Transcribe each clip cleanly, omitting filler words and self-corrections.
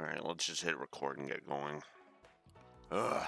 Alright, let's just hit record and get going. Ugh.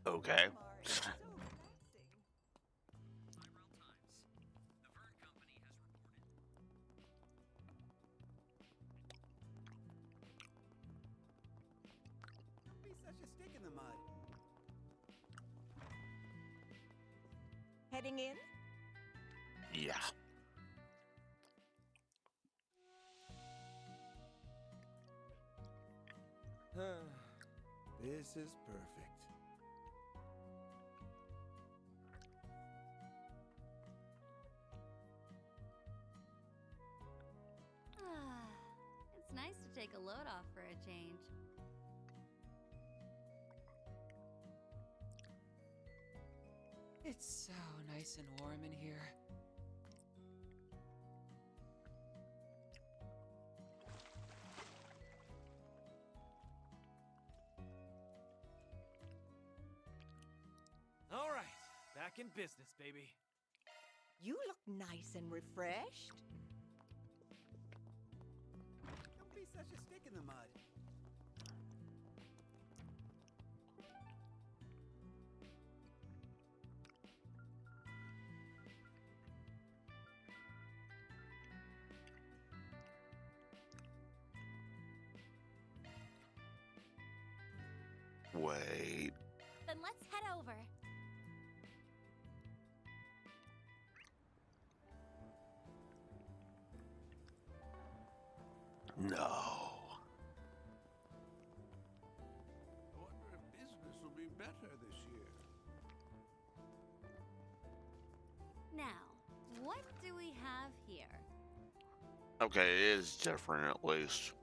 Okay. Don't be such a stick in the mud. Heading in? Yeah. This is perfect. It's nice to take a load off for a change. It's so nice and warm in here. All right, back in business, baby. You look nice and refreshed. Don't be such a stick in the mud. Wait. Then let's head over. No. I wonder if business will be better this year. Now, what do we have here? Okay, it is different at least.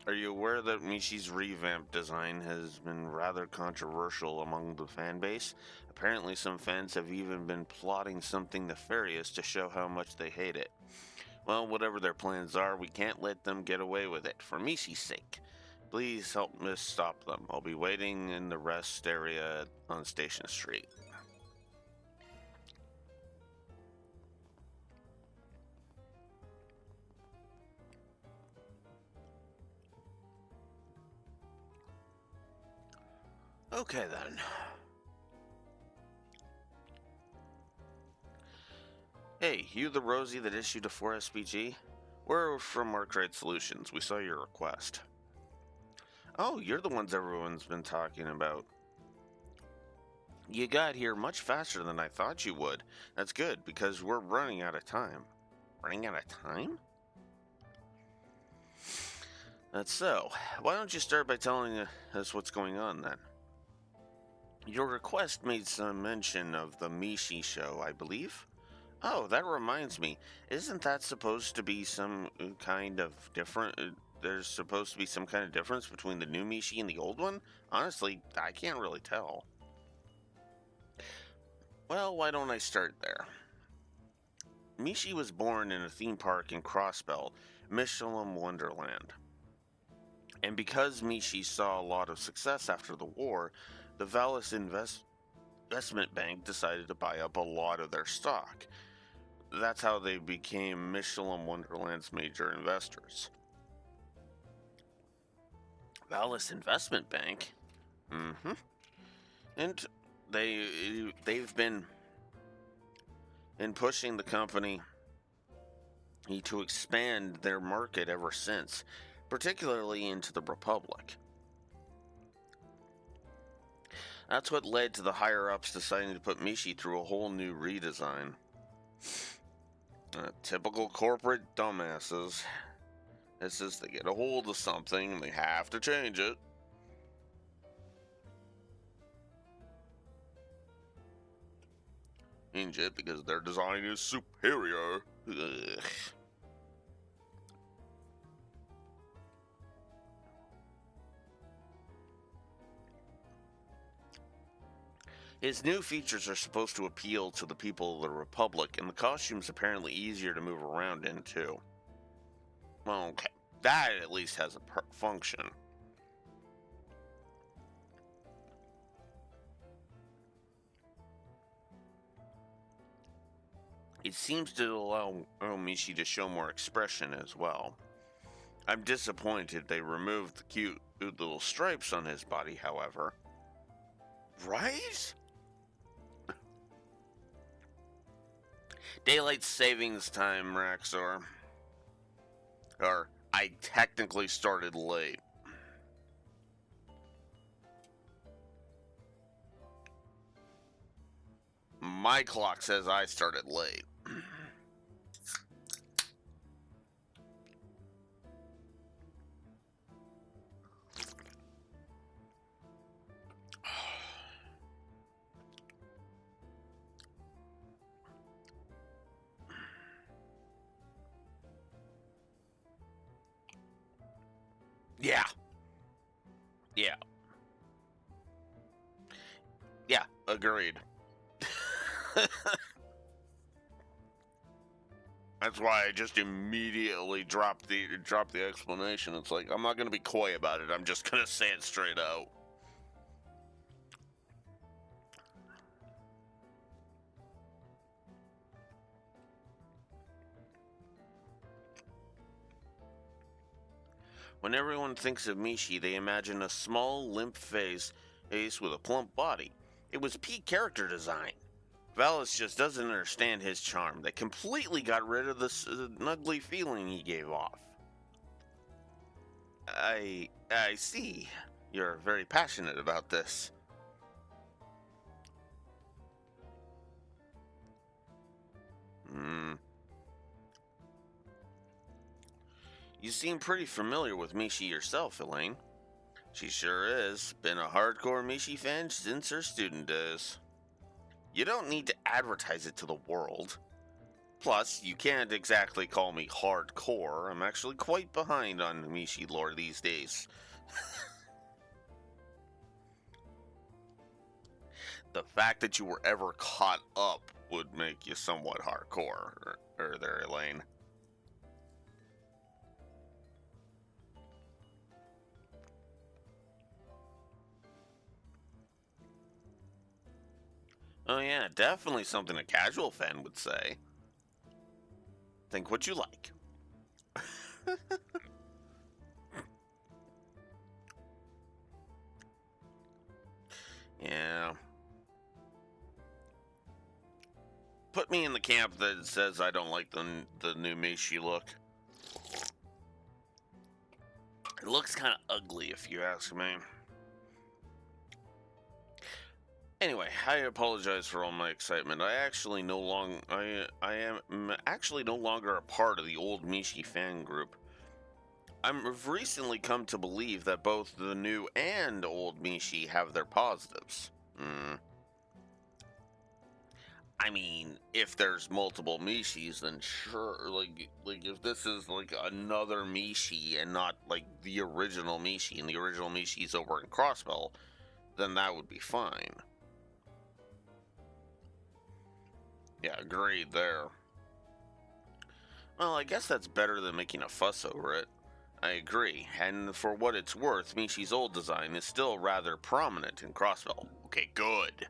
Are you aware that Mishi's revamped design has been rather controversial among the fan base? Apparently, some fans have even been plotting something nefarious to show how much they hate it. Well, whatever their plans are, we can't let them get away with it, for Mishi's sake. Please help us stop them. I'll be waiting in the rest area on Station Street. Okay then. Hey, you the Rosie that issued a 4SPG? We're from Arcade Solutions. We saw your request. Oh, you're the ones everyone's been talking about. You got here much faster than I thought you would. That's good, because we're running out of time. Running out of time? That's so. Why don't you start by telling us what's going on then? Your request made some mention of the Mishi show, I believe. Oh, that reminds me. Isn't that supposed to be some kind of different? There's supposed to be some kind of difference between the new Mishi and the old one? Honestly, I can't really tell. Well, why don't I start there? Mishi was born in a theme park in Crossbelt, Michelin Wonderland. And because Mishi saw a lot of success after the war, the Valis investment bank decided to buy up a lot of their stock. That's how they became Michelin Wonderland's major investors. Valis Investment Bank? Mm-hmm. And they've been pushing the company to expand their market ever since, particularly into the Republic. That's what led to the higher-ups deciding to put Mishi through a whole new redesign. Typical corporate dumbasses. It's just they get a hold of something and they have to change it. Change it because their design is superior. Ugh. His new features are supposed to appeal to the people of the Republic, and the costume's apparently easier to move around in, too. Well, okay. That at least has a function. It seems to allow Mishi to show more expression as well. I'm disappointed they removed the cute little stripes on his body, however. Right? Daylight savings time, Raxor. Or, I technically started late. My clock says I started late. Yeah. Yeah. Yeah, agreed. That's why I just immediately dropped the explanation. It's like, I'm not going to be coy about it. I'm just going to say it straight out. When everyone thinks of Mishi, they imagine a small, limp face with a plump body. It was peak character design. Valis just doesn't understand his charm. They completely got rid of the snuggly feeling he gave off. I see. You're very passionate about this. You seem pretty familiar with Mishi yourself, Elaine. She sure is. Been a hardcore Mishi fan since her student days. You don't need to advertise it to the world. Plus, you can't exactly call me hardcore. I'm actually quite behind on Mishi lore these days. The fact that you were ever caught up would make you somewhat hardcore, or there, Elaine. Oh yeah, definitely something a casual fan would say. Think what you like. Yeah. Put me in the camp that says I don't like the new Mishi look. It looks kind of ugly, if you ask me. Anyway, I apologize for all my excitement. I am actually no longer a part of the old Mishi fan group. I've recently come to believe that both the new and old Mishi have their positives. I mean, if there's multiple Mishis, then sure. Like if this is like another Mishi and not like the original Mishi, and the original Mishi's over in Crossbell, then that would be fine. Yeah, agreed there. Well, I guess that's better than making a fuss over it. I agree, and for what it's worth, Mishi's old design is still rather prominent in Crossville. Okay, good.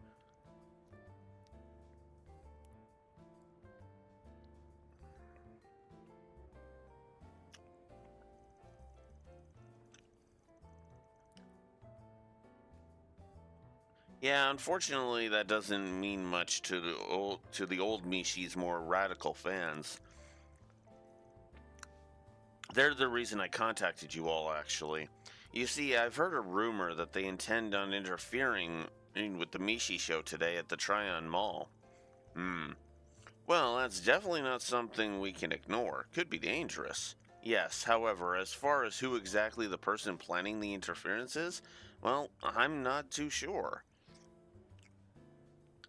Yeah, unfortunately, that doesn't mean much to the old Mishi's more radical fans. They're the reason I contacted you all, actually. You see, I've heard a rumor that they intend on interfering with the Mishi show today at the Tryon Mall. Hmm. Well, that's definitely not something we can ignore. Could be dangerous. Yes, however, as far as who exactly the person planning the interference is, well, I'm not too sure.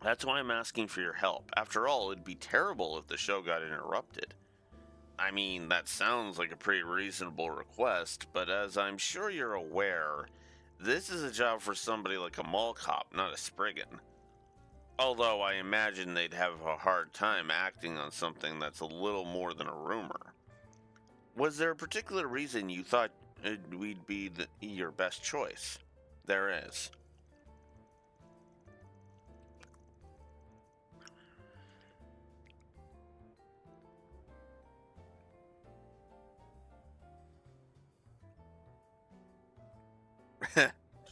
That's why I'm asking for your help. After all, it'd be terrible if the show got interrupted. I mean, that sounds like a pretty reasonable request, but as I'm sure you're aware, this is a job for somebody like a mall cop, not a Spriggan. Although I imagine they'd have a hard time acting on something that's a little more than a rumor. Was there a particular reason you thought we'd be your best choice? There is.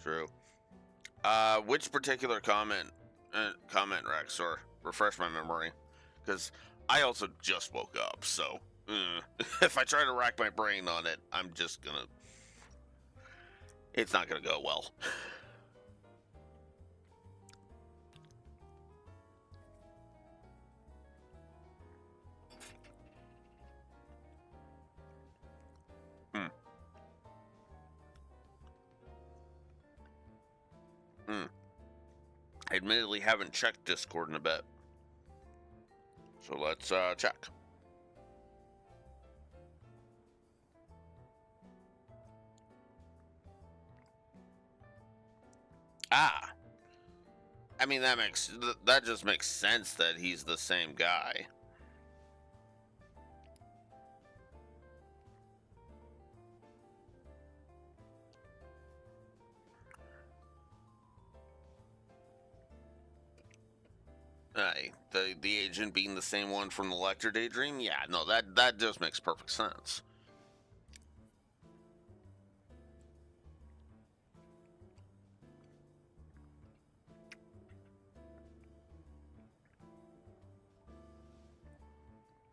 True. Which particular comment, Rex, or refresh my memory? Because I also just woke up, so if I try to rack my brain on it, it's not gonna go well. Hmm. Hmm. I admittedly haven't checked Discord in a bit, so let's check. Ah, I mean that just makes sense that he's the same guy. The agent being the same one from the Lecter Daydream. Yeah, no, that just makes perfect sense.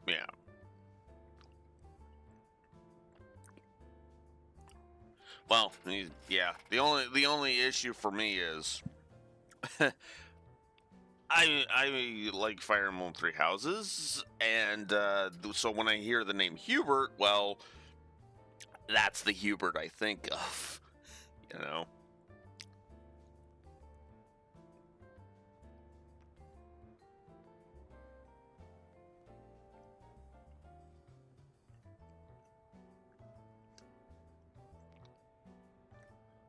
Yeah. Well, yeah. The only issue for me is I like Fire Emblem Three Houses, and so when I hear the name Hubert, well, that's the Hubert I think of. You know.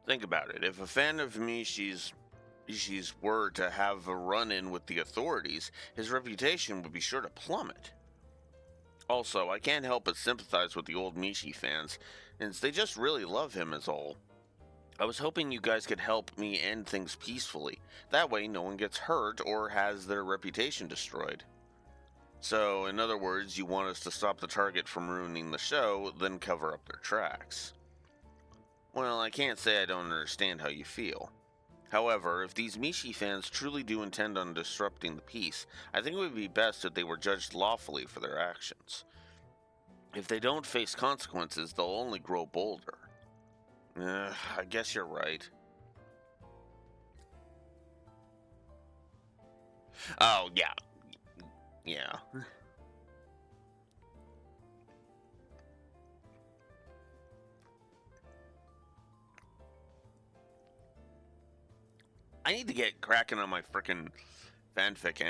Think about it. If a fan of Mishi's were to have a run-in with the authorities, his reputation would be sure to plummet. Also, I can't help but sympathize with the old Mishi fans, since they just really love him as all. I was hoping you guys could help me end things peacefully. That way, no one gets hurt or has their reputation destroyed. So, in other words, you want us to stop the target from ruining the show, then cover up their tracks. Well, I can't say I don't understand how you feel. However, if these Mishi fans truly do intend on disrupting the peace, I think it would be best if they were judged lawfully for their actions. If they don't face consequences, they'll only grow bolder. I guess you're right. Oh, yeah. Yeah. I need to get cracking on my frickin' fanfic,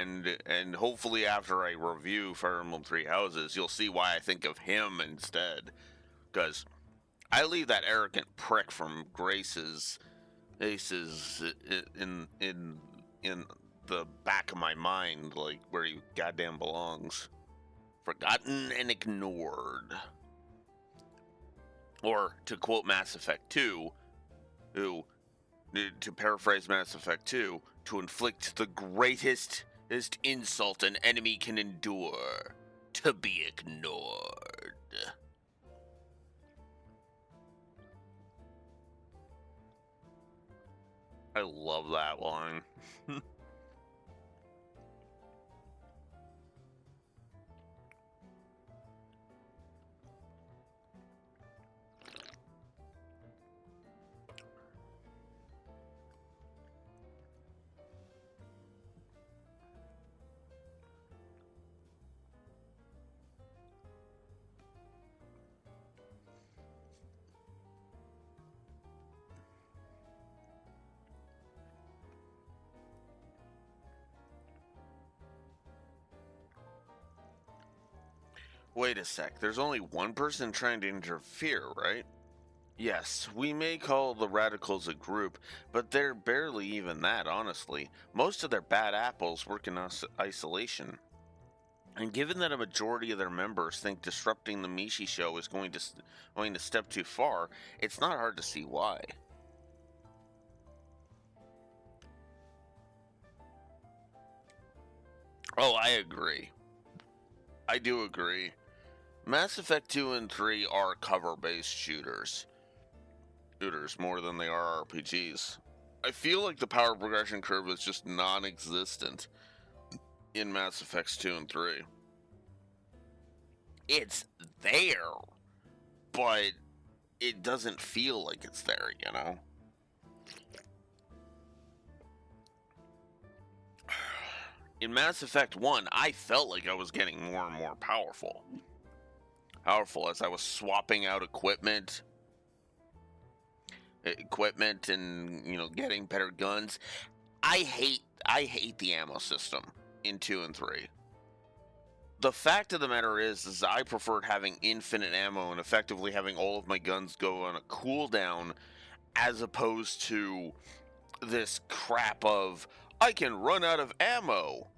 and hopefully after I review Fire Emblem Three Houses, you'll see why I think of him instead. Because I leave that arrogant prick from Grace's Aces in the back of my mind, like where he goddamn belongs. Forgotten and ignored. Or to quote Mass Effect 2, who, to paraphrase Mass Effect 2, to inflict the greatest insult an enemy can endure, to be ignored. I love that line. Wait a sec, there's only one person trying to interfere, right? Yes, we may call the radicals a group, but they're barely even that, honestly. Most of their bad apples work in isolation. And given that a majority of their members think disrupting the Mishi show is going to step too far, it's not hard to see why. Oh, I agree. I do agree. Mass Effect 2 and 3 are cover-based shooters more than they are RPGs. I feel like the power progression curve is just non-existent in Mass Effects 2 and 3. It's there, but it doesn't feel like it's there, you know? In Mass Effect 1, I felt like I was getting more and more powerful. Powerful as I was swapping out equipment and, you know, getting better guns. I hate the ammo system in 2 and 3. The fact of the matter is I preferred having infinite ammo and effectively having all of my guns go on a cooldown as opposed to this crap of I can run out of ammo.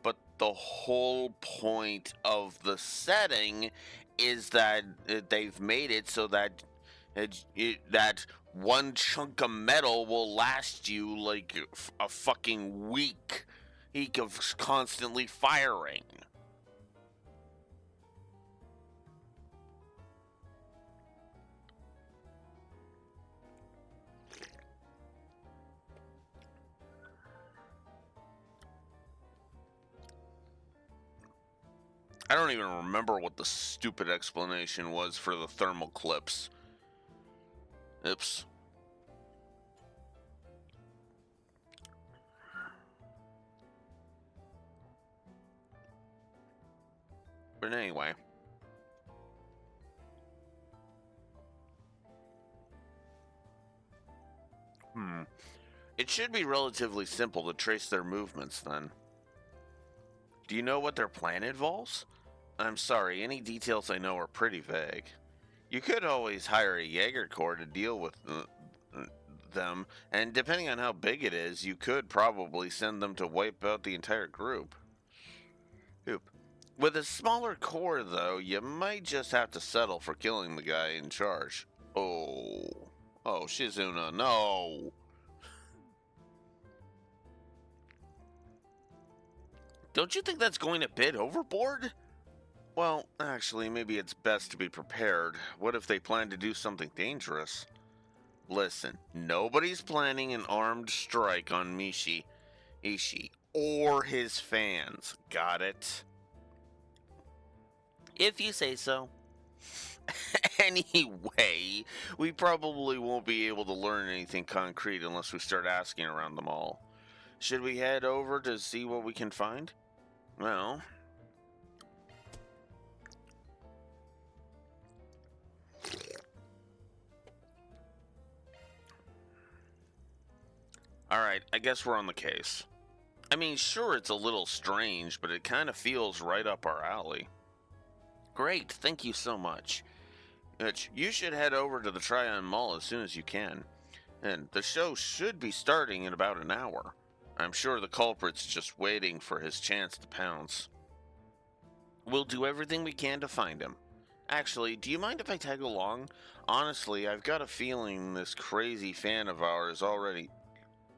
But the whole point of the setting is that they've made it so that that one chunk of metal will last you like a fucking week of constantly firing. I don't even remember what the stupid explanation was for the thermal clips. Oops. But anyway. It should be relatively simple to trace their movements then. Do you know what their plan involves? I'm sorry, any details I know are pretty vague. You could always hire a Jaeger Corps to deal with them, and depending on how big it is, you could probably send them to wipe out the entire group. Oop. With a smaller corps, though, you might just have to settle for killing the guy in charge. Oh. Oh, Shizuna, no! Don't you think that's going a bit overboard? Well, actually, maybe it's best to be prepared. What if they plan to do something dangerous? Listen, nobody's planning an armed strike on Ishii, or his fans. Got it? If you say so. Anyway, we probably won't be able to learn anything concrete unless we start asking around the mall. Should we head over to see what we can find? Well... Alright, I guess we're on the case. I mean, sure, it's a little strange, but it kind of feels right up our alley. Great, thank you so much. Mitch, you should head over to the Tryon Mall as soon as you can. And the show should be starting in about an hour. I'm sure the culprit's just waiting for his chance to pounce. We'll do everything we can to find him. Actually, do you mind if I tag along? Honestly, I've got a feeling this crazy fan of ours already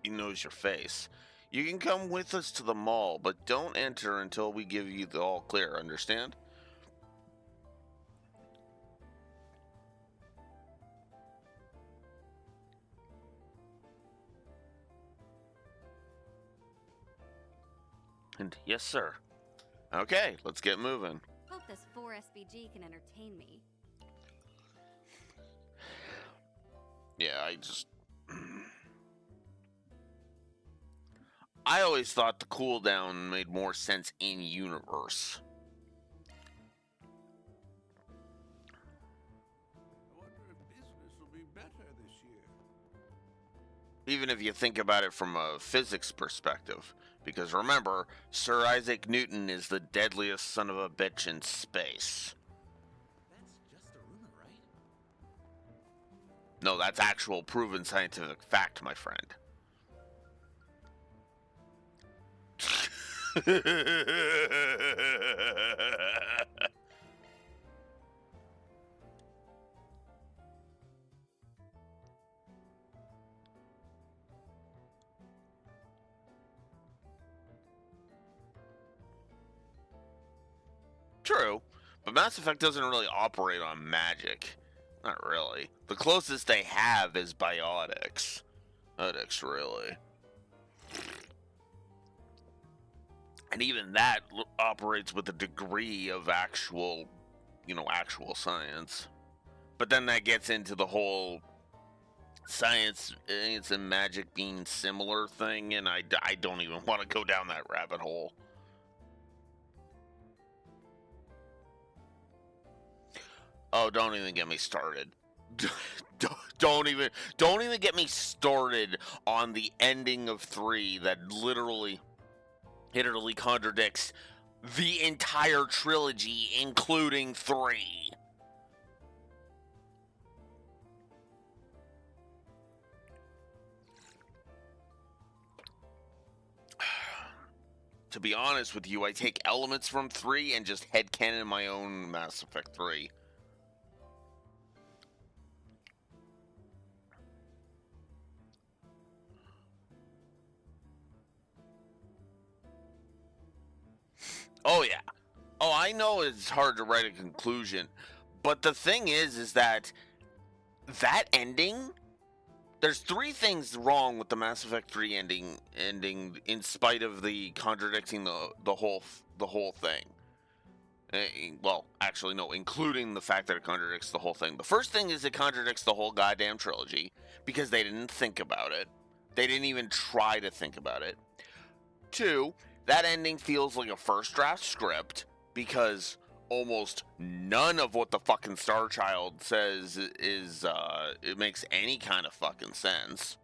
knows your face. You can come with us to the mall, but don't enter until we give you the all clear, understand? And yes, sir. Okay, let's get moving. Hope this 4 SBG can entertain me. Yeah, I always thought the cooldown made more sense in universe. I wonder if business will be better this year. Even if you think about it from a physics perspective. Because remember, Sir Isaac Newton is the deadliest son of a bitch in space. That's just a rumor, right? No, that's actual proven scientific fact, my friend. True, but Mass Effect doesn't really operate on magic. Not really. The closest they have is biotics. Biotics, really. And even that operates with a degree of actual science. But then that gets into the whole science and magic being similar thing, and I don't even want to go down that rabbit hole. Oh, don't even get me started. Don't even get me started on the ending of 3 that literally contradicts the entire trilogy, including 3. To be honest with you, I take elements from 3 and just headcanon my own Mass Effect 3. Oh yeah. Oh, I know it's hard to write a conclusion, but the thing is that ending. There's 3 things wrong with the Mass Effect 3 ending, in spite of the contradicting the whole thing. Well, actually, no, including the fact that it contradicts the whole thing. The first thing is it contradicts the whole goddamn trilogy because they didn't think about it. They didn't even try to think about it. 2, that ending feels like a first draft script because almost none of what the fucking Star Child says is it makes any kind of fucking sense.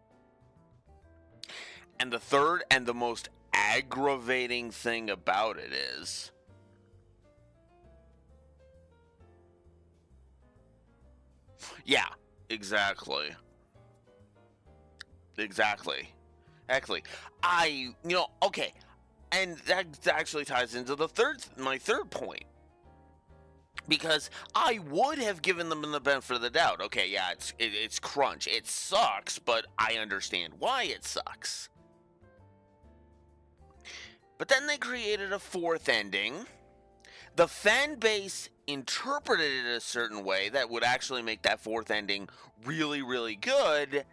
And the third and the most aggravating thing about it is yeah, exactly. Okay. And that actually ties into my third point. Because I would have given them the benefit of the doubt. Okay, yeah, it's crunch. It sucks, but I understand why it sucks. But then they created a 4th ending. The fan base interpreted it a certain way that would actually make that 4th ending really, really good.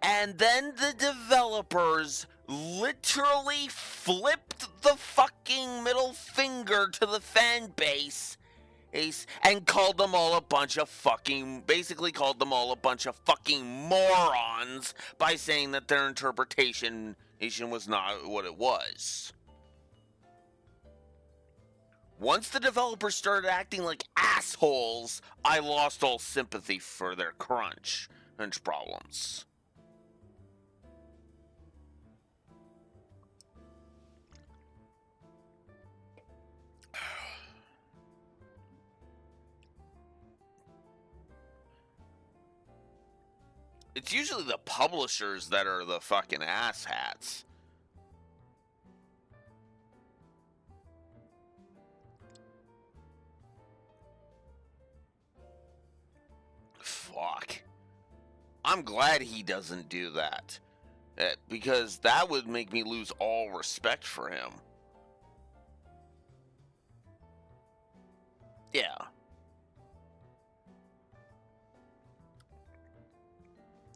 And then the developers literally flipped the fucking middle finger to the fan base and called them all a bunch of fucking morons by saying that their interpretation was not what it was. Once the developers started acting like assholes, I lost all sympathy for their crunch problems. It's usually the publishers that are the fucking asshats. Fuck. I'm glad he doesn't do that. Because that would make me lose all respect for him. Yeah.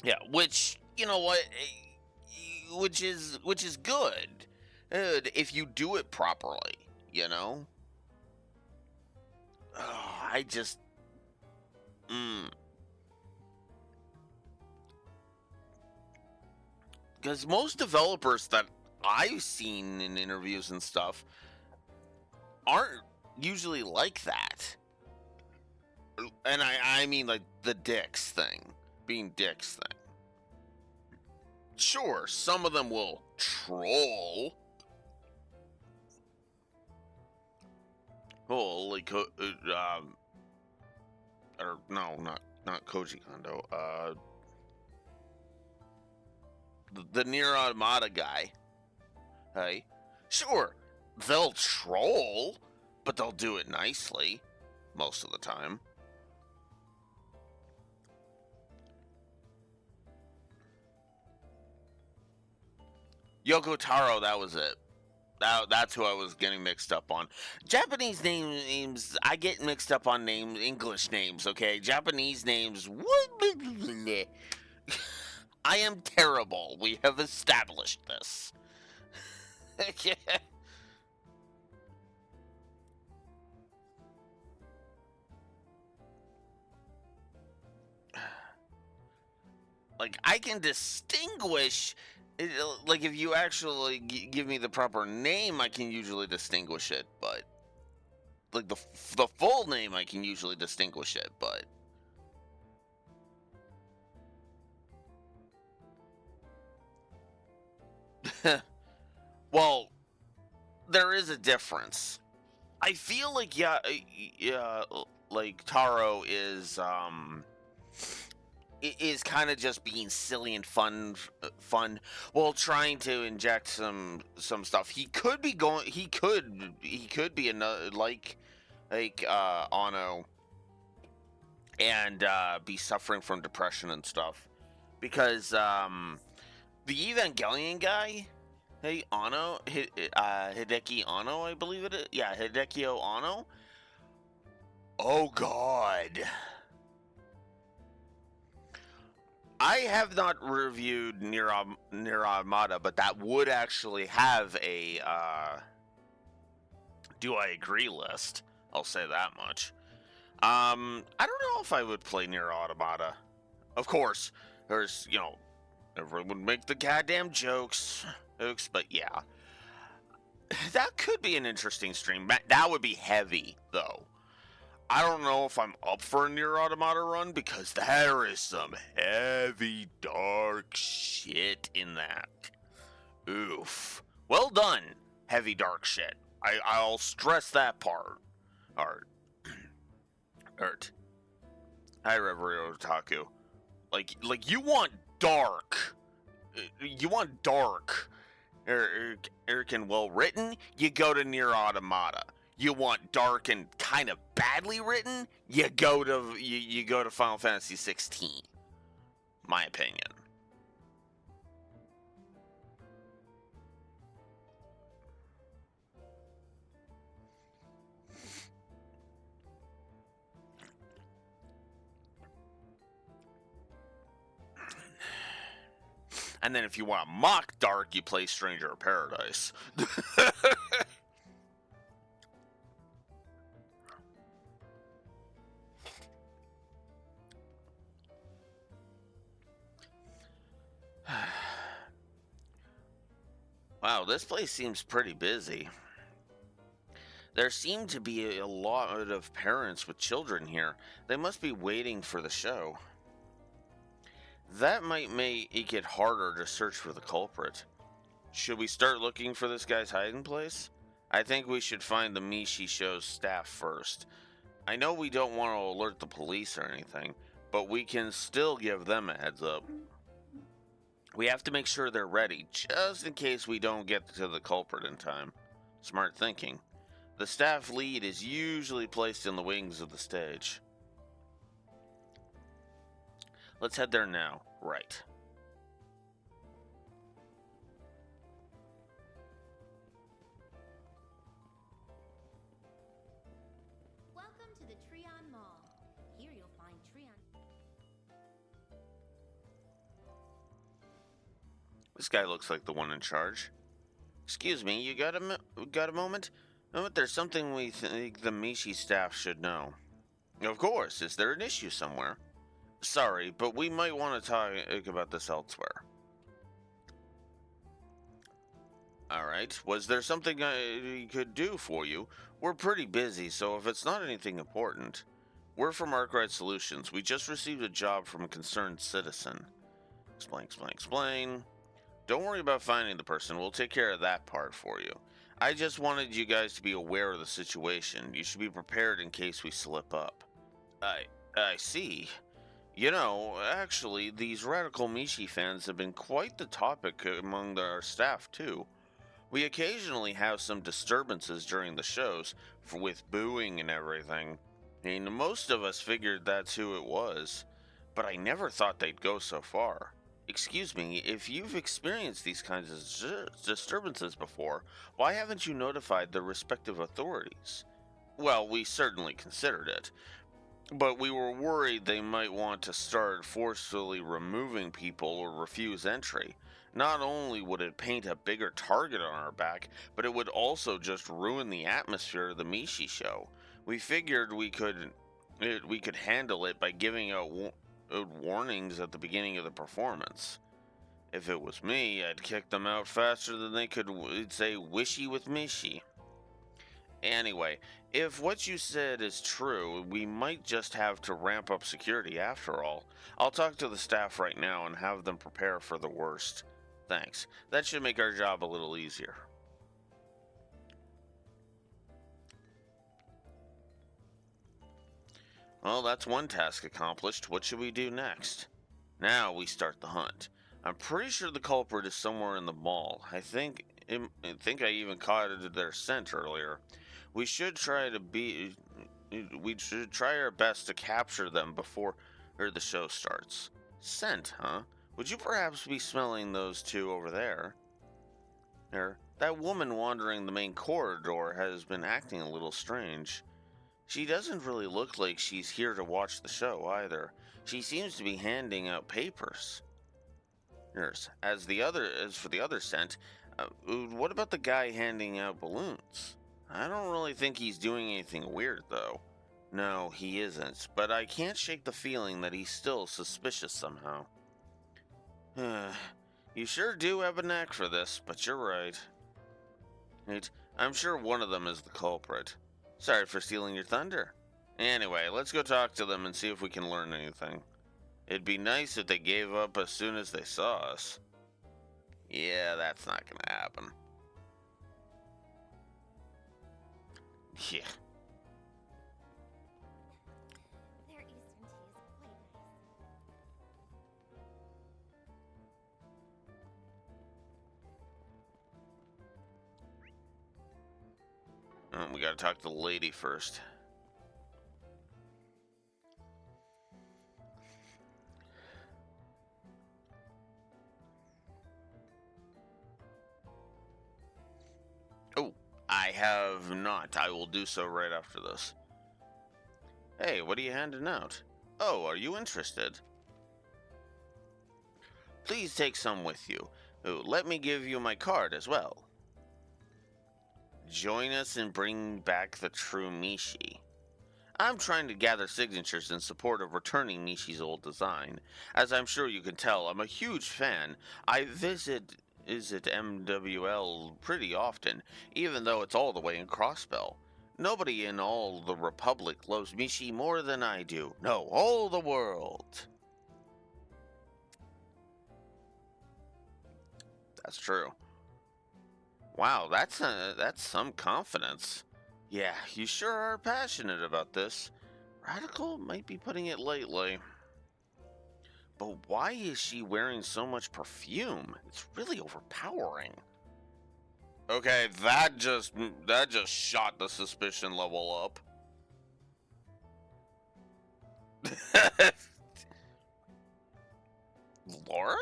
Yeah, which, you know what, which is good. if you do it properly, you know? Oh, I just... Because most developers that I've seen in interviews and stuff aren't usually like that. And I mean like the dicks thing. Being dicks thing. Sure, some of them will troll. Oh, like, or no, not Koji Kondo. The Nier Automata guy. Hey, sure, they'll troll, but they'll do it nicely most of the time. Yoko Taro, that was it. That's who I was getting mixed up on. Japanese names, I get mixed up on English names, okay? Japanese names, I am terrible. We have established this. Like, I can distinguish, like, if you actually give me the proper name, I can usually distinguish it, but, like, the full name, I can usually distinguish it, but... Well, there is a difference. I feel like, yeah, like, Taro is kind of just being silly and fun while trying to inject some stuff. He could be going. He could be another like Ano and be suffering from depression and stuff because the Evangelion guy. Hey, Ano, Hideki Ano, I believe it is. Yeah, Hideki Ano. Oh God. I have not reviewed Nier Automata, but that would actually have a do I agree list. I'll say that much. I don't know if I would play Nier Automata. Of course, there's, everyone would make the goddamn jokes, but yeah. That could be an interesting stream. That would be heavy, though. I don't know if I'm up for a Nier Automata run because there is some heavy, dark shit in that. Oof. Well done, heavy, dark shit. I'll stress that part. Art. Hi, Reverie Otaku. Like you want dark. You want dark. Eric and well written. You go to Nier Automata. You want dark and kind of badly written, you go to Final Fantasy 16. My opinion. And then if you want to mock dark, you play Stranger of Paradise. Wow, this place seems pretty busy. There seem to be a lot of parents with children here. They must be waiting for the show. That might make it harder to search for the culprit. Should we start looking for this guy's hiding place? I think we should find the Mishi Show's staff first. I know we don't want to alert the police or anything, but we can still give them a heads up. We have to make sure they're ready, just in case we don't get to the culprit in time. Smart thinking. The staff lead is usually placed in the wings of the stage. Let's head there now. Right. Welcome to the Treon Mall. Here you'll find Treon. This guy looks like the one in charge. Excuse me, you got a moment? There's something we think the Mishi staff should know. Of course, is there an issue somewhere? Sorry, but we might want to talk about this elsewhere. Alright, was there something I could do for you? We're pretty busy, so if it's not anything important. We're from Arkwright Solutions. We just received a job from a concerned citizen. Explain. Don't worry about finding the person. We'll take care of that part for you. I just wanted you guys to be aware of the situation. You should be prepared in case we slip up. I see. You know, actually, these radical Mishi fans have been quite the topic among our staff, too. We occasionally have some disturbances during the shows, with booing and everything. I mean, most of us figured that's who it was, but I never thought they'd go so far. Excuse me, if you've experienced these kinds of disturbances before, why haven't you notified the respective authorities? Well, we certainly considered it, but we were worried they might want to start forcefully removing people or refuse entry. Not only would it paint a bigger target on our back, but it would also just ruin the atmosphere of the Mishi show. We figured we could handle it by giving out warnings at the beginning of the performance. If it was me, I'd kick them out faster than they could say wishy with Mishi. Anyway, if what you said is true, we might just have to ramp up security after all. I'll talk to the staff right now and have them prepare for the worst. Thanks. That should make our job a little easier. Well, that's one task accomplished. What should we do next? Now we start the hunt. I'm pretty sure the culprit is somewhere in the mall. I think I even caught their scent earlier. We should try our best to capture them before the show starts. Scent, huh? Would you perhaps be smelling those two over there? That woman wandering the main corridor has been acting a little strange. She doesn't really look like she's here to watch the show either. She seems to be handing out papers. As for the other scent, what about the guy handing out balloons? I don't really think he's doing anything weird, though. No, he isn't, but I can't shake the feeling that he's still suspicious somehow. You sure do have a knack for this, but you're right. I'm sure one of them is the culprit. Sorry for stealing your thunder. Anyway, let's go talk to them and see if we can learn anything. It'd be nice if they gave up as soon as they saw us. Yeah, that's not gonna happen. Yeah. Their Eastern tea is quite nice. We gotta talk to the lady first. Oh, I have not. I will do so right after this. Hey, what are you handing out? Oh, are you interested? Please take some with you. Oh, let me give you my card as well. Join us in bringing back the true Mishi. I'm trying to gather signatures in support of returning Mishi's old design. As I'm sure you can tell, I'm a huge fan. I visit MWL pretty often, even though it's all the way in Crossbell. Nobody in all the Republic loves Mishi more than I do. No, all the world. That's true. Wow, that's some confidence. Yeah, you sure are passionate about this. Radical might be putting it lightly. But why is she wearing so much perfume? It's really overpowering. Okay, that just shot the suspicion level up. Laura?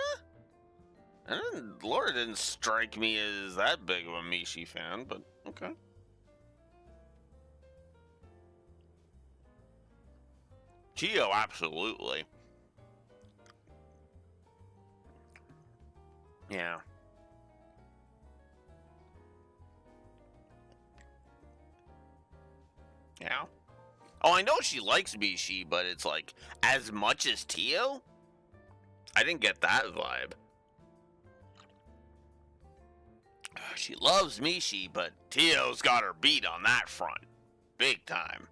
Laura didn't strike me as that big of a Mishi fan, but okay. Geo, absolutely. Yeah. Yeah. Oh, I know she likes Mishi, but it's like, as much as Tio? I didn't get that vibe. She loves Mishi, but Tio's got her beat on that front. Big time.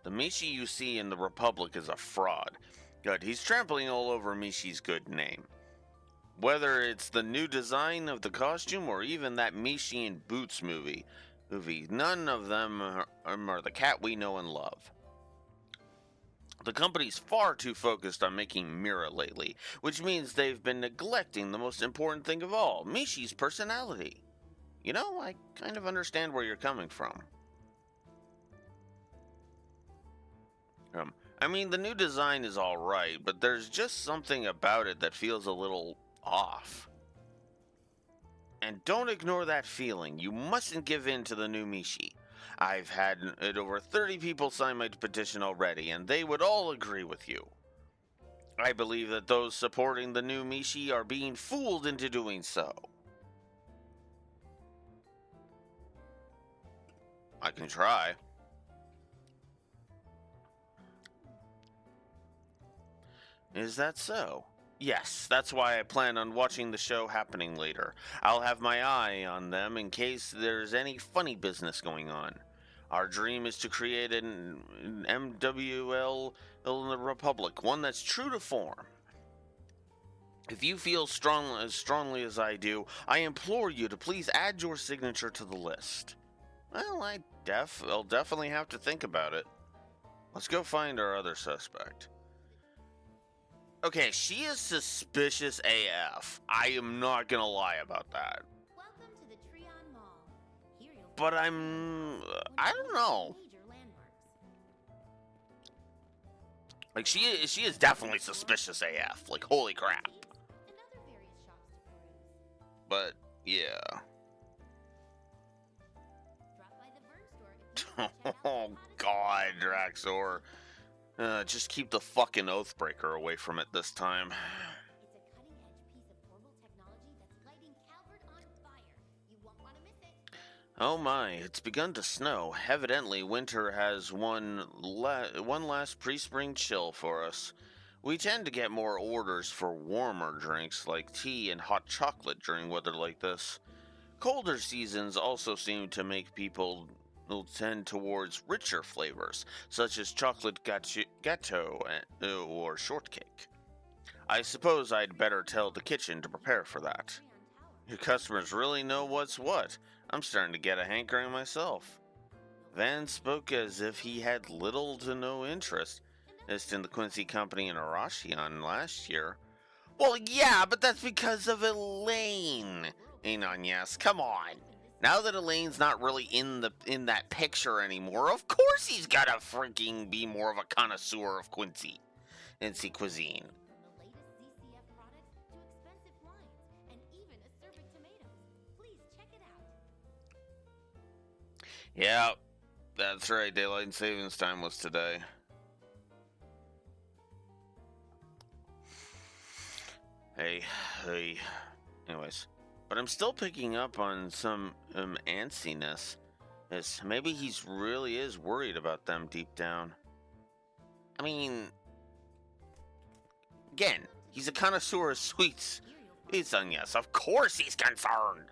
The Mishi you see in the Republic is a fraud. Good, he's trampling all over Mishi's good name. Whether it's the new design of the costume or even that Mishi in Boots movie, none of them are the cat we know and love. The company's far too focused on making Mira lately, which means they've been neglecting the most important thing of all, Mishi's personality. You know, I kind of understand where you're coming from. I mean, the new design is alright, but there's just something about it that feels a little off. And don't ignore that feeling. You mustn't give in to the new Mishi. I've had over 30 people sign my petition already, and they would all agree with you. I believe that those supporting the new Mishi are being fooled into doing so. I can try. Is that so? Yes, that's why I plan on watching the show happening later. I'll have my eye on them in case there's any funny business going on. Our dream is to create an MWL in the Republic, one that's true to form. If you feel as strongly as I do, I implore you to please add your signature to the list. Well, I'll definitely have to think about it. Let's go find our other suspect. Okay, she is suspicious AF. I am not gonna lie about that. Welcome to the Trion Mall. Here you'll But find I don't know. major landmarks. Like, she is definitely suspicious AF. Like, holy crap. And other various shops to peruse. But, yeah. Drop by the Vern store if you want to check out the Oh, hottest God, designs. Draxor. Just keep the fucking Oathbreaker away from it this time. It's a cutting-edge piece of portable technology that's lighting Calvert on fire. You won't want to miss it. Oh my, it's begun to snow. Evidently, winter has one last pre-spring chill for us. We tend to get more orders for warmer drinks like tea and hot chocolate during weather like this. Colder seasons also seem to make people tend towards richer flavors, such as chocolate gâteau or shortcake. I suppose I'd better tell the kitchen to prepare for that. Trion Tower. Your customers really know what's what. I'm starting to get a hankering myself. Van spoke as if he had little to no interest in the Quincy Company and Arashion last year. Well, yeah, but that's because of Elaine. Yes, come on. Now that Elaine's not really in that picture anymore, of course he's gotta freaking be more of a connoisseur of Quincy cuisine. From the latest ZCF products to expensive wines and even acerbic tomatoes. Please check it out. Yeah, that's right. Daylight savings time was today. Hey. Anyways, but I'm still picking up on some antsiness. Maybe he's really is worried about them deep down. I mean, again, he's a connoisseur of sweets. Yes, of course he's concerned.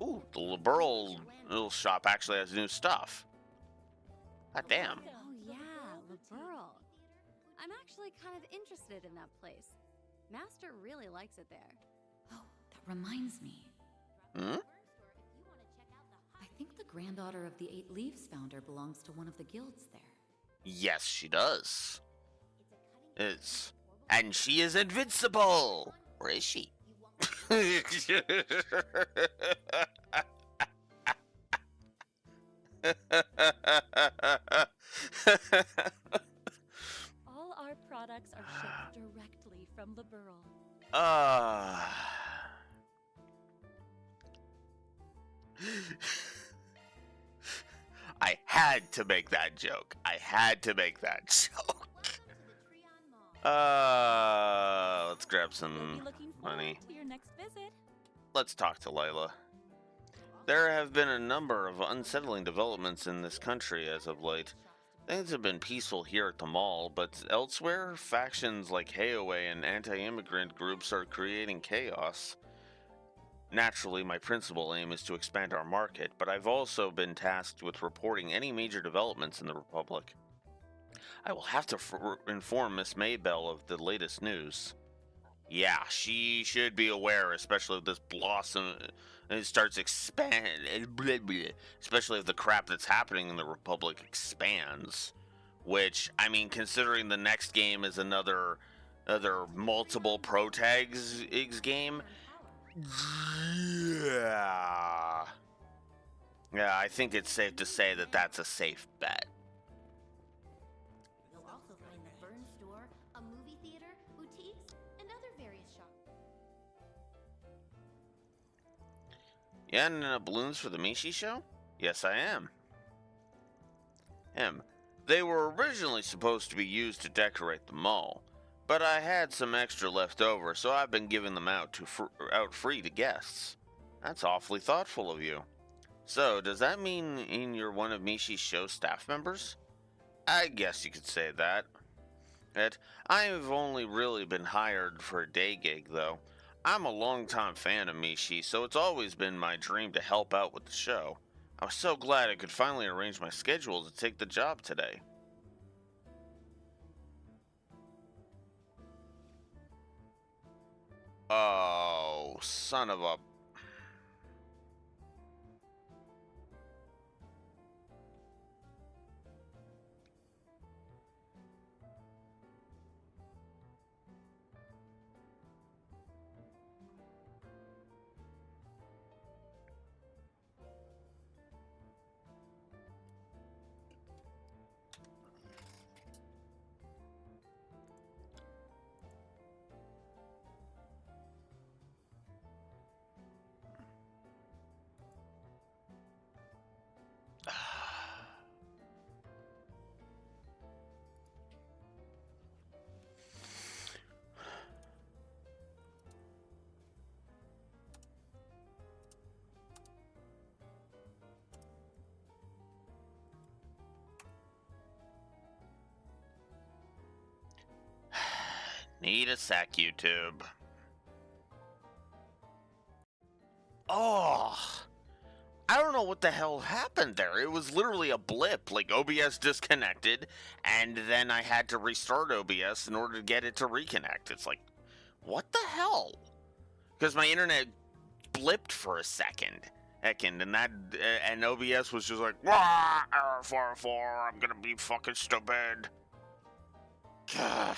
Ooh, the liberal little shop actually has new stuff. God damn. Oh yeah, LaBeurle. I'm actually kind of interested in that place. Master really likes it there. Oh, that reminds me. Hmm? I think the granddaughter of the Eight Leaves founder belongs to one of the guilds there. Yes, she does. And she is invincible! Or is she? All our products are shipped directly from LaBeurle. I had to make that joke. Let's grab We'll some be looking forward money. to your next visit. Let's talk to Layla. There have been a number of unsettling developments in this country as of late. Things have been peaceful here at the mall, but elsewhere, factions like Hayaway and anti-immigrant groups are creating chaos. Naturally, my principal aim is to expand our market, but I've also been tasked with reporting any major developments in the Republic. I will have to inform Miss Maybell of the latest news. Yeah, she should be aware, especially if this blossom it starts expanding, especially if the crap that's happening in the Republic expands. Which, I mean, considering the next game is another multiple protags game, yeah, I think it's safe to say that that's a safe bet. You'll also find the Burn Store, a movie theater, boutiques, and other various shops. Yeah, and balloons for the Mishi show? Yes, I am. They were originally supposed to be used to decorate the mall, but I had some extra left over, so I've been giving them out free to guests. That's awfully thoughtful of you. So, does that mean you're one of Mishi's show staff members? I guess you could say that. I've only really been hired for a day gig, though. I'm a longtime fan of Mishi, so it's always been my dream to help out with the show. I was so glad I could finally arrange my schedule to take the job today. Oh, son of a... Need a sec, YouTube. Oh, I don't know what the hell happened there. It was literally a blip, like OBS disconnected, and then I had to restart OBS in order to get it to reconnect. It's like, what the hell? Because my internet blipped for a second, and OBS was just like, "Wah, error 404, I'm gonna be fucking stupid." God.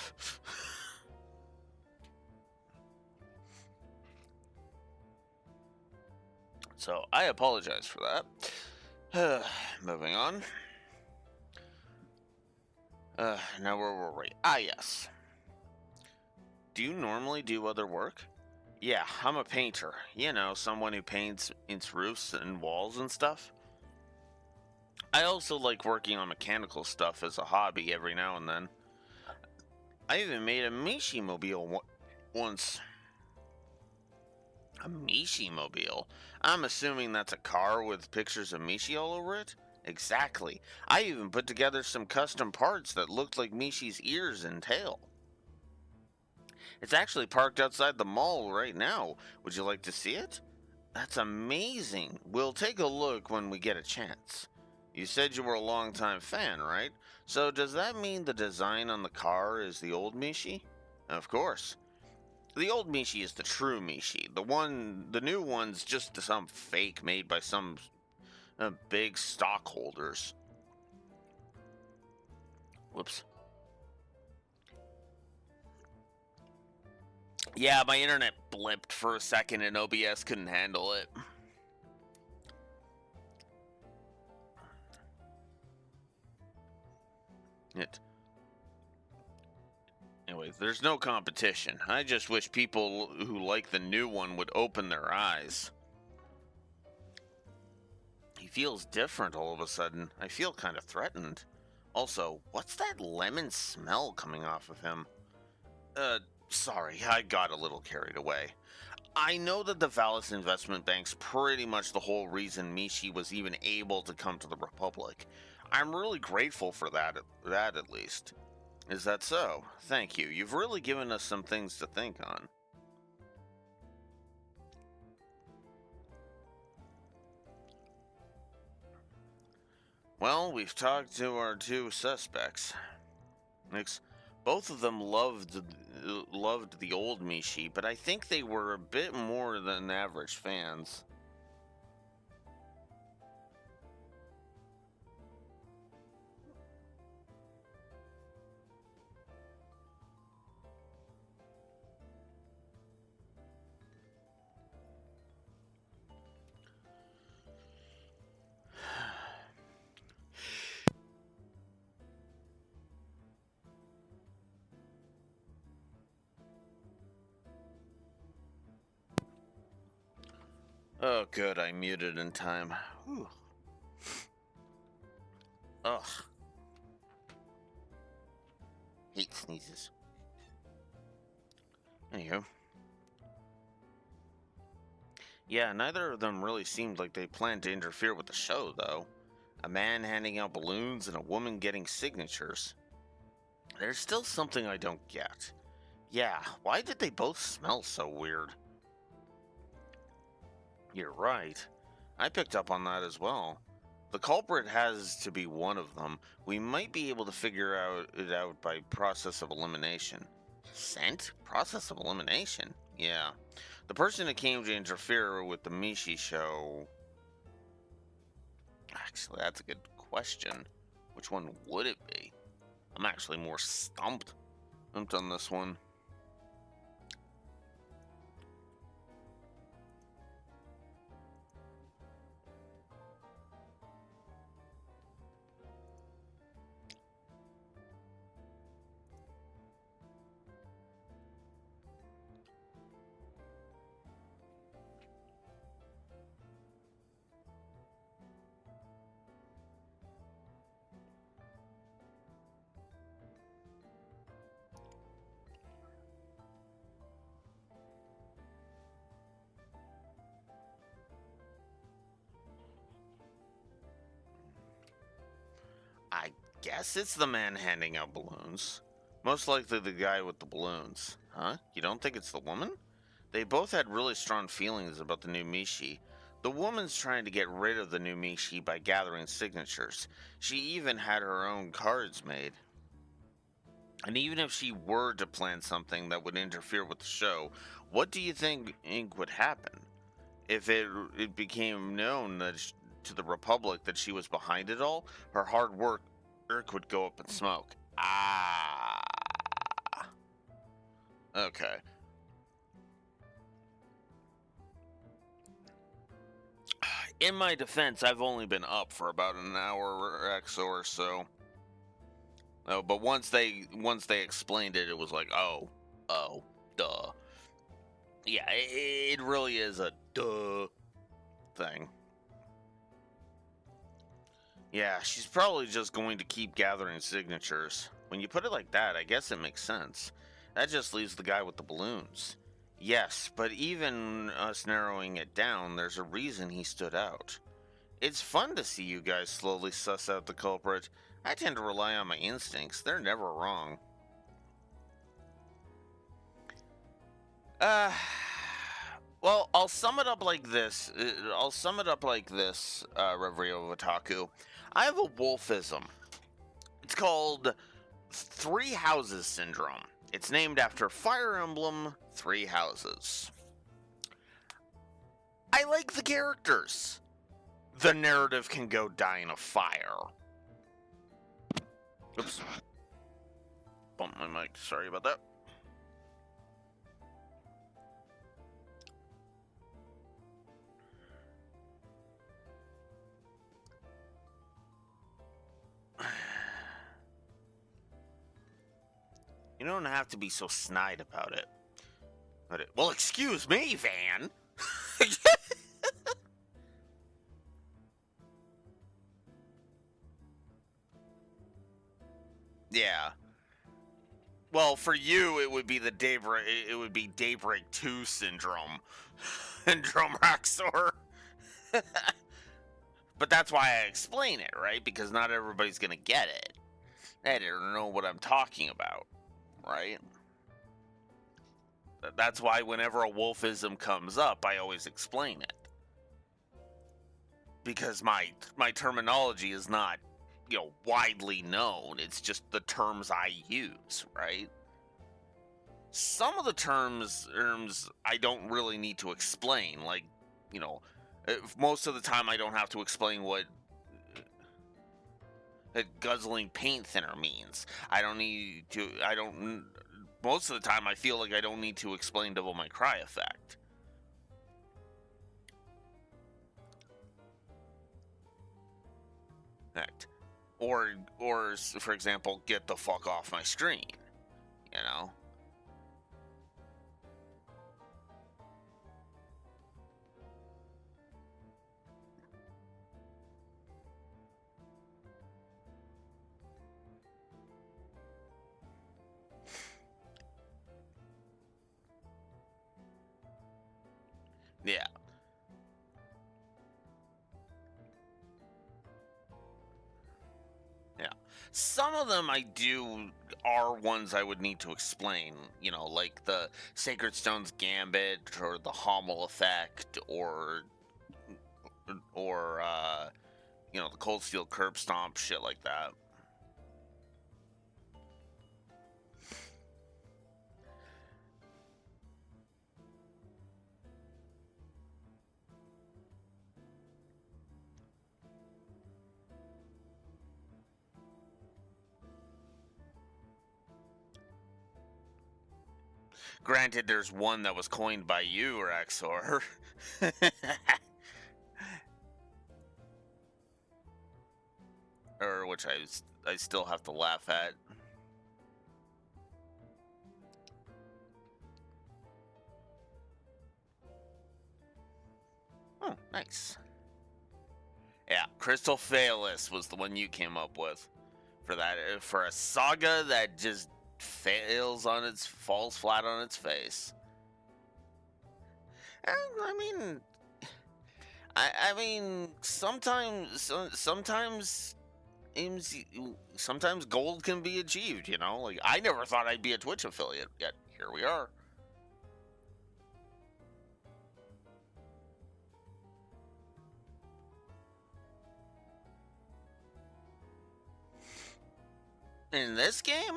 So I apologize for that. Moving on. Now where were we? Ah, yes. Do you normally do other work? Yeah, I'm a painter. You know, someone who paints roofs and walls and stuff. I also like working on mechanical stuff as a hobby every now and then. I even made a Mishi mobile once. A Mishi mobile? I'm assuming that's a car with pictures of Mishi all over it? Exactly. I even put together some custom parts that looked like Mishi's ears and tail. It's actually parked outside the mall right now. Would you like to see it? That's amazing. We'll take a look when we get a chance. You said you were a longtime fan, right? So does that mean the design on the car is the old Mishi? Of course. The old Mishi is the true Mishi. The new one's just some fake made by some big stockholders. Whoops. Yeah, my internet blipped for a second and OBS couldn't handle it. Anyways, there's no competition. I just wish people who like the new one would open their eyes. He feels different all of a sudden. I feel kind of threatened. Also, what's that lemon smell coming off of him? Sorry, I got a little carried away. I know that the Valis investment bank's pretty much the whole reason Mishi was even able to come to the Republic. I'm really grateful for that at least. Is that so? Thank you. You've really given us some things to think on. Well, we've talked to our two suspects. Both of them loved the old Mishi, but I think they were a bit more than average fans. Oh, good, I muted in time. Whew. Ugh. Hate sneezes. Anywho. Yeah, neither of them really seemed like they planned to interfere with the show, though. A man handing out balloons and a woman getting signatures. There's still something I don't get. Yeah, why did they both smell so weird? You're right. I picked up on that as well. The culprit has to be one of them. We might be able to figure it out by process of elimination. Scent? Process of elimination? Yeah. The person that came to interfere with the Mishi show... Actually, that's a good question. Which one would it be? I'm actually more stumped on this one. I guess it's the man handing out balloons. Most likely the guy with the balloons. Huh? You don't think it's the woman? They both had really strong feelings about the new Mishi. The woman's trying to get rid of the new Mishi by gathering signatures. She even had her own cards made. And even if she were to plan something that would interfere with the show, what do you think would happen? If it became known to the Republic that she was behind it all, her hard work would go up in smoke. Ah. Okay. In my defense, I've only been up for about an hour or so. Oh, but once they explained it, it was like, oh, duh. Yeah, it really is a duh thing. Yeah, she's probably just going to keep gathering signatures. When you put it like that, I guess it makes sense. That just leaves the guy with the balloons. Yes, but even us narrowing it down, there's a reason he stood out. It's fun to see you guys slowly suss out the culprit. I tend to rely on my instincts. They're never wrong. Well, I'll sum it up like this. Revrio Otaku. I have a wolfism. It's called Three Houses Syndrome. It's named after Fire Emblem Three Houses. I like the characters. The narrative can go die in a fire. Oops. Bumped my mic. Sorry about that. You don't have to be so snide about it. Well, excuse me, Van. Yeah. Well, for you, it would be the Daybreak. It would be Daybreak 2 syndrome, syndrome Raxor. But that's why I explain it, right? Because not everybody's gonna get it. They don't know what I'm talking about, right? That's why whenever a wolfism comes up, I always explain it. Because my terminology is not, widely known. It's just the terms I use, right? Some of the terms I don't really need to explain. Like, most of the time I don't have to explain what a guzzling paint thinner means. Most of the time I feel like I don't need to explain Devil May Cry effect. Or, for example, get the fuck off my screen, Yeah. Yeah. Some of them are ones I would need to explain, like the Sacred Stone's Gambit or the Hommel effect or the Cold Steel Curb Stomp, shit like that. Granted, there's one that was coined by you, Raxor. Or which I still have to laugh at. Oh, nice. Yeah, Crystal Phaelus was the one you came up with for that. For a saga that just falls flat on its face. I mean, sometimes gold can be achieved. Like I never thought I'd be a Twitch affiliate, yet here we are. In this game?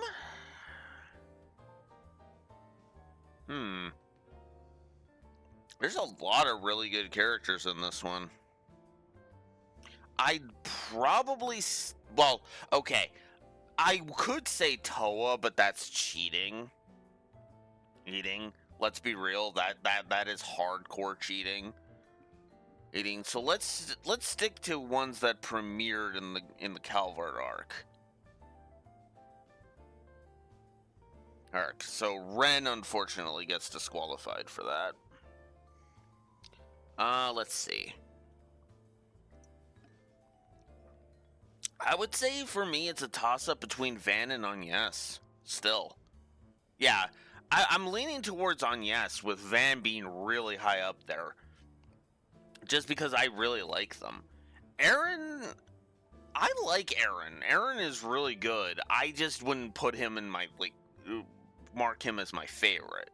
There's a lot of really good characters in this one. I'd probably... Well, okay. I could say Toa, but that's cheating. Let's be real. That is hardcore cheating. So let's stick to ones that premiered in the Calvert arc. So Ren unfortunately gets disqualified for that. Let's see. I would say for me it's a toss-up between Van and Agnes. Still. Yeah, I'm leaning towards Agnes, with Van being really high up there. Just because I really like them. Aaron... I like Aaron. Aaron is really good. I just wouldn't put him in my, mark him as my favorite,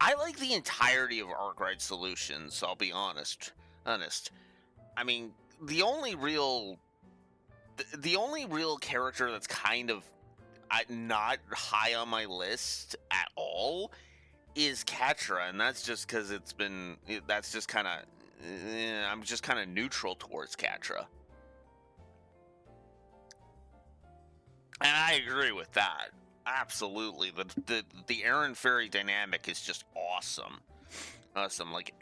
I like the entirety of Arkwright Solutions, I'll be honest. I mean, the only real character that's kind of not high on my list at all is Catra, and that's just because I'm just kind of neutral towards Catra. And I agree with that. Absolutely. The Aaron Fairy dynamic is just awesome. Like,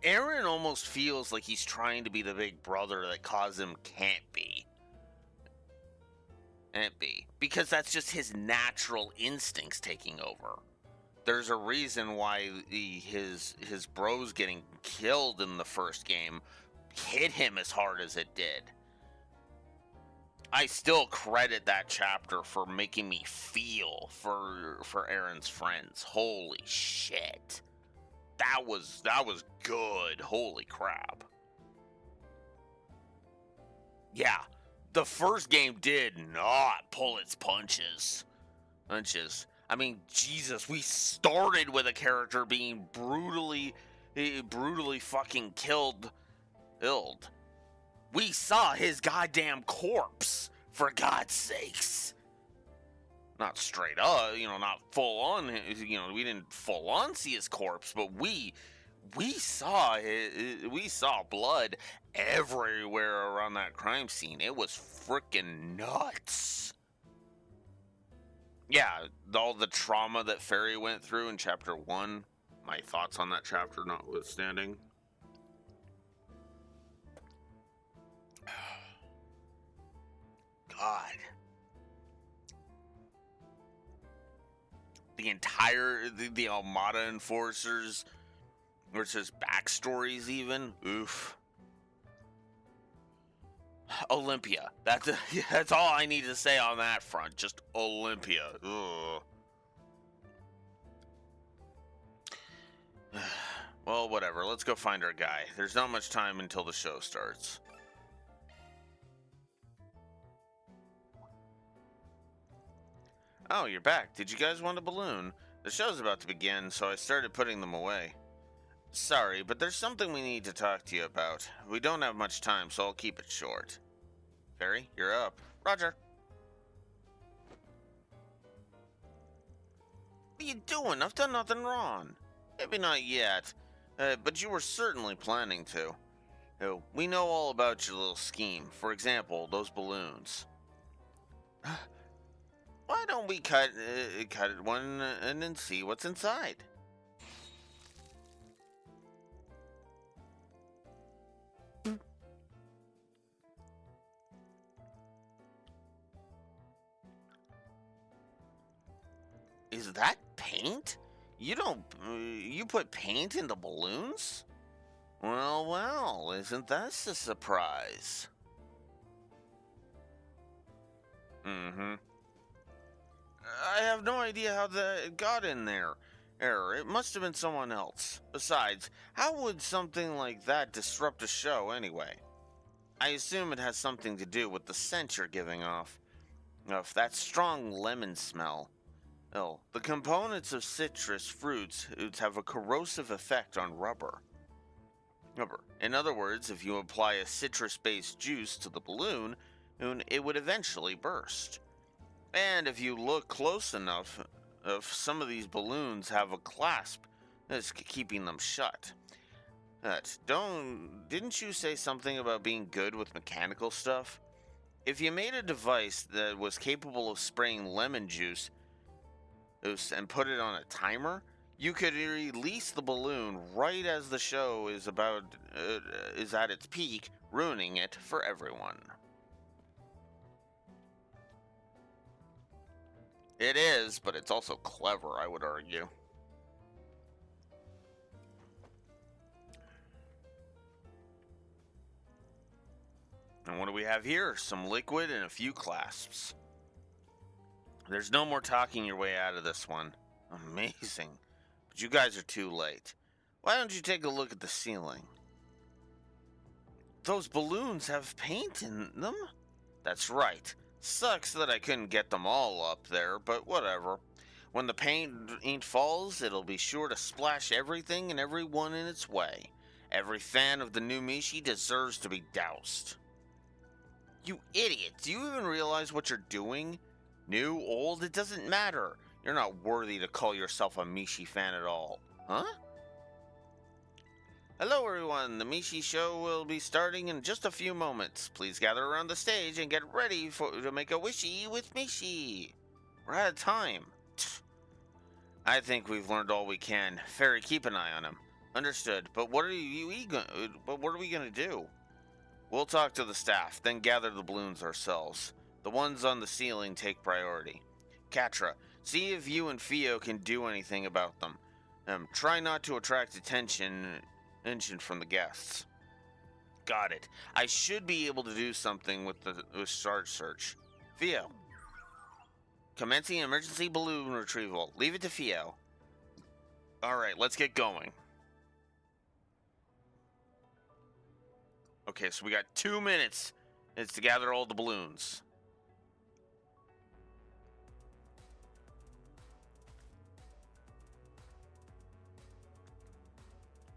Aaron almost feels like he's trying to be the big brother that Kazum can't be. Because that's just his natural instincts taking over. There's a reason why his bros getting killed in the first game hit him as hard as it did. I still credit that chapter for making me feel for Aaron's friends. Holy shit. That was good. Holy crap. Yeah, the first game did not pull its punches. I mean, Jesus, we started with a character being brutally fucking killed. We saw his goddamn corpse, for God's sakes. Not straight up, not full on, we didn't full on see his corpse, but we saw blood everywhere around that crime scene. It was freaking nuts. Yeah, all the trauma that Fairy went through in chapter 1, my thoughts on that chapter notwithstanding. God. The entire, the Armada Enforcers versus backstories even. Oof. Olympia. That's all I need to say on that front. Just Olympia. Ugh. Well, whatever. Let's go find our guy. There's not much time until the show starts. Oh, you're back. Did you guys want a balloon? The show's about to begin, so I started putting them away. Sorry, but there's something we need to talk to you about. We don't have much time, so I'll keep it short. Fairy, you're up. Roger. What are you doing? I've done nothing wrong. Maybe not yet, but you were certainly planning to. We know all about your little scheme. For example, those balloons. Why don't we cut one and then see what's inside? Is that paint? You put paint in the balloons? Well, isn't that a surprise? Mm-hmm. I have no idea how that got in there. It must have been someone else. Besides, how would something like that disrupt a show anyway? I assume it has something to do with the scent you're giving off. Of that strong lemon smell. The components of citrus fruits have a corrosive effect on rubber. In other words, if you apply a citrus-based juice to the balloon, it would eventually burst. And if you look close enough, some of these balloons have a clasp that's keeping them shut. Didn't you say something about being good with mechanical stuff? If you made a device that was capable of spraying lemon juice and put it on a timer, you could release the balloon right as the show is at its peak, ruining it for everyone. It is, but it's also clever, I would argue. And what do we have here? Some liquid and a few clasps. There's no more talking your way out of this one. Amazing. But you guys are too late. Why don't you take a look at the ceiling? Those balloons have paint in them? That's right. Sucks that I couldn't get them all up there, but whatever. When the paint falls, it'll be sure to splash everything and everyone in its way. Every fan of the new Mishi deserves to be doused. You idiot! Do you even realize what you're doing? New, old, it doesn't matter. You're not worthy to call yourself a Mishi fan at all. Huh? Hello everyone, the Mishi show will be starting in just a few moments. Please gather around the stage and get ready to make a wishy with Mishi. We're out of time. I think we've learned all we can. Fairy, keep an eye on him. Understood, but what are we gonna do? We'll talk to the staff, then gather the balloons ourselves. The ones on the ceiling take priority. Katra, see if you and Fio can do anything about them. Try not to attract attention from the guests. got it. I should be able to do something with charge search. Theo, commencing emergency balloon retrieval. Leave it to Theo. All right, let's get going. Okay, so we got 2 minutes. It's to gather all the balloons.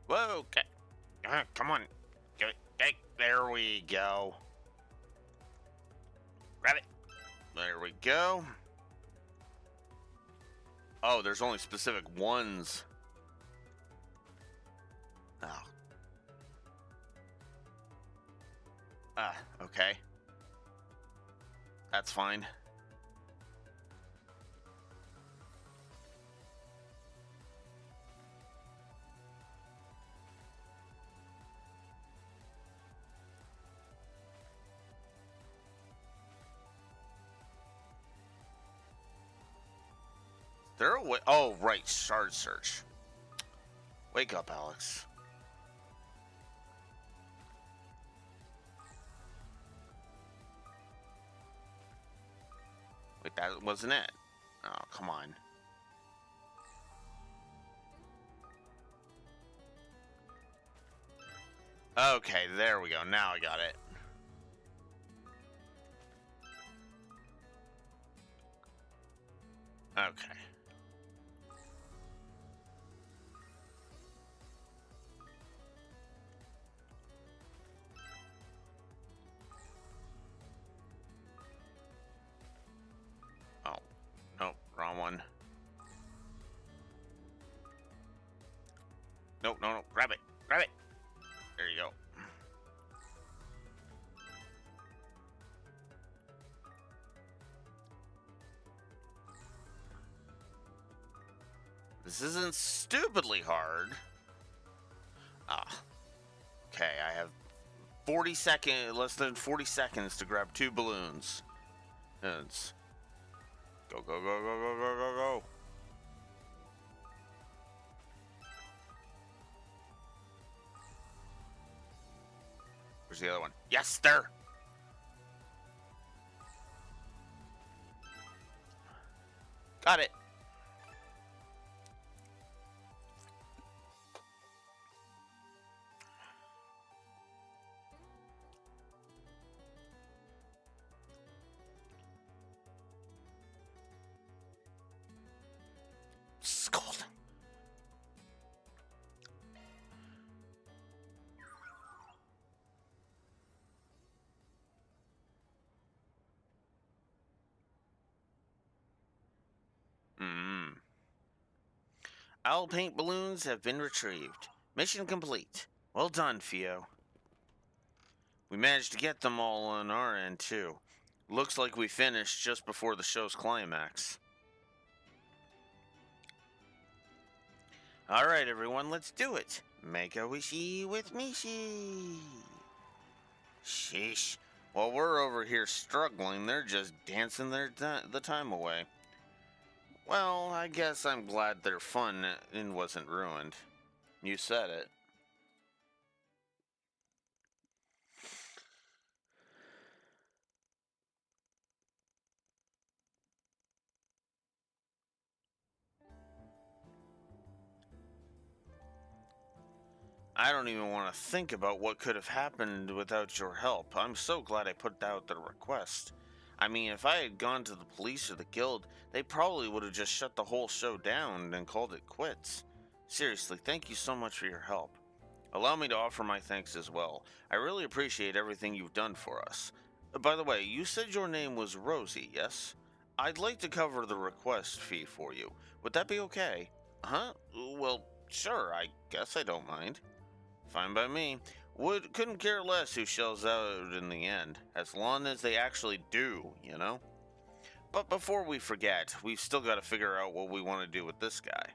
Whoa, okay. Come on. Okay, there we go. Grab it. There we go. Oh, there's only specific ones. Oh. Okay. That's fine. They're away. Oh, right. Shard search. Wake up, Alex. Wait, that wasn't it. Oh, come on. Okay, there we go. Now I got it. Okay. Oh, no, wrong one. No, no, no, grab it, grab it. There you go. This isn't stupidly hard. Ah. Okay, I have less than 40 seconds to grab 2 balloons. It's go, go, go, go, go, go, go, go. Where's the other one? Yes, there. Got it. Scolding. Owl paint balloons have been retrieved. Mission complete. Well done, Theo. We managed to get them all on our end, too. Looks like we finished just before the show's climax. Alright, everyone, let's do it. Make a wishy with Mishi. Sheesh. While we're over here struggling, they're just dancing the time away. Well, I guess I'm glad their fun wasn't ruined. You said it. I don't even want to think about what could have happened without your help. I'm so glad I put out the request. I mean, if I had gone to the police or the guild, they probably would have just shut the whole show down and called it quits. Seriously, thank you so much for your help. Allow me to offer my thanks as well. I really appreciate everything you've done for us. By the way, you said your name was Rosie, yes? I'd like to cover the request fee for you. Would that be okay? Huh? Well, sure, I guess I don't mind. Fine by me. Couldn't care less who shells out in the end, as long as they actually do, you know? But before we forget, we've still got to figure out what we want to do with this guy.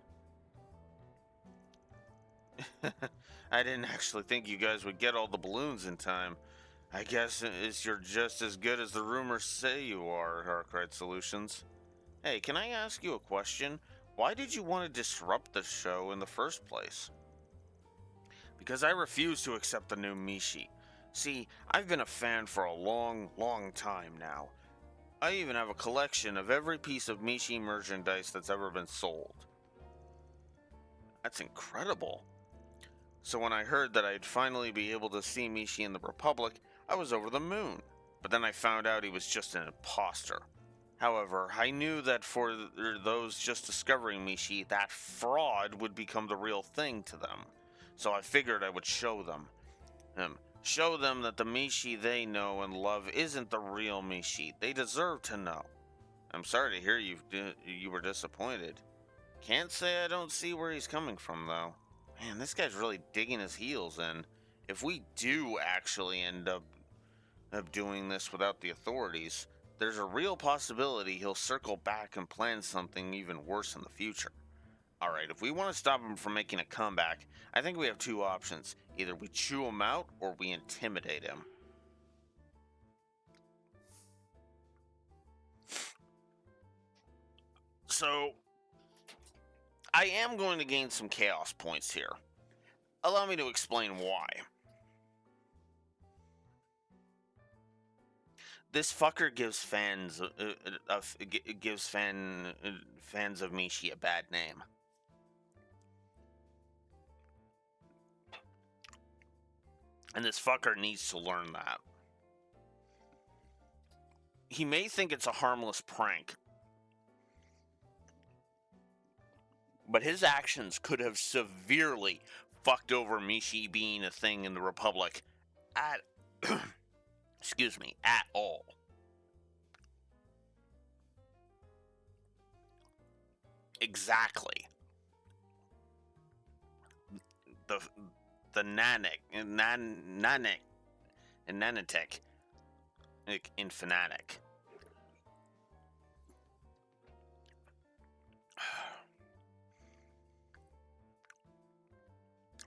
I didn't actually think you guys would get all the balloons in time. I guess you're just as good as the rumors say you are, Arkwright Solutions. Hey, can I ask you a question? Why did you want to disrupt the show in the first place? Because I refuse to accept the new Mishi. See, I've been a fan for a long, long time now. I even have a collection of every piece of Mishi merchandise that's ever been sold. That's incredible. So when I heard that I'd finally be able to see Mishi in the Republic, I was over the moon. But then I found out he was just an imposter. However, I knew that for those just discovering Mishi, that fraud would become the real thing to them. So I figured I would show them. Show them that the Mishi they know and love isn't the real Mishi. They deserve to know. I'm sorry to hear you were disappointed. Can't say I don't see where he's coming from, though. Man, this guy's really digging his heels in. If we do actually end up doing this without the authorities, there's a real possibility he'll circle back and plan something even worse in the future. Alright, if we want to stop him from making a comeback, I think we have two options. Either we chew him out, or we intimidate him. So, I am going to gain some chaos points here. Allow me to explain why. This fucker gives fans of Mishi a bad name. And this fucker needs to learn that. He may think it's a harmless prank, but his actions could have severely fucked over Mishi being a thing in the Republic at at all. Exactly. The Nanitek in Fnatic.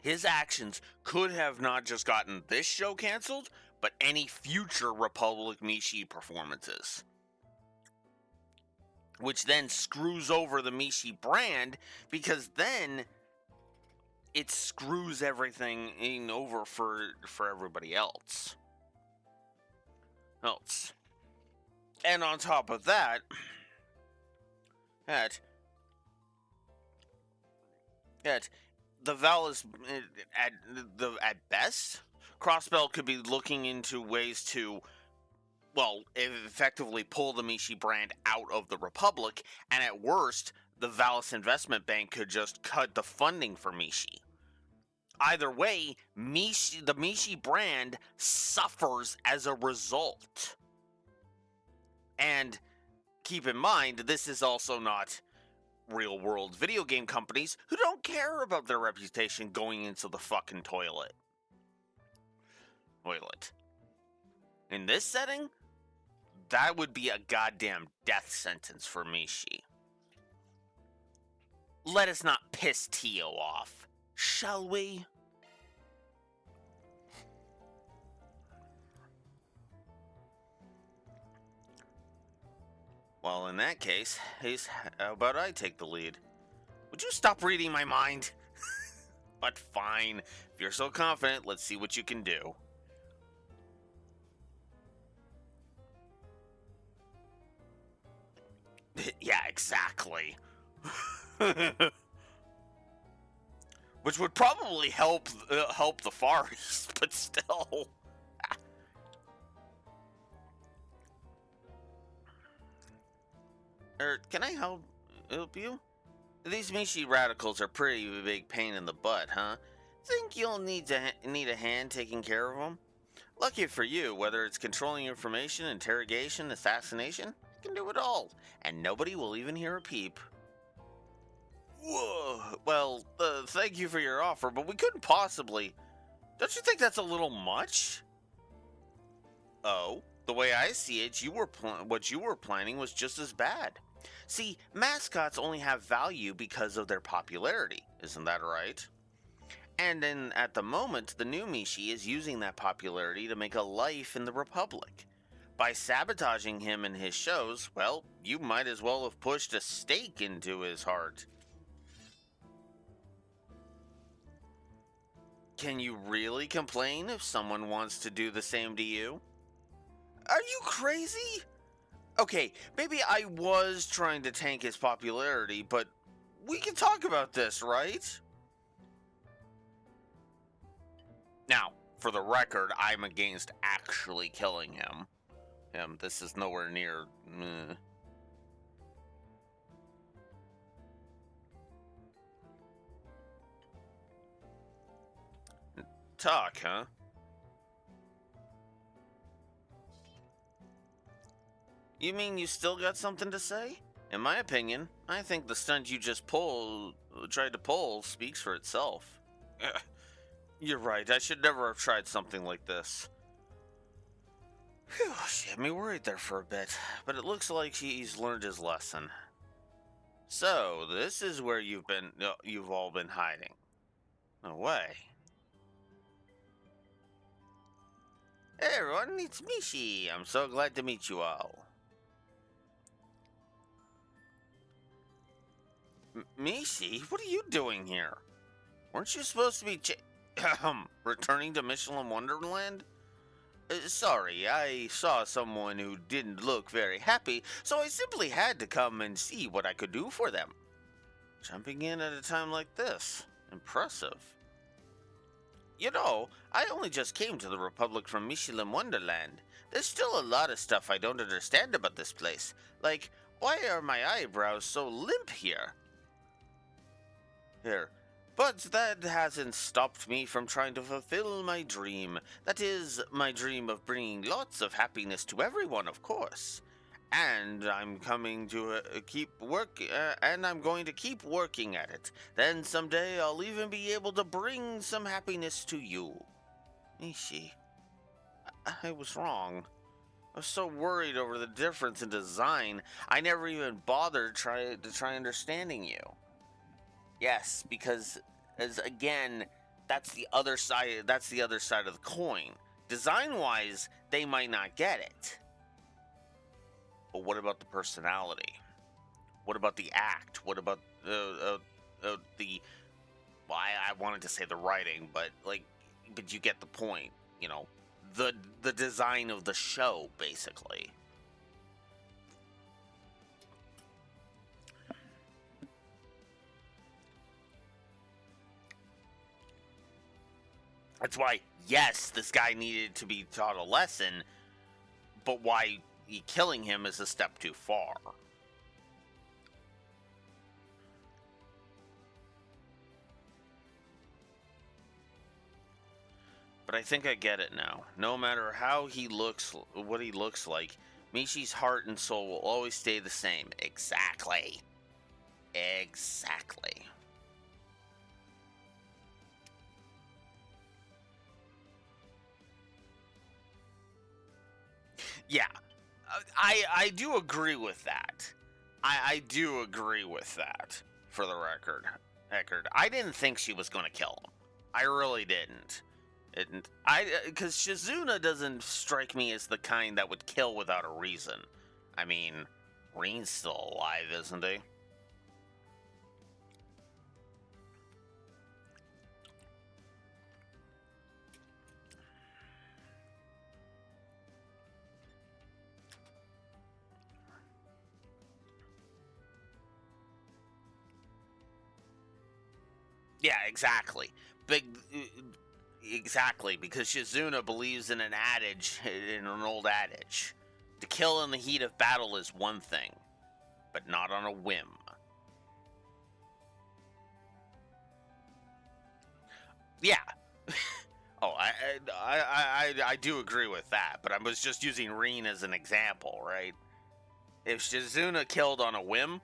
His actions could have not just gotten this show canceled, but any future Republic Mishi performances. Which then screws over the Mishi brand, because then it screws everything over for everybody else. And on top of that, at the Valis, at best, Crossbell could be looking into ways to, well, effectively pull the Mishi brand out of the Republic, and at worst, the Valis Investment Bank could just cut the funding for Mishi. Either way, the Mishi brand suffers as a result. And keep in mind, this is also not real-world video game companies who don't care about their reputation going into the fucking toilet. In this setting, that would be a goddamn death sentence for Mishi. Let us not piss Tio off, shall we? Well, in that case, how about I take the lead? Would you stop reading my mind? But fine, if you're so confident, let's see what you can do. Yeah, exactly. Which would probably help the Far East, but still. Can I help you? These Mishi radicals are pretty big pain in the butt, huh? Think you'll need a hand taking care of them? Lucky for you, whether it's controlling information, interrogation, assassination, I can do it all, and nobody will even hear a peep. Whoa, well, thank you for your offer, but we couldn't possibly. Don't you think that's a little much? Oh, the way I see it, what you were planning was just as bad. See, mascots only have value because of their popularity, isn't that right? And then, at the moment, the new Mishi is using that popularity to make a life in the Republic. By sabotaging him and his shows, well, you might as well have pushed a stake into his heart. Can you really complain if someone wants to do the same to you? Are you crazy? Okay, maybe I was trying to tank his popularity, but we can talk about this, right? Now, for the record, I'm against actually killing him. This is nowhere near. Talk, huh? You mean you still got something to say? In my opinion, I think the stunt you just tried to pull speaks for itself. You're right, I should never have tried something like this. Phew, she had me worried there for a bit, but it looks like he's learned his lesson. So, this is where you've all been hiding. No way. Hey everyone, it's Mishi. I'm so glad to meet you all. Mishi, what are you doing here? Weren't you supposed to be returning to Michelin Wonderland? Sorry, I saw someone who didn't look very happy, so I simply had to come and see what I could do for them. Jumping in at a time like this. Impressive. You know, I only just came to the Republic from Michelin Wonderland. There's still a lot of stuff I don't understand about this place. Like, why are my eyebrows so limp here? But that hasn't stopped me from trying to fulfill my dream. That is, my dream of bringing lots of happiness to everyone, of course. And I'm coming to I'm going to keep working at it. Then someday I'll even be able to bring some happiness to you. Mishi, I was wrong. I was so worried over the difference in design, I never even bothered to try understanding you. Yes, because again, that's the other side of the coin. Design-wise, they might not get it. But what about the personality? What about the act? What about the well, I wanted to say the writing, but you get the point, you know. The design of the show, basically. That's why, yes, this guy needed to be taught a lesson, but why killing him is a step too far. But I think I get it now. No matter how he looks, what he looks like, Mishi's heart and soul will always stay the same. Exactly. Exactly. Yeah, I do agree with that. I do agree with that, for the record. Eckerd, I didn't think she was going to kill him. I really didn't. Because Shizuna doesn't strike me as the kind that would kill without a reason. I mean, Reen's still alive, isn't he? Yeah, exactly. Exactly, because Shizuna believes in an old adage. To kill in the heat of battle is one thing, but not on a whim. Yeah. Oh, I do agree with that, but I was just using Reen as an example, right? If Shizuna killed on a whim,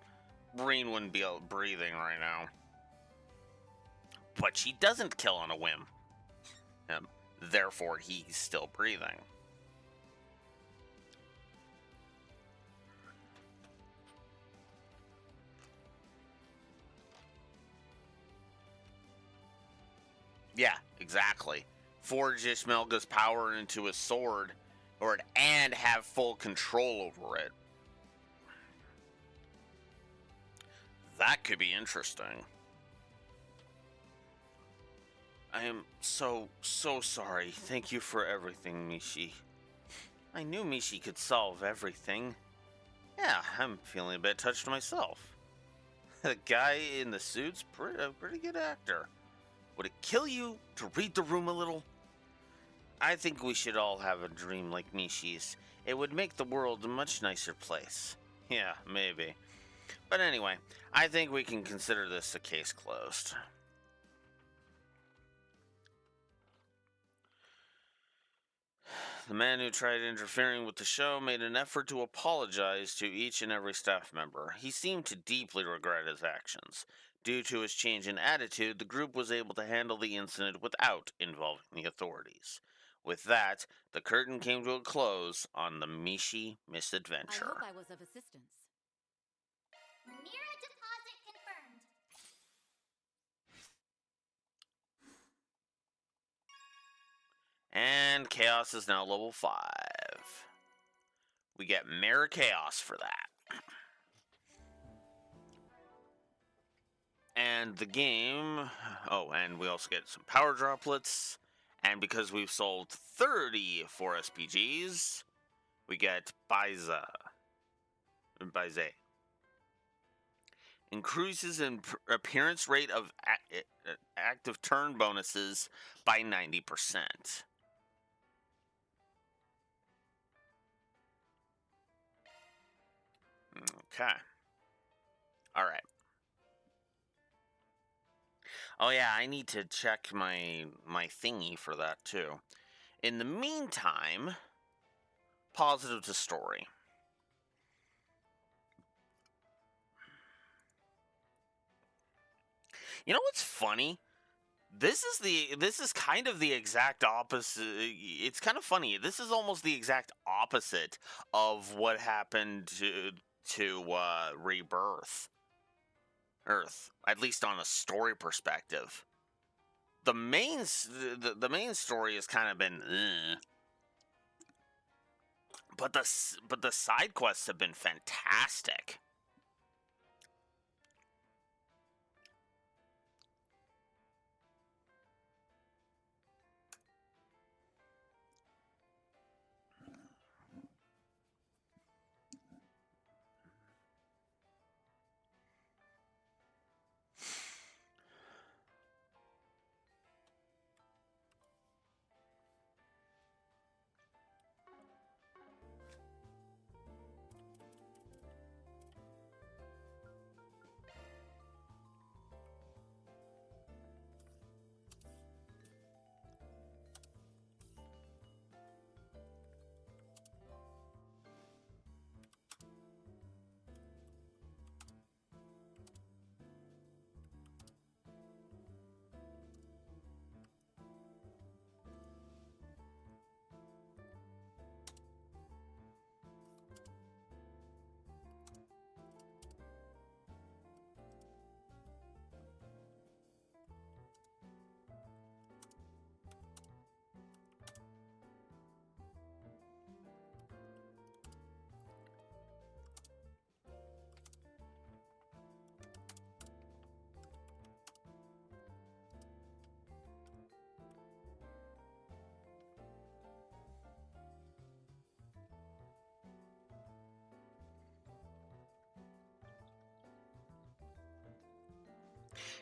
Reen wouldn't be breathing right now. But she doesn't kill on a whim. Therefore, he's still breathing. Yeah, exactly. Forge Ishmelga's power into a sword, and have full control over it. That could be interesting. I am so sorry. Thank you for everything, Mishi. I knew Mishi could solve everything. Yeah, I'm feeling a bit touched myself. The guy in the suit's a pretty good actor. Would it kill you to read the room a little? I think we should all have a dream like Mishi's. It would make the world a much nicer place. Yeah, maybe. But anyway, I think we can consider this a case closed. The man who tried interfering with the show made an effort to apologize to each and every staff member. He seemed to deeply regret his actions. Due to his change in attitude, the group was able to handle the incident without involving the authorities. With that, the curtain came to a close on the Mishi I misadventure. hope I was of assistance. Mira deposit confirmed. And Chaos is now level 5. We get Mirror Chaos for that. And the game... Oh, and we also get some power droplets. And because we've sold 30 4 SPGs, we get Baize. Increases in appearance rate of active turn bonuses by 90%. Okay. All right. Oh yeah, I need to check my thingy for that too. In the meantime, positive to story. You know what's funny? This is kind of the exact opposite. It's kind of funny. This is almost the exact opposite of what happened to Rebirth. Earth, at least on a story perspective. The main story has kind of been, but the side quests have been fantastic.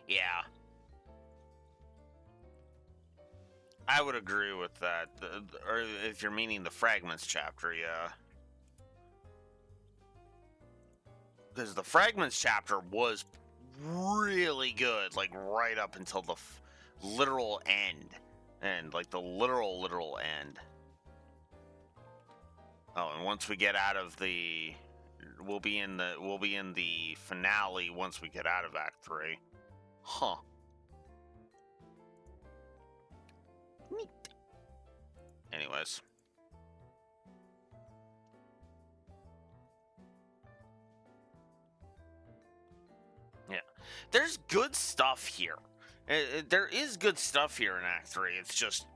Yeah. I would agree with that. Or if you're meaning the Fragments chapter, yeah. Because the Fragments chapter was really good, like right up until the literal end. And like the literal end. Oh, and once we get out of the... We'll be in the finale once we get out of Act 3. Huh. Neat. Anyways. Yeah. There's good stuff here. There is good stuff here in Act 3. It's just...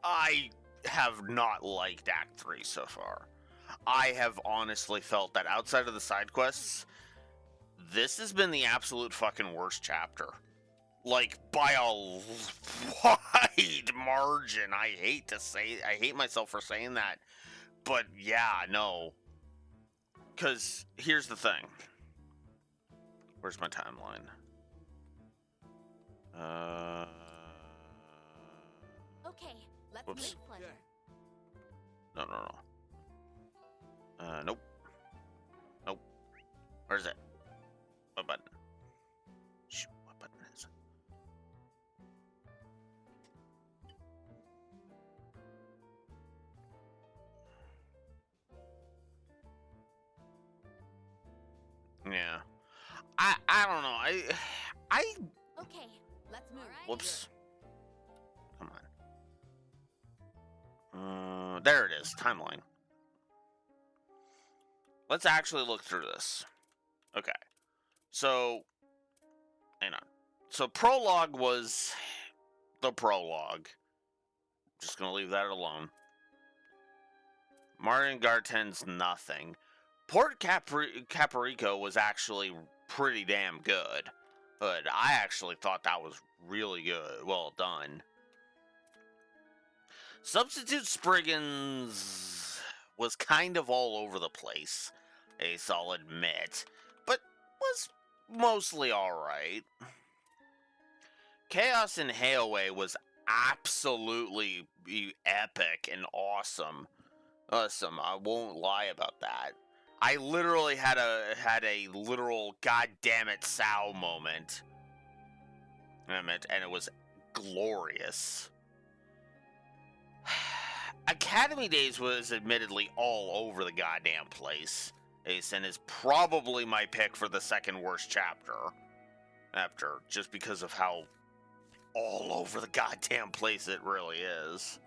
I have not liked Act 3 so far. I have honestly felt that outside of the side quests, this has been the absolute fucking worst chapter. like by a wide margin. I hate myself for saying that, but yeah, no. Because here's the thing. Where's my timeline? Okay, let's Whoops. make pleasure. No. Nope. Nope. Where's it? What button? Shoot, what button is it? Yeah. I don't know. I Okay, let's move. whoops. Come on. There it is. Timeline. Let's actually look through this. Okay. So, hang on. So prologue was the prologue. Just gonna leave that alone. Martin Garten's nothing. Port Caparico was actually pretty damn good. But I actually thought that was really good. Well done. Substitute Spriggans was kind of all over the place, I'll admit, but was mostly alright. Chaos in Hayway was absolutely epic and awesome. I won't lie about that. I literally had a literal goddammit Sal moment. And it was glorious. Academy Days was admittedly all over the goddamn place. And is probably my pick for the second worst chapter. Just because of how all over the goddamn place it really is.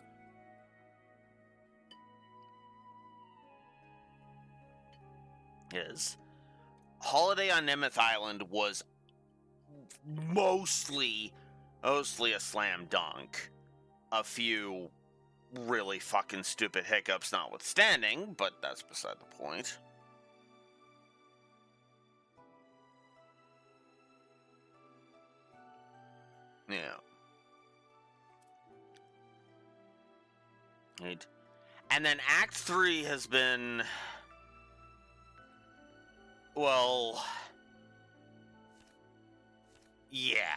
Holiday on Nemeth Island was mostly a slam dunk. A few really fucking stupid hiccups notwithstanding, but that's beside the point. Yeah. Right. And then Act 3 has been... Well... Yeah.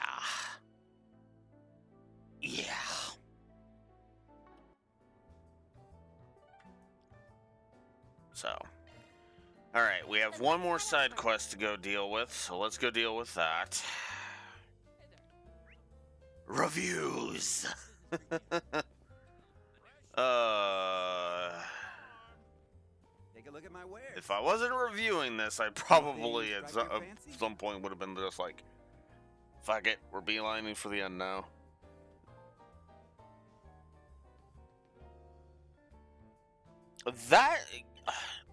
So. Alright, we have one more side quest to go deal with, so let's go deal with that. Reviews! Take a look at my wares. If I wasn't reviewing this, I probably at some point would have been just like, fuck it, we're beelining for the end now.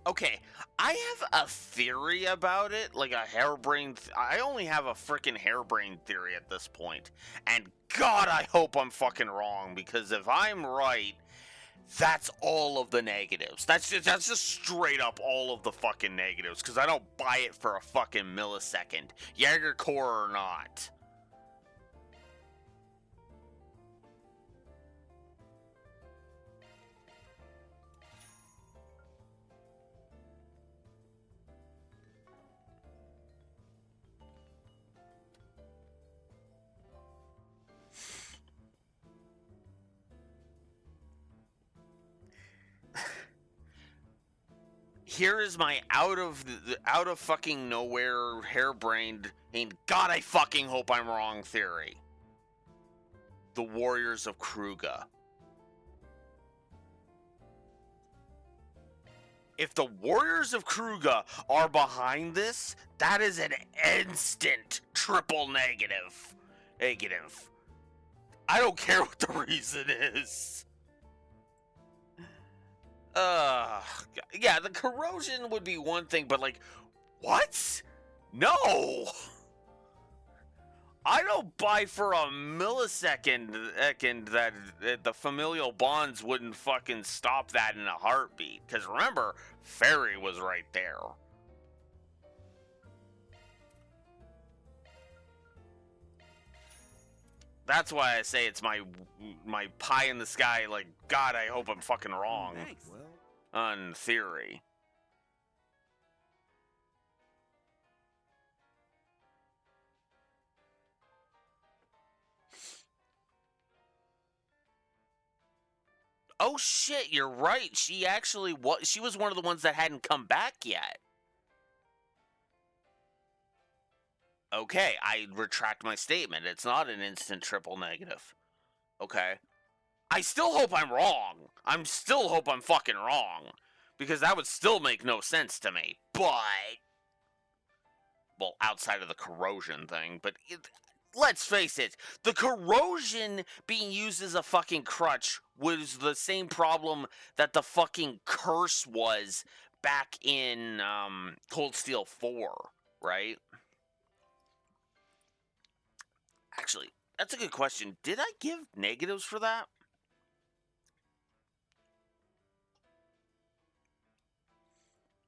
Okay, I have a theory about it, like a harebrained... I only have a freaking harebrained theory at this point. And God, I hope I'm fucking wrong, because if I'm right, that's all of the negatives. That's just straight up all of the fucking negatives, because I don't buy it for a fucking millisecond. Jaeger Core or not. Here is my out of fucking nowhere harebrained and God I fucking hope I'm wrong theory. The Warriors of Kruga. If the Warriors of Kruga are behind this, that is an instant triple negative. I don't care what the reason is. Yeah, the corrosion would be one thing, but like, what? No! I don't buy for a millisecond that the familial bonds wouldn't fucking stop that in a heartbeat. Because remember, Fairy was right there. That's why I say it's my pie in the sky. Like, God, I hope I'm fucking wrong Thanks. on theory. Oh shit, you're right. She actually she was one of the ones that hadn't come back yet. Okay, I retract my statement. It's not an instant triple negative. Okay. I still hope I'm wrong. I'm still hope I'm fucking wrong. Because that would still make no sense to me. But well, outside of the corrosion thing, but let's face it, the corrosion being used as a fucking crutch was the same problem that the fucking curse was back in Cold Steel 4, right? Actually, that's a good question. Did I give negatives for that?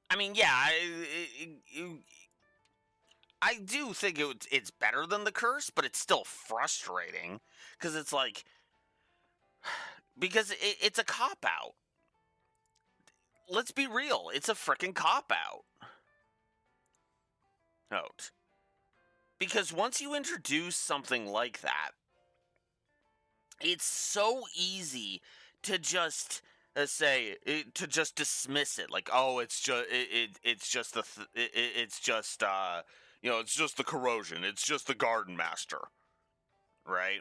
I mean, yeah, I do think it's better than the curse, but it's still frustrating because it's like because it's a cop out. Let's be real, it's a freaking cop out. Out. Because once you introduce something like that, it's so easy to just to just dismiss it like, oh, it's just it's just it's just the corrosion, it's just the garden master, right?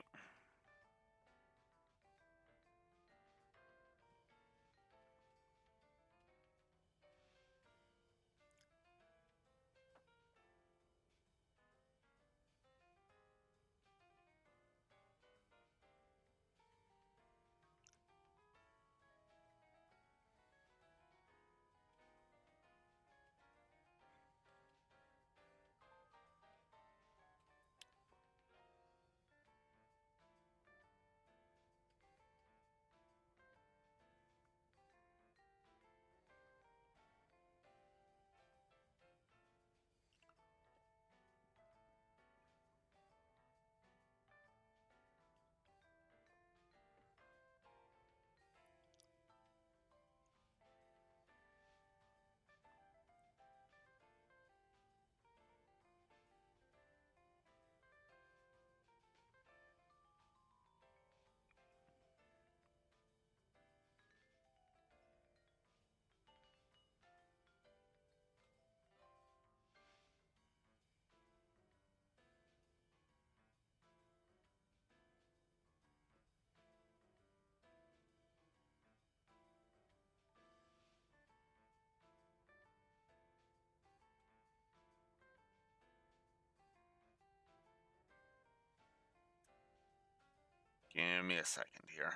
Give me a second here.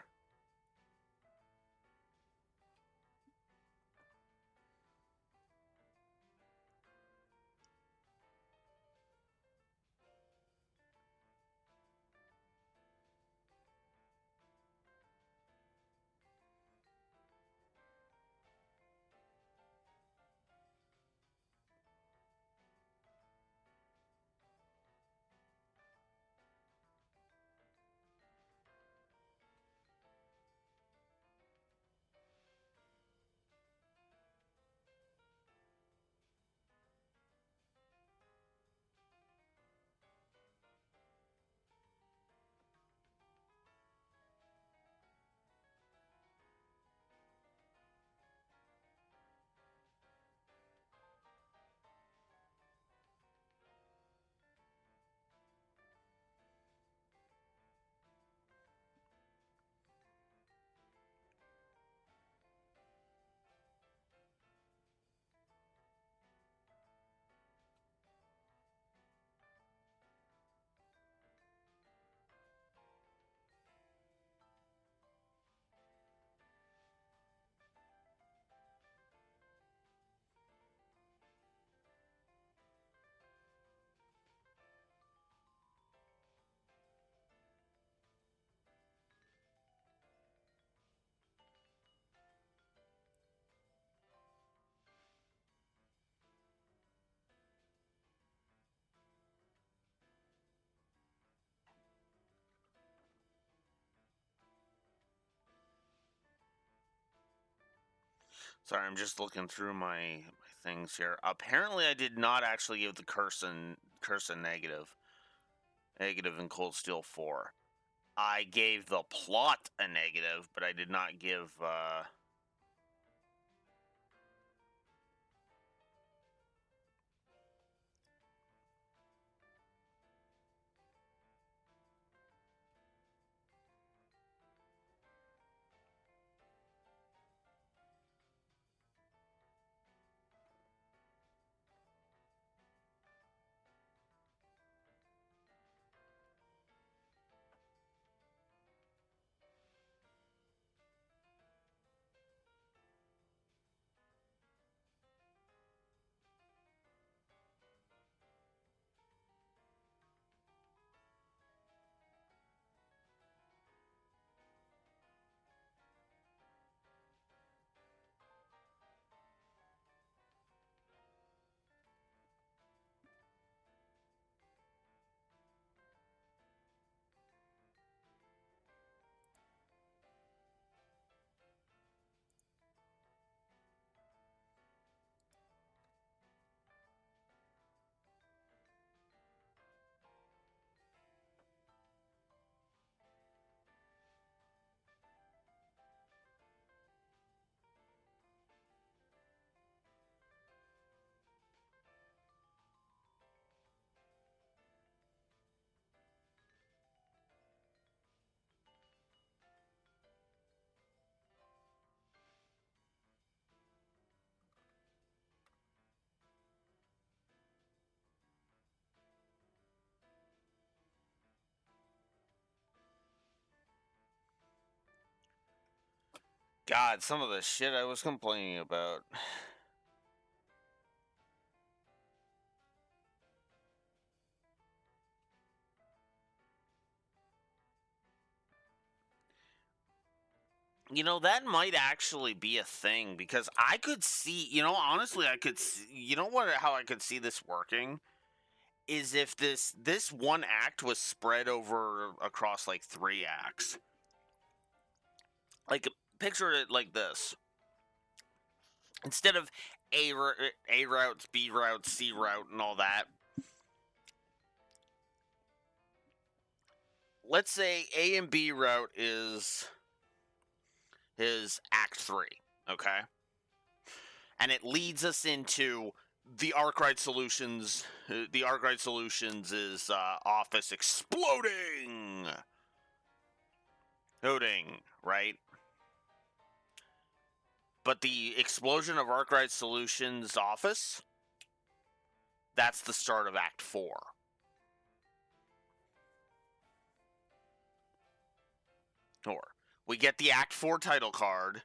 Sorry, I'm just looking through my things here. Apparently, I did not actually give the curse a negative in Cold Steel 4. I gave the plot a negative, but I did not give. God, some of the shit I was complaining about. You know, that might actually be a thing because I could see, honestly, I could see, how I could see this working is if this one act was spread over across like 3 acts. Like picture it like this. Instead of A routes, B routes, C route and all that. Let's say A and B route is act 3, okay? And it leads us into the Arkwright Solutions. The Arkwright Solutions is office exploding, right? But the explosion of Arkwright Solutions office, that's the start of Act 4. Or we get the Act 4 title card,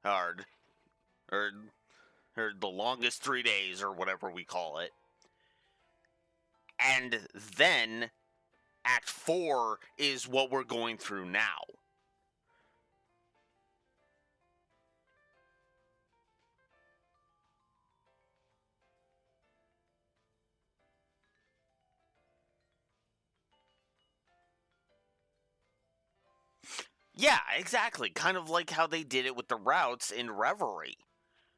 or the longest 3 days, or whatever we call it. And then Act 4 is what we're going through now. Yeah, exactly. Kind of like how they did it with the routes in Reverie.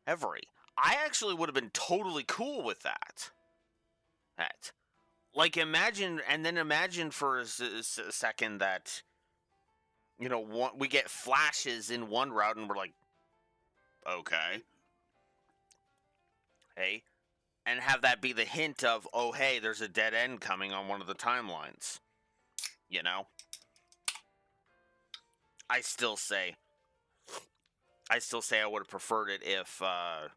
I actually would have been totally cool with that. Like, imagine for a second that, we get flashes in one route and we're like, okay. Hey. And have that be the hint of, oh, hey, there's a dead end coming on one of the timelines. You know? I still say I would have preferred it if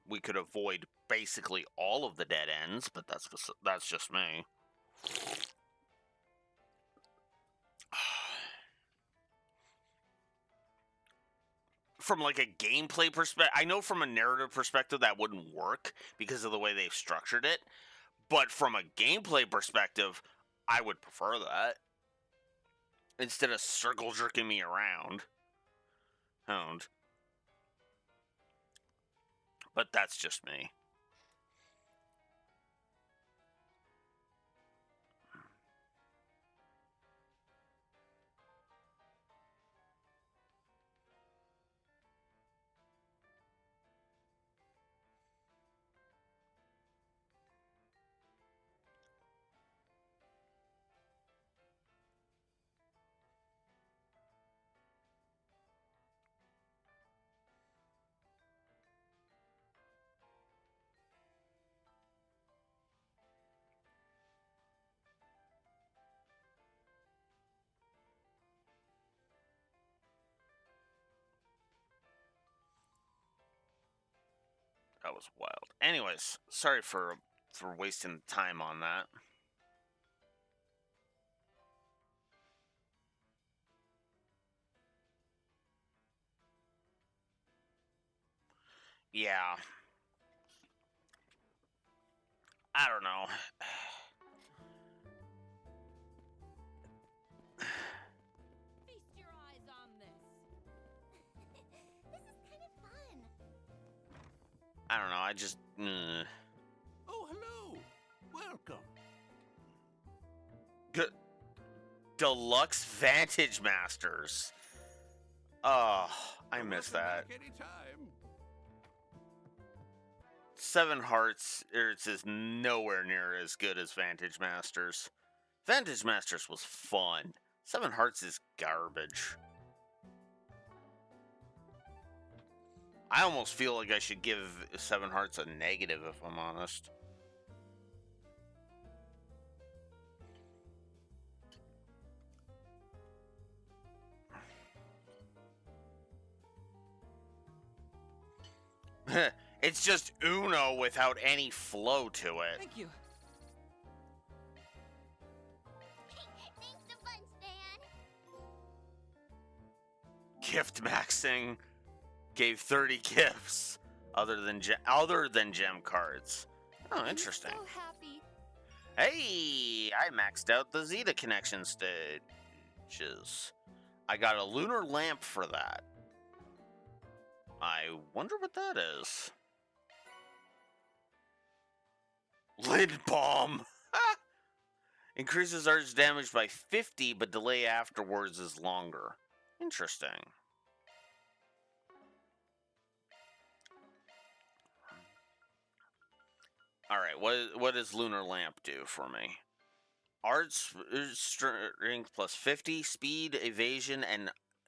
we could avoid basically all of the dead ends, but that's just me. From like a gameplay perspective, I know from a narrative perspective that wouldn't work because of the way they've structured it, but from a gameplay perspective, I would prefer that instead of circle jerking me around. But that's just me. that was wild. Anyways, sorry for wasting time on that. Yeah. I don't know. Feast your eyes on this. This is kind of fun. I don't know. I just. Oh, hello. Welcome. Deluxe Vantage Masters. Oh, I You're miss welcome that. back anytime. 7 Hearts is nowhere near as good as Vantage Masters. Vantage Masters was fun. 7 Hearts is garbage. I almost feel like I should give 7 Hearts a negative if I'm honest. It's just Uno without any flow to it. Thank you. Thanks a bunch, Dan. Gift maxing gave 30 gifts other than gem cards. Oh, interesting. I'm so happy. Hey, I maxed out the Zeta connection stages. I got a lunar lamp for that. I wonder what that is. Lid bomb. Increases arch damage by 50, but delay afterwards is longer. Interesting. All right, what does lunar lamp do for me? Arts strength plus 50, speed, evasion,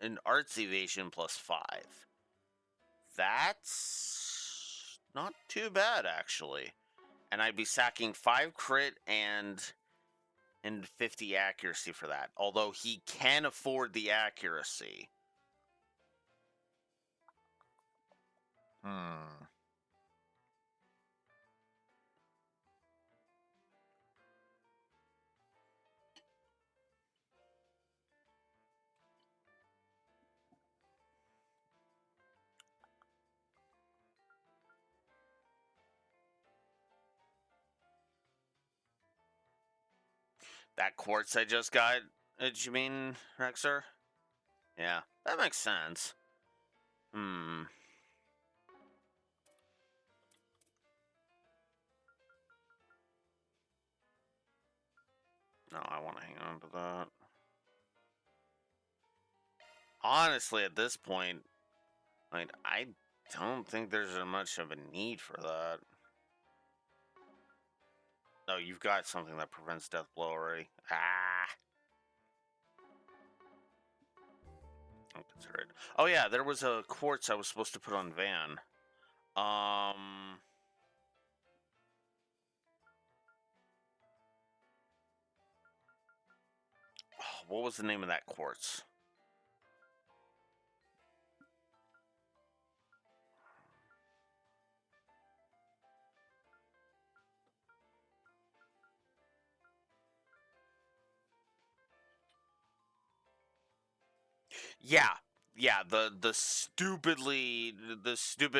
and arts evasion plus 5. That's not too bad, actually. And I'd be sacking 5 crit and 50 accuracy for that. Although he can afford the accuracy. That quartz I just got, did you mean, Rexer? Yeah, that makes sense. No, I want to hang on to that. Honestly, at this point, like, I don't think there's much of a need for that. No, you've got something that prevents death blow already. I'll consider it. Oh yeah, there was a quartz I was supposed to put on Van. What was the name of that quartz? Yeah, the stupid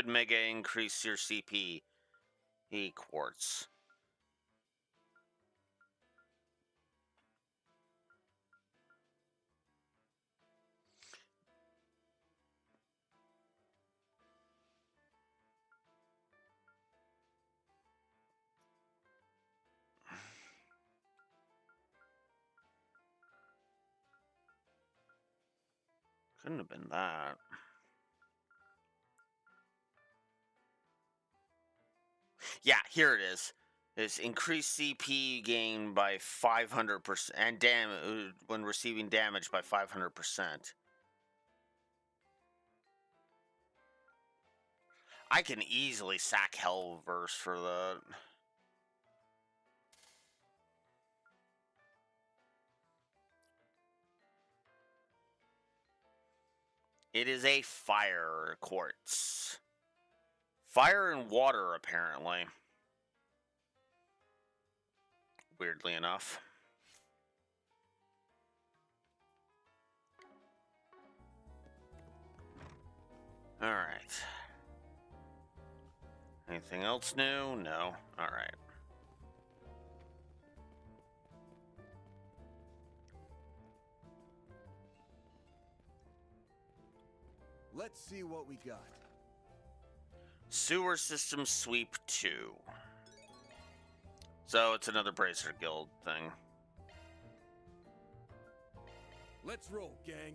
mega increase your CP quartz. Couldn't have been that. Yeah, here it is. It's increased CP gain by 500% and damage when receiving damage by 500%. I can easily sack Hellverse for that. It is a fire quartz. Fire and water, apparently. Weirdly enough. Alright. Anything else new? No. Alright. Let's see what we got. Sewer System Sweep 2. So it's another Bracer Guild thing. Let's roll, gang.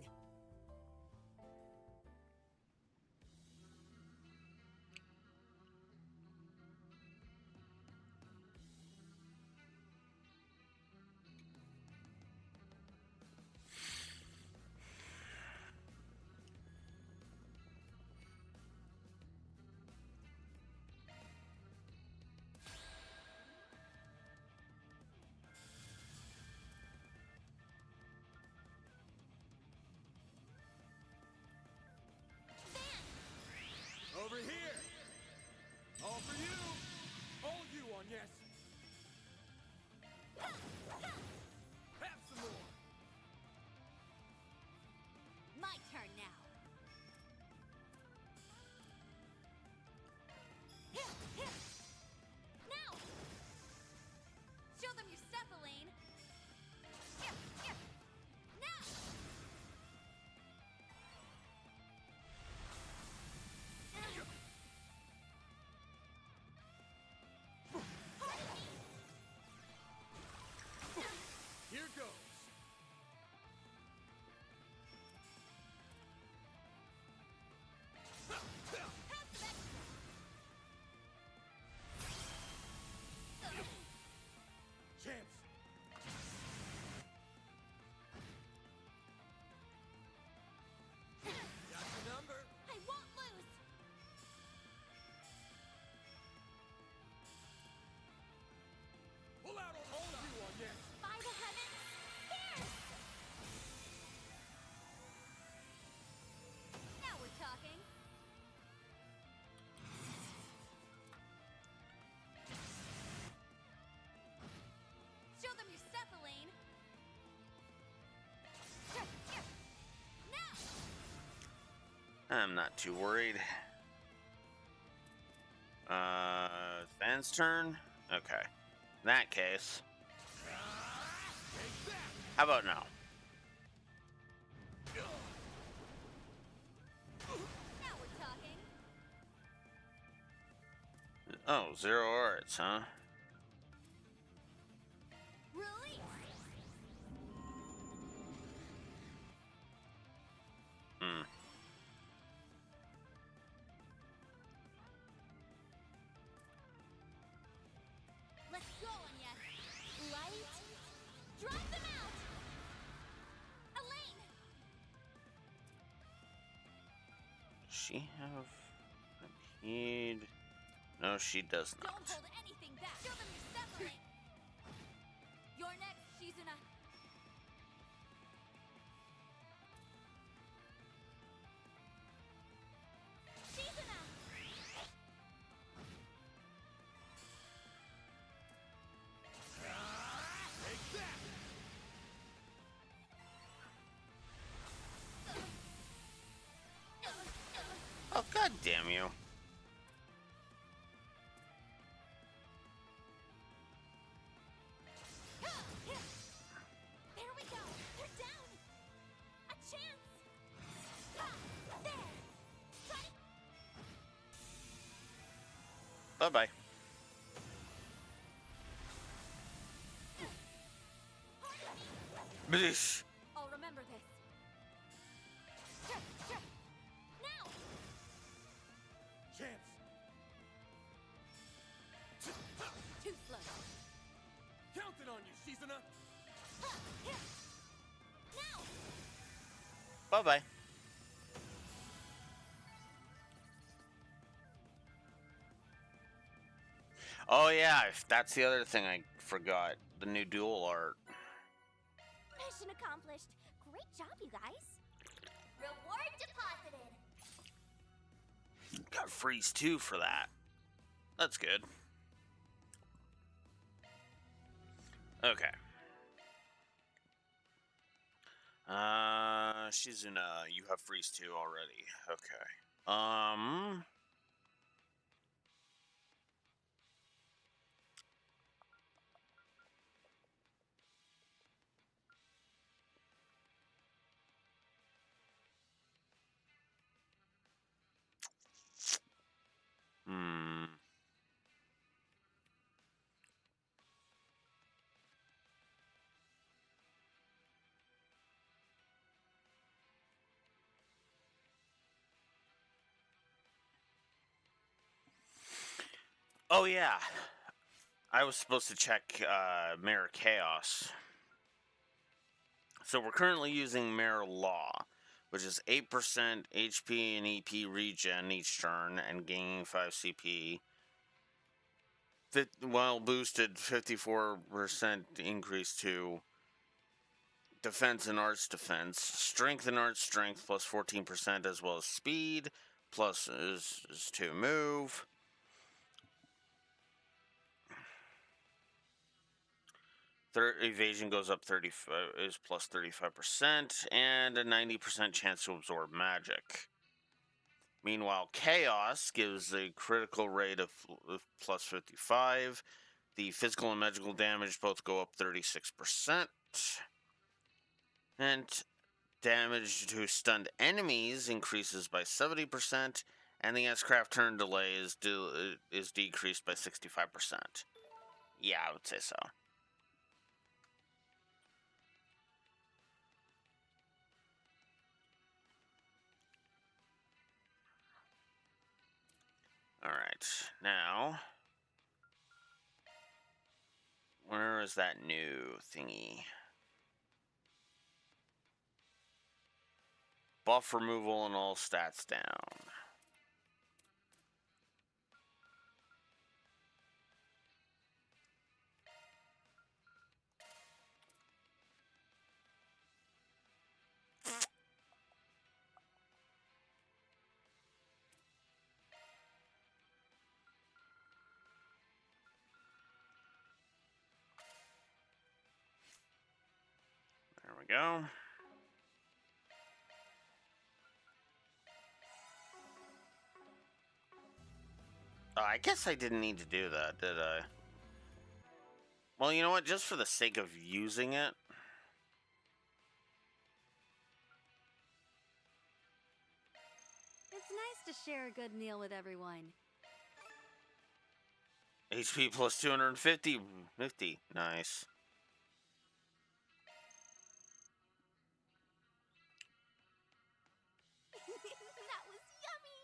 Over here! All for you! All you on, yes! Have some more! My turn now. Now! Show them your stuff, Elaine. Now! Here goes! Chance! Got the number! I won't lose! Pull out all you on, yes! By the heavens, here! Now we're talking. Show them your stuff, Elaine. Now! I'm not too worried. Fan's turn? Okay. In that case, how about now? Now we're talking. Oh, 0 arts, huh? Release! Hmm. Let's go on, yes. Light. Drive them out. Elaine. Does she have impede? No, she does Don't not. hold anything back. Show them your stuff, Elaine. You're next, Shizuna. Shizuna. Take that! Oh, god damn you. There we go. They're down. A chance. There. Try to Bye-bye. Bish. I'll remember this. Now! Chance! Too slow. Counting on you, Shizuna! Now! Bye-bye. Oh yeah, that's the other thing I forgot. The new dual art. Mission accomplished. Great job, you guys. Reward deposited. Got freeze 2 for that. That's good. Okay. Shizuna, you have freeze 2 already. Okay. Hmm. Oh, yeah. I was supposed to check Mare Chaos. So we're currently using Mare Law, which is 8% HP and EP regen each turn and gaining 5 CP. While boosted 54% increase to defense and arts defense, strength and arts strength plus 14%, as well as speed plus is to move. Evasion goes up 35 is plus 35%, and a 90% chance to absorb magic. Meanwhile, Chaos gives a critical rate of plus 55. The physical and magical damage both go up 36%. And damage to stunned enemies increases by 70%, and the S-Craft turn delay is decreased by 65%. Yeah, I would say so. Alright, now, where is that new thingy? Buff removal and all stats down. There we go. Oh, I guess I didn't need to do that, did I? Well, you know what? Just for the sake of using it. It's nice to share a good meal with everyone. HP plus 250. 50. Nice. That was yummy!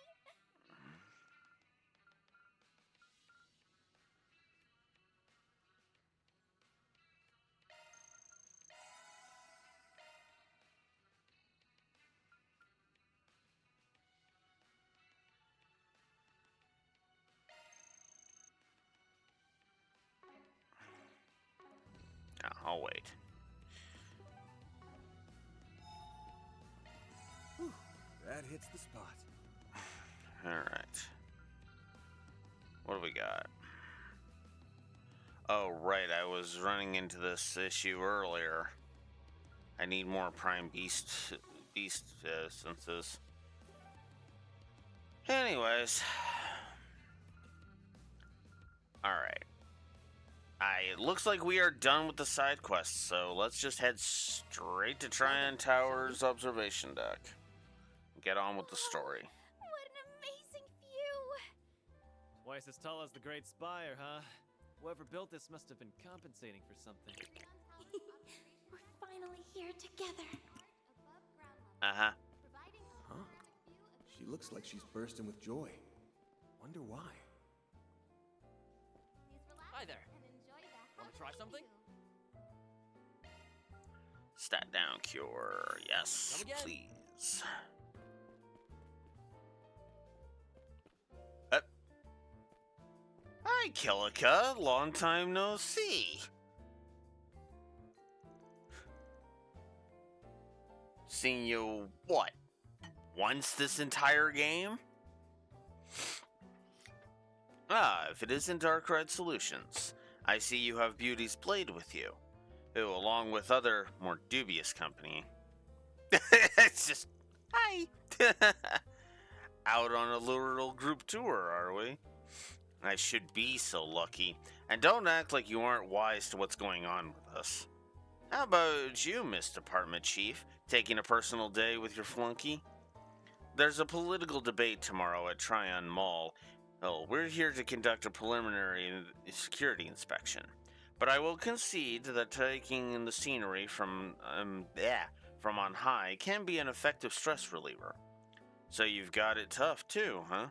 I'll wait. Whew, that hits the spot. Alright. What do we got? Oh, right. I was running into this issue earlier. I need more prime beast senses. Anyways. Alright. It looks like we are done with the side quests, so let's just head straight to Tryon Tower's observation deck. Get on with the story. What an amazing view! Twice as tall as the Great Spire, huh? Whoever built this must have been compensating for something. We're finally here together. Uh-huh. Huh? She looks like she's bursting with joy. Wonder why. Hi there. Want to try something? Stat down cure. Yes, Come again? please. Hi, Kilika. Long time no see. Seen you, what, once this entire game? Ah, if it isn't Dark Red Solutions. I see you have Beauty's Blade with you, who, along with other, more dubious company. It's just, hi! Out on a little group tour, are we? I should be so lucky. And don't act like you aren't wise to what's going on with us. How about you, Miss Department Chief, taking a personal day with your flunky? There's a political debate tomorrow at Tryon Mall. Well, we're here to conduct a preliminary security inspection. But I will concede that taking in the scenery from on high can be an effective stress reliever. So you've got it tough too, huh?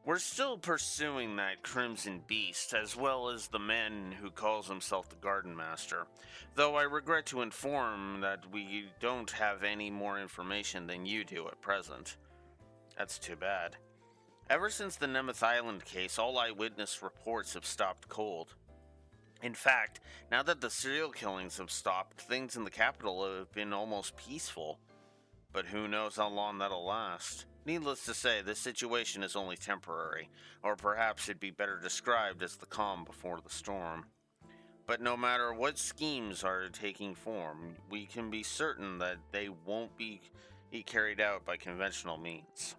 We're still pursuing that Crimson Beast, as well as the man who calls himself the Garden Master, though I regret to inform that we don't have any more information than you do at present. That's too bad. Ever since the Nemeth Island case, all eyewitness reports have stopped cold. In fact, now that the serial killings have stopped, things in the capital have been almost peaceful. But who knows how long that'll last? Needless to say, this situation is only temporary, or perhaps it'd be better described as the calm before the storm. But no matter what schemes are taking form, we can be certain that they won't be carried out by conventional means.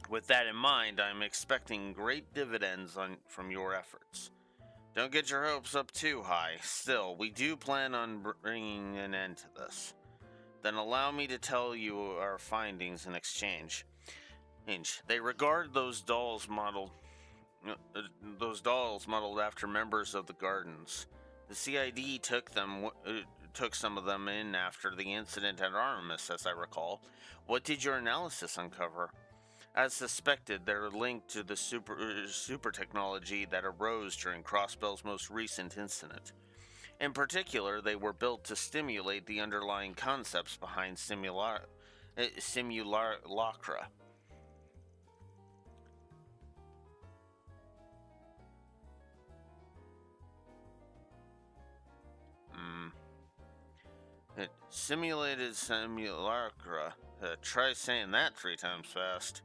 With that in mind, I'm expecting great dividends from your efforts. Don't get your hopes up too high. Still, we do plan on bringing an end to this. Then allow me to tell you our findings in exchange. They regard those dolls modeled after members of the Gardens. The CID took some of them in after the incident at Artemis, as I recall. What did your analysis uncover? As suspected, they're linked to the super technology that arose during Crossbell's most recent incident. In particular, they were built to stimulate the underlying concepts behind simulacra. Simulated simulacra. Try saying that 3 times fast.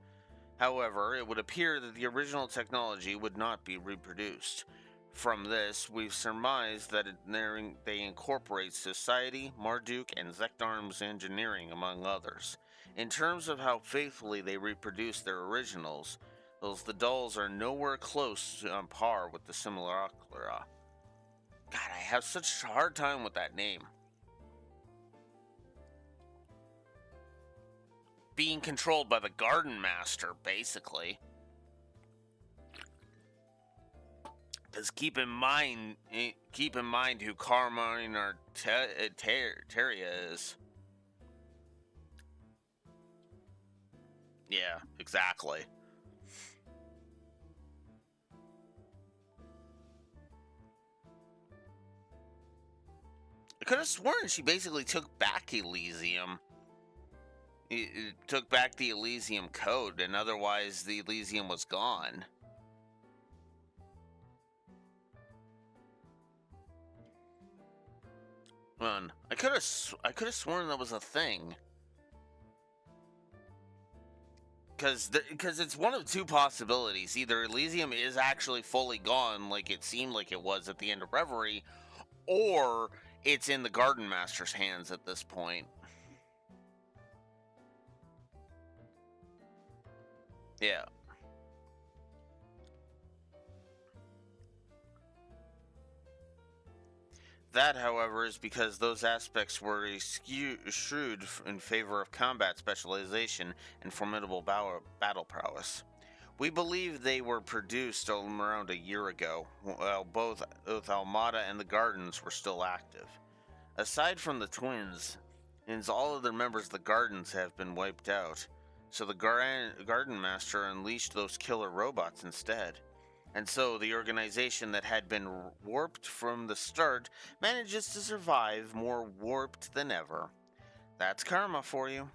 However, it would appear that the original technology would not be reproduced. From this, we've surmised that they incorporate Society, Marduk, and Zekdarm's engineering, among others. In terms of how faithfully they reproduce their originals, the dolls are nowhere close on par with the Simulacra. God, I have such a hard time with that name. Being controlled by the Garden Master, basically. Because keep in mind who Carmine Arteria is. Yeah, exactly. I could have sworn she basically took back Elysium. It took back the Elysium code, and otherwise the Elysium was gone. Man, I could have sworn that was a thing. Because it's one of 2 possibilities. Either Elysium is actually fully gone, like it seemed like it was at the end of Reverie, or it's in the Garden Master's hands at this point. Yeah. That, however, is because those aspects were eschewed in favor of combat specialization and formidable battle prowess. We believe they were produced around a year ago, while both Almada and the Gardens were still active. Aside from the twins, all other members of the Gardens have been wiped out, so the Garden Master unleashed those killer robots instead. And so the organization that had been warped from the start manages to survive more warped than ever. That's karma for you.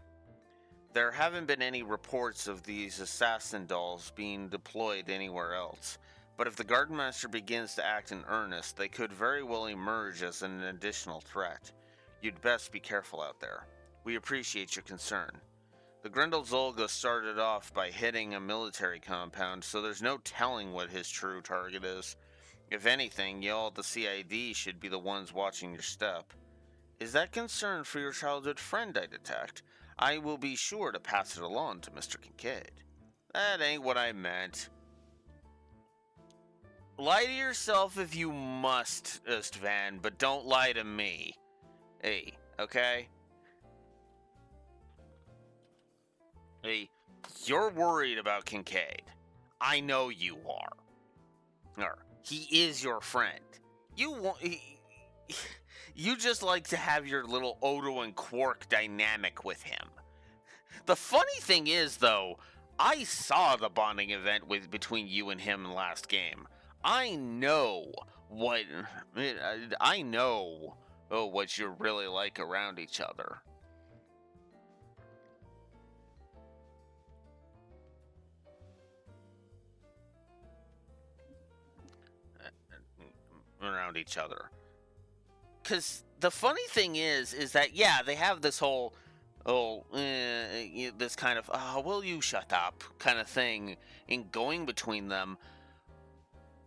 There haven't been any reports of these assassin dolls being deployed anywhere else, but if the Garden Master begins to act in earnest, they could very well emerge as an additional threat. You'd best be careful out there. We appreciate your concern. The Grendel Zolga started off by hitting a military compound, so there's no telling what his true target is. If anything, y'all at the CID should be the ones watching your step. Is that concern for your childhood friend, I detect? I will be sure to pass it along to Mr. Kincaid. That ain't what I meant. Lie to yourself if you must, Istvan, but don't lie to me. Hey, okay? Hey, you're worried about Kincaid. I know you are. Or, he is your friend. You just like to have your little Odo and Quark dynamic with him. The funny thing is, though, I saw the bonding event between you and him in the last game. I know what you're really like around each other. Around each other. Because the funny thing is that, yeah, they have this whole, this kind of, will you shut up kind of thing in going between them.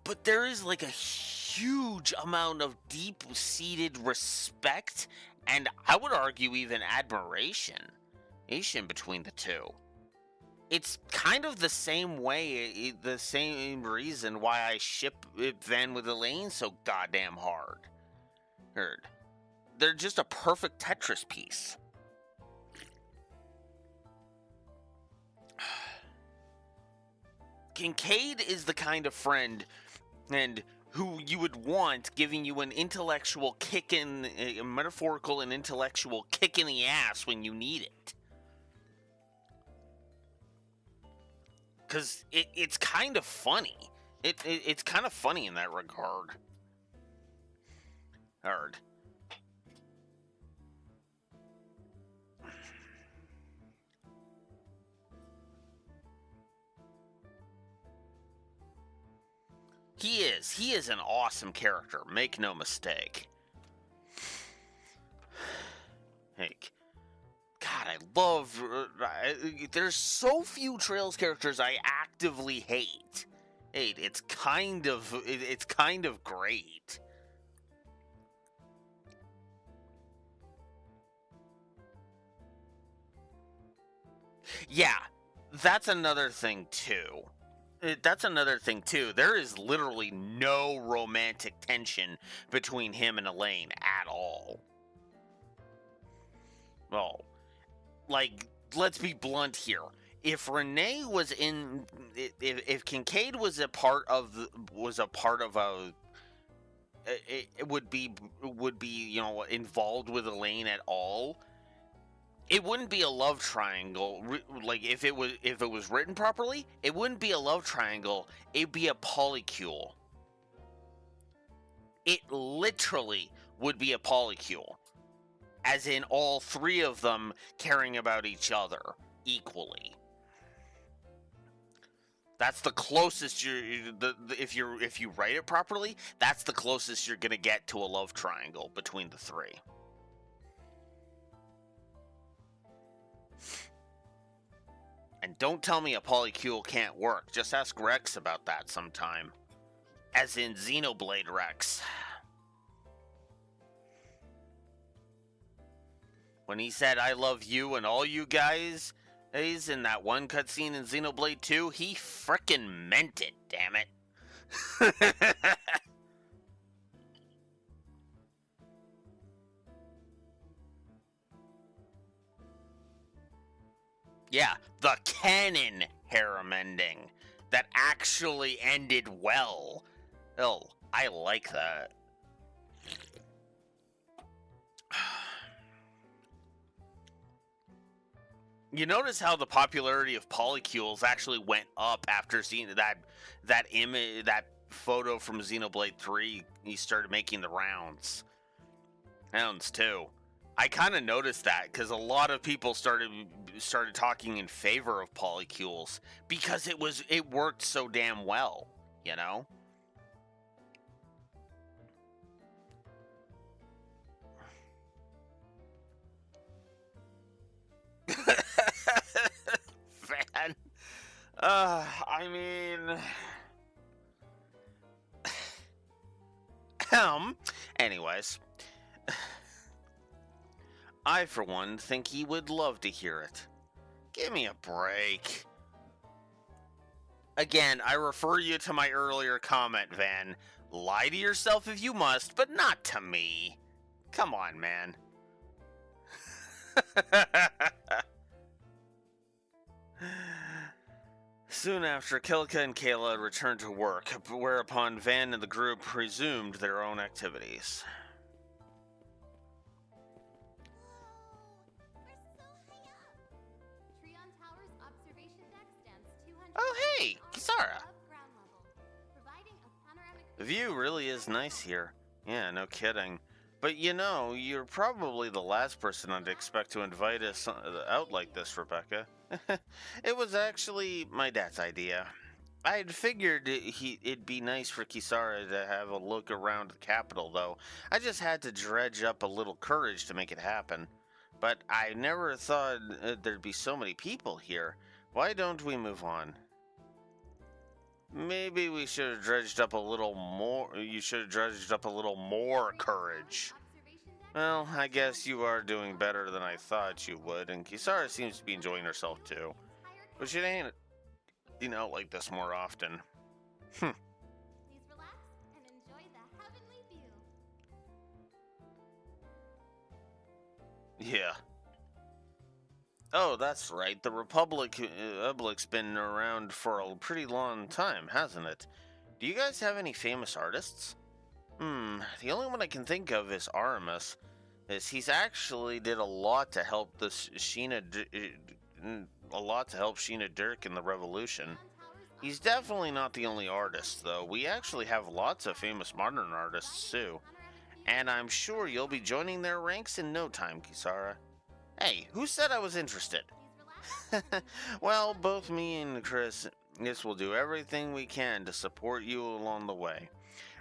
But there is like a huge amount of deep-seated respect, and I would argue even admiration between the two. It's kind of the same way, the same reason why I ship Van with Elaine so goddamn hard. They're just a perfect Tetris piece. Kincaid is the kind of friend and who you would want giving you an intellectual kick in, a metaphorical and intellectual kick in the ass when you need it. Because it's kind of funny. It's kind of funny in that regard. Hard. He is an awesome character, make no mistake. Like, God, I love... there's so few Trails characters I actively hate. It's kind of great. Yeah, that's another thing, too. There is literally no romantic tension between him and Elaine at all. Well, like, let's be blunt here. If Renee was in, if Kincaid was a part of a, it would be involved with Elaine at all, it wouldn't be a love triangle. Like, if it was written properly, it wouldn't be a love triangle. It'd be a polycule. It literally would be a polycule, as in all three of them caring about each other equally. That's the closest if you write it properly, that's the closest you're gonna get to a love triangle between the three. And don't tell me a polycule can't work. Just ask Rex about that sometime. As in Xenoblade Rex. When he said, "I love you and all you guys," in that one cutscene in Xenoblade 2, he frickin' meant it, damn it. Yeah, the canon harem ending that actually ended well. Oh, I like that. You notice how the popularity of polycules actually went up after seeing that image, that photo from Xenoblade 3. He started making the rounds too. I kind of noticed that because a lot of people started talking in favor of polycules because it worked so damn well, you know? Anyways, I, for one, think he would love to hear it. Give me a break. Again, I refer you to my earlier comment, Van. Lie to yourself if you must, but not to me. Come on, man. Soon after, Kilka and Kayla returned to work, whereupon Van and the group resumed their own activities. Trion Tower's observation deck stands 200 Oh, hey, Kisara. above ground level, providing a panoramic The view really is nice here. Yeah, no kidding. But you know, you're probably the last person I'd expect to invite us out like this, Rebecca. It was actually my dad's idea. I'd figured it'd be nice for Kisara to have a look around the capital, though. I just had to dredge up a little courage to make it happen. But I never thought there'd be so many people here. Why don't we move on? Maybe we should have dredged up a little more. You should have dredged up a little more courage. Well, I guess you are doing better than I thought you would, and Kisara seems to be enjoying herself too. But she ain't, like this more often. Please relax and enjoy the heavenly view. Yeah. Oh, that's right. The Republic's been around for a pretty long time, hasn't it? Do you guys have any famous artists? The only one I can think of is Aramis. He's actually did a lot to help Sheena Dirk in the Revolution. He's definitely not the only artist, though. We actually have lots of famous modern artists, too. And I'm sure you'll be joining their ranks in no time, Kisara. Hey, who said I was interested? Well, both me and Chris will do everything we can to support you along the way.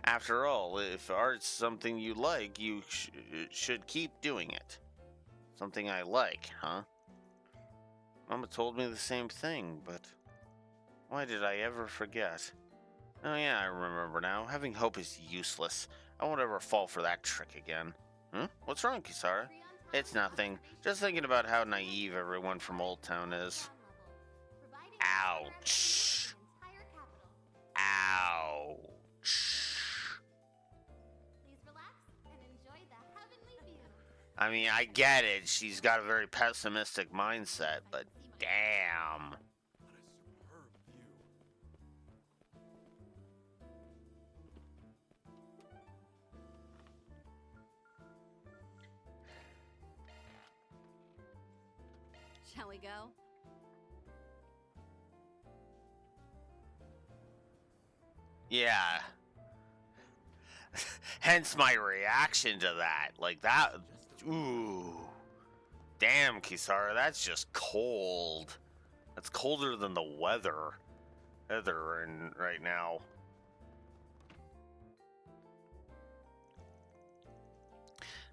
After all, if art's something you like, you should keep doing it. Something I like, huh? Mama told me the same thing, but why did I ever forget? Oh yeah, I remember now. Having hope is useless. I won't ever fall for that trick again. What's wrong, Kisara? It's nothing. Just thinking about how naive everyone from Old Town is. Ouch. Ouch. I mean, I get it. She's got a very pessimistic mindset, but damn. What a superb view. Shall we go? Yeah. Hence my reaction to that. Like that. Ooh. Damn, Kisara, that's just cold. That's colder than the weather right now.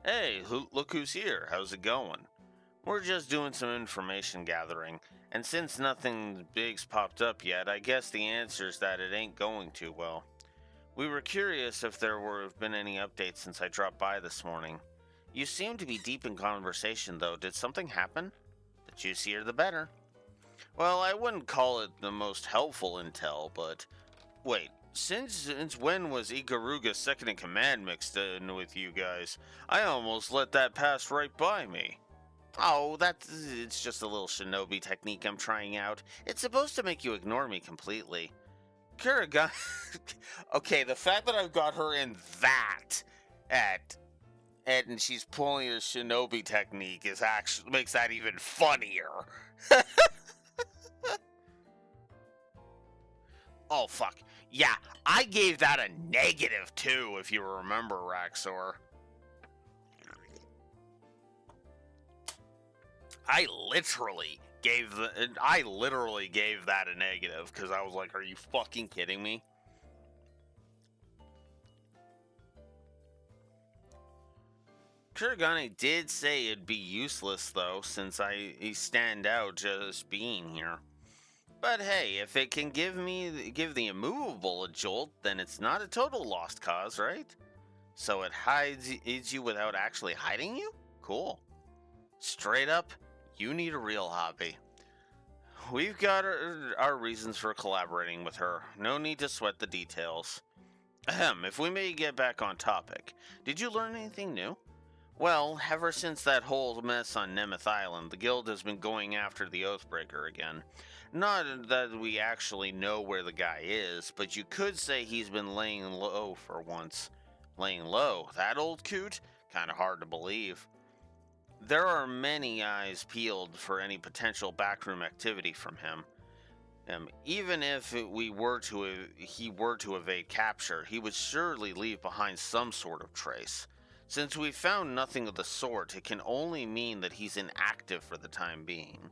Hey, look who's here. How's it going? We're just doing some information gathering, and since nothing big's popped up yet, I guess the answer's that it ain't going too well. We were curious if there have been any updates since I dropped by this morning. You seem to be deep in conversation, though. Did something happen? The juicier the better. Well, I wouldn't call it the most helpful intel, but... Wait, since when was Ikaruga's second-in-command mixed in with you guys? I almost let that pass right by me. Oh, it's just a little shinobi technique I'm trying out. It's supposed to make you ignore me completely. Kuragane... Okay, the fact that I've got her in that and she's pulling a shinobi technique is actually makes that even funnier. Oh, fuck. Yeah, I gave that a negative, too, if you remember, Raxor. I literally gave that a negative, because I was like, are you fucking kidding me? Kuragane did say it'd be useless, though, since I stand out just being here. But hey, if it can give the immovable a jolt, then it's not a total lost cause, right? So it hides you without actually hiding you? Cool. Straight up, you need a real hobby. We've got our reasons for collaborating with her. No need to sweat the details. Ahem, if we may get back on topic, did you learn anything new? Well, ever since that whole mess on Nemeth Island, the Guild has been going after the Oathbreaker again. Not that we actually know where the guy is, but you could say he's been laying low for once. Laying low? That old coot? Kinda hard to believe. There are many eyes peeled for any potential backroom activity from him. Even if he were to evade capture, he would surely leave behind some sort of trace. Since we found nothing of the sort, it can only mean that he's inactive for the time being.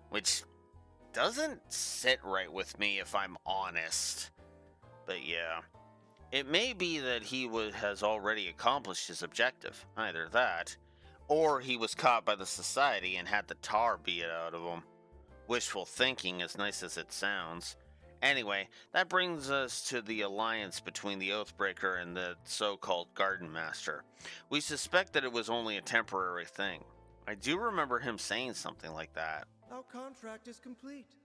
Which doesn't sit right with me, if I'm honest. But yeah. It may be that he has already accomplished his objective. Either that, or he was caught by the society and had the tar beat out of him. Wishful thinking, as nice as it sounds. Anyway, that brings us to the alliance between the Oathbreaker and the so-called Garden Master. We suspect that it was only a temporary thing. I do remember him saying something like that. Our contract is complete.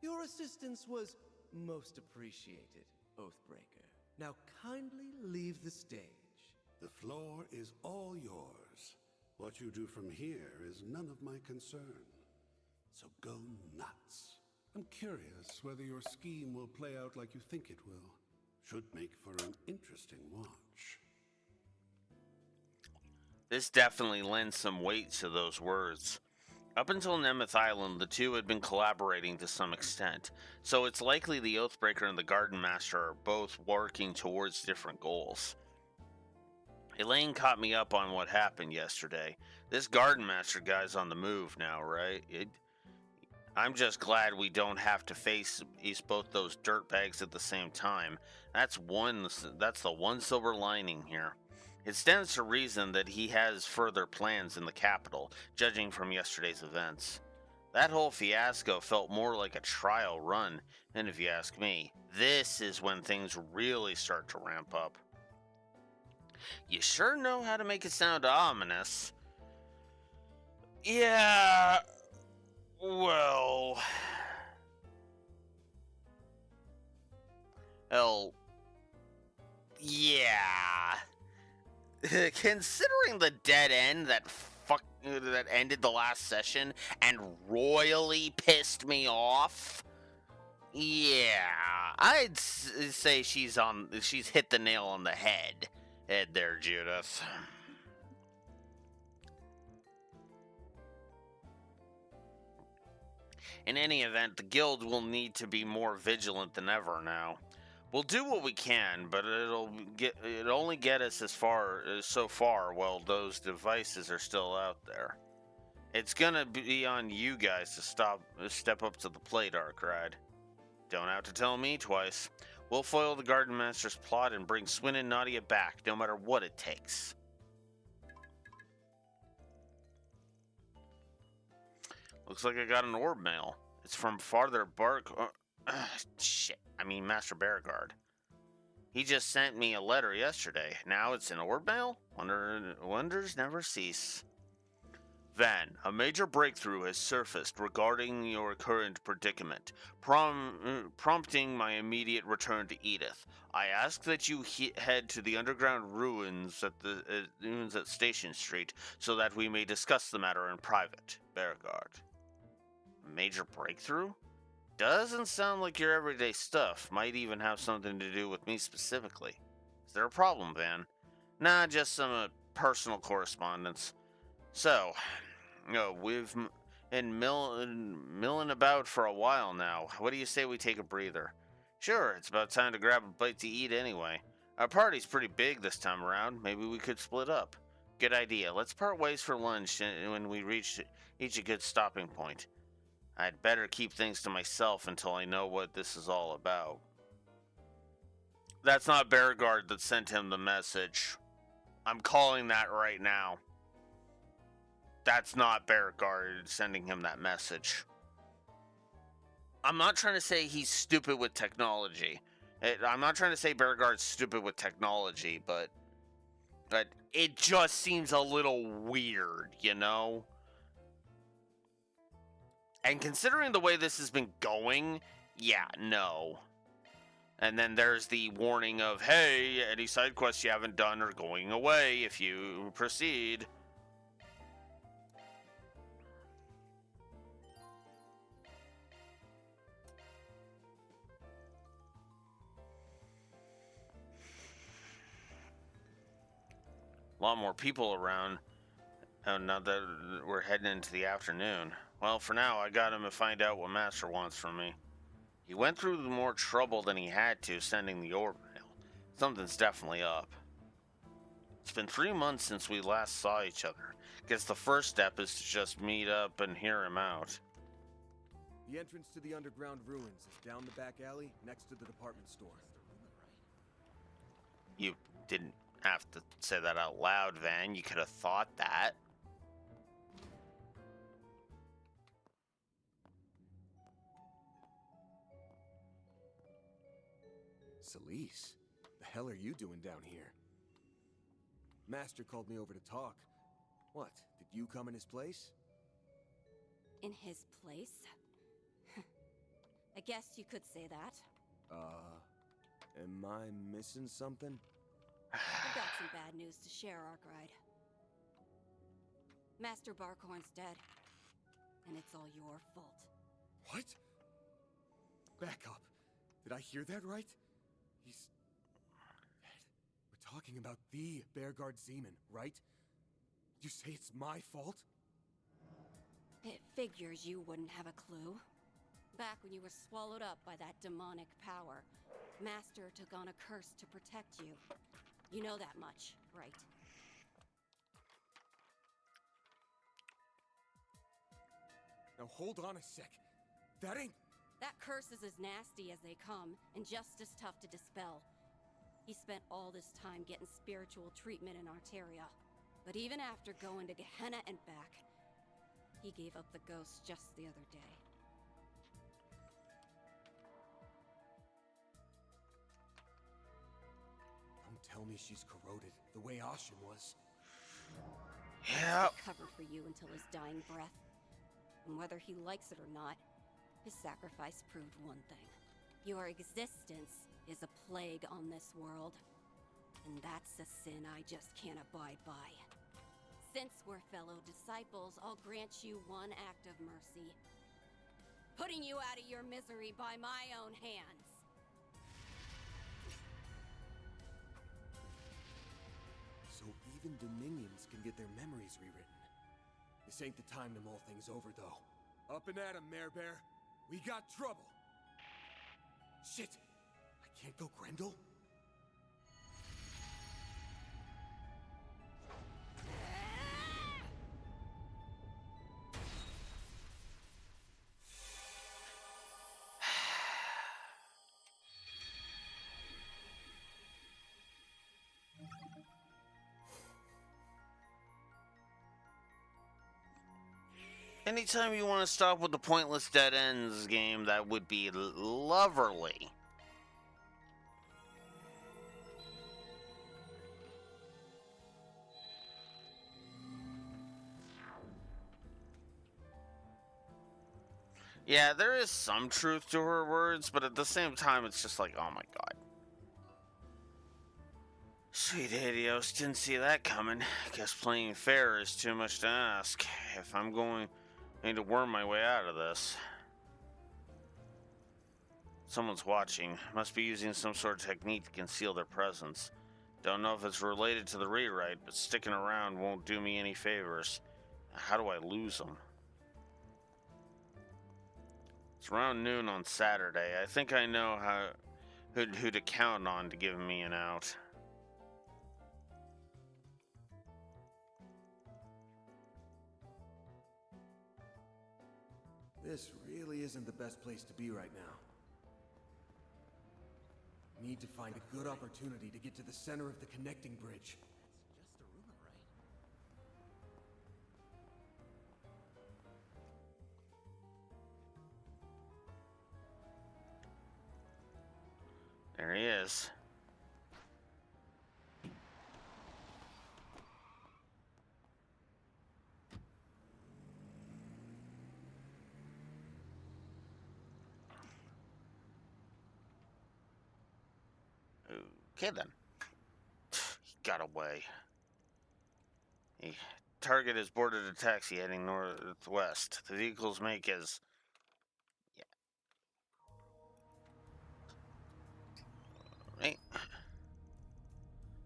Your assistance was most appreciated, Oathbreaker. Now kindly leave the stage. The floor is all yours. What you do from here is none of my concern. So go nuts. I'm curious whether your scheme will play out like you think it will. Should make for an interesting watch. This definitely lends some weight to those words. Up until Nemeth Island, the two had been collaborating to some extent, so it's likely the Oathbreaker and the Garden Master are both working towards different goals. Elaine caught me up on what happened yesterday. This Garden Master guy's on the move now, right? I'm just glad we don't have to face both those dirtbags at the same time. That's the one silver lining here. It stands to reason that he has further plans in the capital, judging from yesterday's events. That whole fiasco felt more like a trial run, and if you ask me, this is when things really start to ramp up. You sure know how to make it sound ominous. Yeah, well... Hell... Yeah... Considering the dead end that ended the last session and royally pissed me off, yeah, I'd say she's hit the nail on the head there, Judith. In any event, the guild will need to be more vigilant than ever now. We'll do what we can, but it'll only get us so far while those devices are still out there. It's gonna be on you guys to step up to the plate, Arkrad. Don't have to tell me twice. We'll foil the Garden Master's plot and bring Swin and Nadia back, no matter what it takes. Looks like I got an orb mail. It's from Farther Bark. Master Beauregard. He just sent me a letter yesterday. Now it's in orb mail? Wonders never cease. Van, a major breakthrough has surfaced regarding your current predicament, prompting my immediate return to Edith. I ask that you head to the underground ruins at Station Street so that we may discuss the matter in private. Beauregard. A major breakthrough? Doesn't sound like your everyday stuff. Might even have something to do with me specifically. Is there a problem, Van? Nah, just some personal correspondence. So, we've been milling about for a while now. What do you say we take a breather? Sure, it's about time to grab a bite to eat anyway. Our party's pretty big this time around. Maybe we could split up. Good idea. Let's part ways for lunch when we reach a good stopping point. I'd better keep things to myself until I know what this is all about. That's not Beauregard that sent him the message. I'm calling that right now. That's not Beauregard sending him that message. I'm not trying to say he's stupid with technology. I'm not trying to say Beauregard's stupid with technology, but it just seems a little weird, you know? And considering the way this has been going, yeah, no. And then there's the warning of, hey, any side quests you haven't done are going away if you proceed. A lot more people around. Oh, now that we're heading into the afternoon. Well, for now, I got him to find out what Master wants from me. He went through more trouble than he had to sending the orb mail. Something's definitely up. It's been 3 months since we last saw each other. Guess the first step is to just meet up and hear him out. The entrance to the underground ruins is down the back alley next to the department store. You didn't have to say that out loud, Van. You could have thought that. Celise, the hell are you doing down here? Master called me over to talk. What, did you come in his place? In his place? I guess you could say that. Am I missing something? I've got some bad news to share, Arkwright. Master Barkhorn's dead. And it's all your fault. What? Back up. Did I hear that right? He's dead. We're talking about the Beauregard Zeman, right? You say it's my fault? It figures you wouldn't have a clue. Back when you were swallowed up by that demonic power, Master took on a curse to protect you. You know that much, right? Now hold on a sec. That ain't... That curse is as nasty as they come, and just as tough to dispel. He spent all this time getting spiritual treatment in Arteria. But even after going to Gehenna and back, he gave up the ghost just the other day. Don't tell me she's corroded, the way Ashen was. Yeah. Covered for you until his dying breath. And whether he likes it or not, his sacrifice proved one thing. Your existence is a plague on this world. And that's a sin I just can't abide by. Since we're fellow disciples, I'll grant you one act of mercy. Putting you out of your misery by my own hands. So even Dominions can get their memories rewritten. This ain't the time to mull things over, though. Up and at 'em, Mare Bear. We got trouble. Shit! I can't go Grendel? Anytime you want to stop with the pointless dead ends game, that would be lovely. Yeah, there is some truth to her words, but at the same time, it's just like, oh my god. Sweet Adios, didn't see that coming. Guess playing fair is too much to ask. If I'm going to worm my way out of this. Someone's watching. Must be using some sort of technique to conceal their presence. Don't know if it's related to the rewrite, but sticking around won't do me any favors. How do I lose them? It's around noon on Saturday. I think I know who to count on to give me an out. This really isn't the best place to be right now. Need to find a good opportunity to get to the center of the connecting bridge. Just a rumor, right? There he is. Okay then. He got away. The target has boarded a taxi heading northwest. The vehicle's make is... Yeah. Right.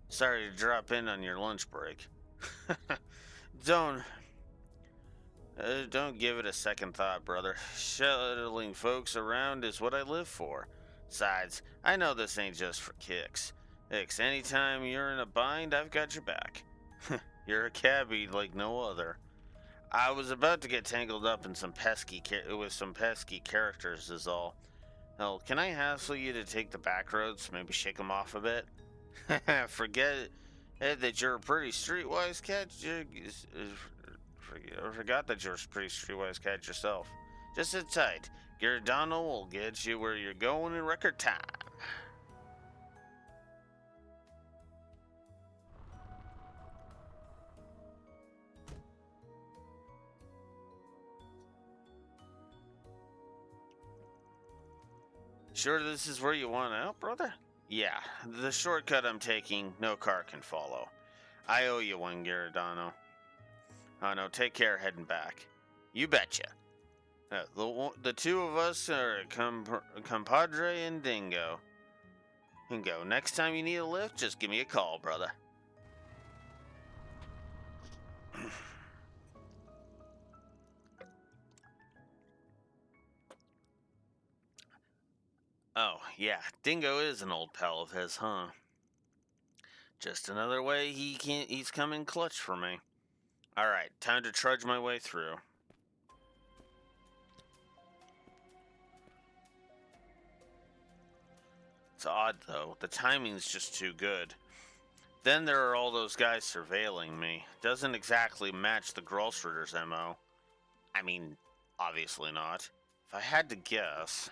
Sorry to drop in on your lunch break. Don't... don't give it a second thought, brother. Shuttling folks around is what I live for. Besides, I know this ain't just for kicks. Anytime you're in a bind, I've got your back. You're a cabbie like no other. I was about to get tangled up in some pesky characters is all. Hell, can I hassle you to take the back roads, maybe shake them off a bit? Forget that you're a pretty streetwise cat. Forgot that you're a pretty streetwise cat yourself. Just sit tight. Giordano will get you where you're going in record time. Sure this is where you want out, brother? Yeah, the shortcut I'm taking, no car can follow. I owe you one, Giordano. Oh no, take care heading back. You betcha. The two of us are compadre and Dingo. Next time you need a lift, just give me a call, brother. Oh, yeah, Dingo is an old pal of his, huh? Just another way he's coming clutch for me. Alright, time to trudge my way through. It's odd, though. The timing's just too good. Then there are all those guys surveilling me. Doesn't exactly match the Grolschroeder's MO. I mean, obviously not. If I had to guess...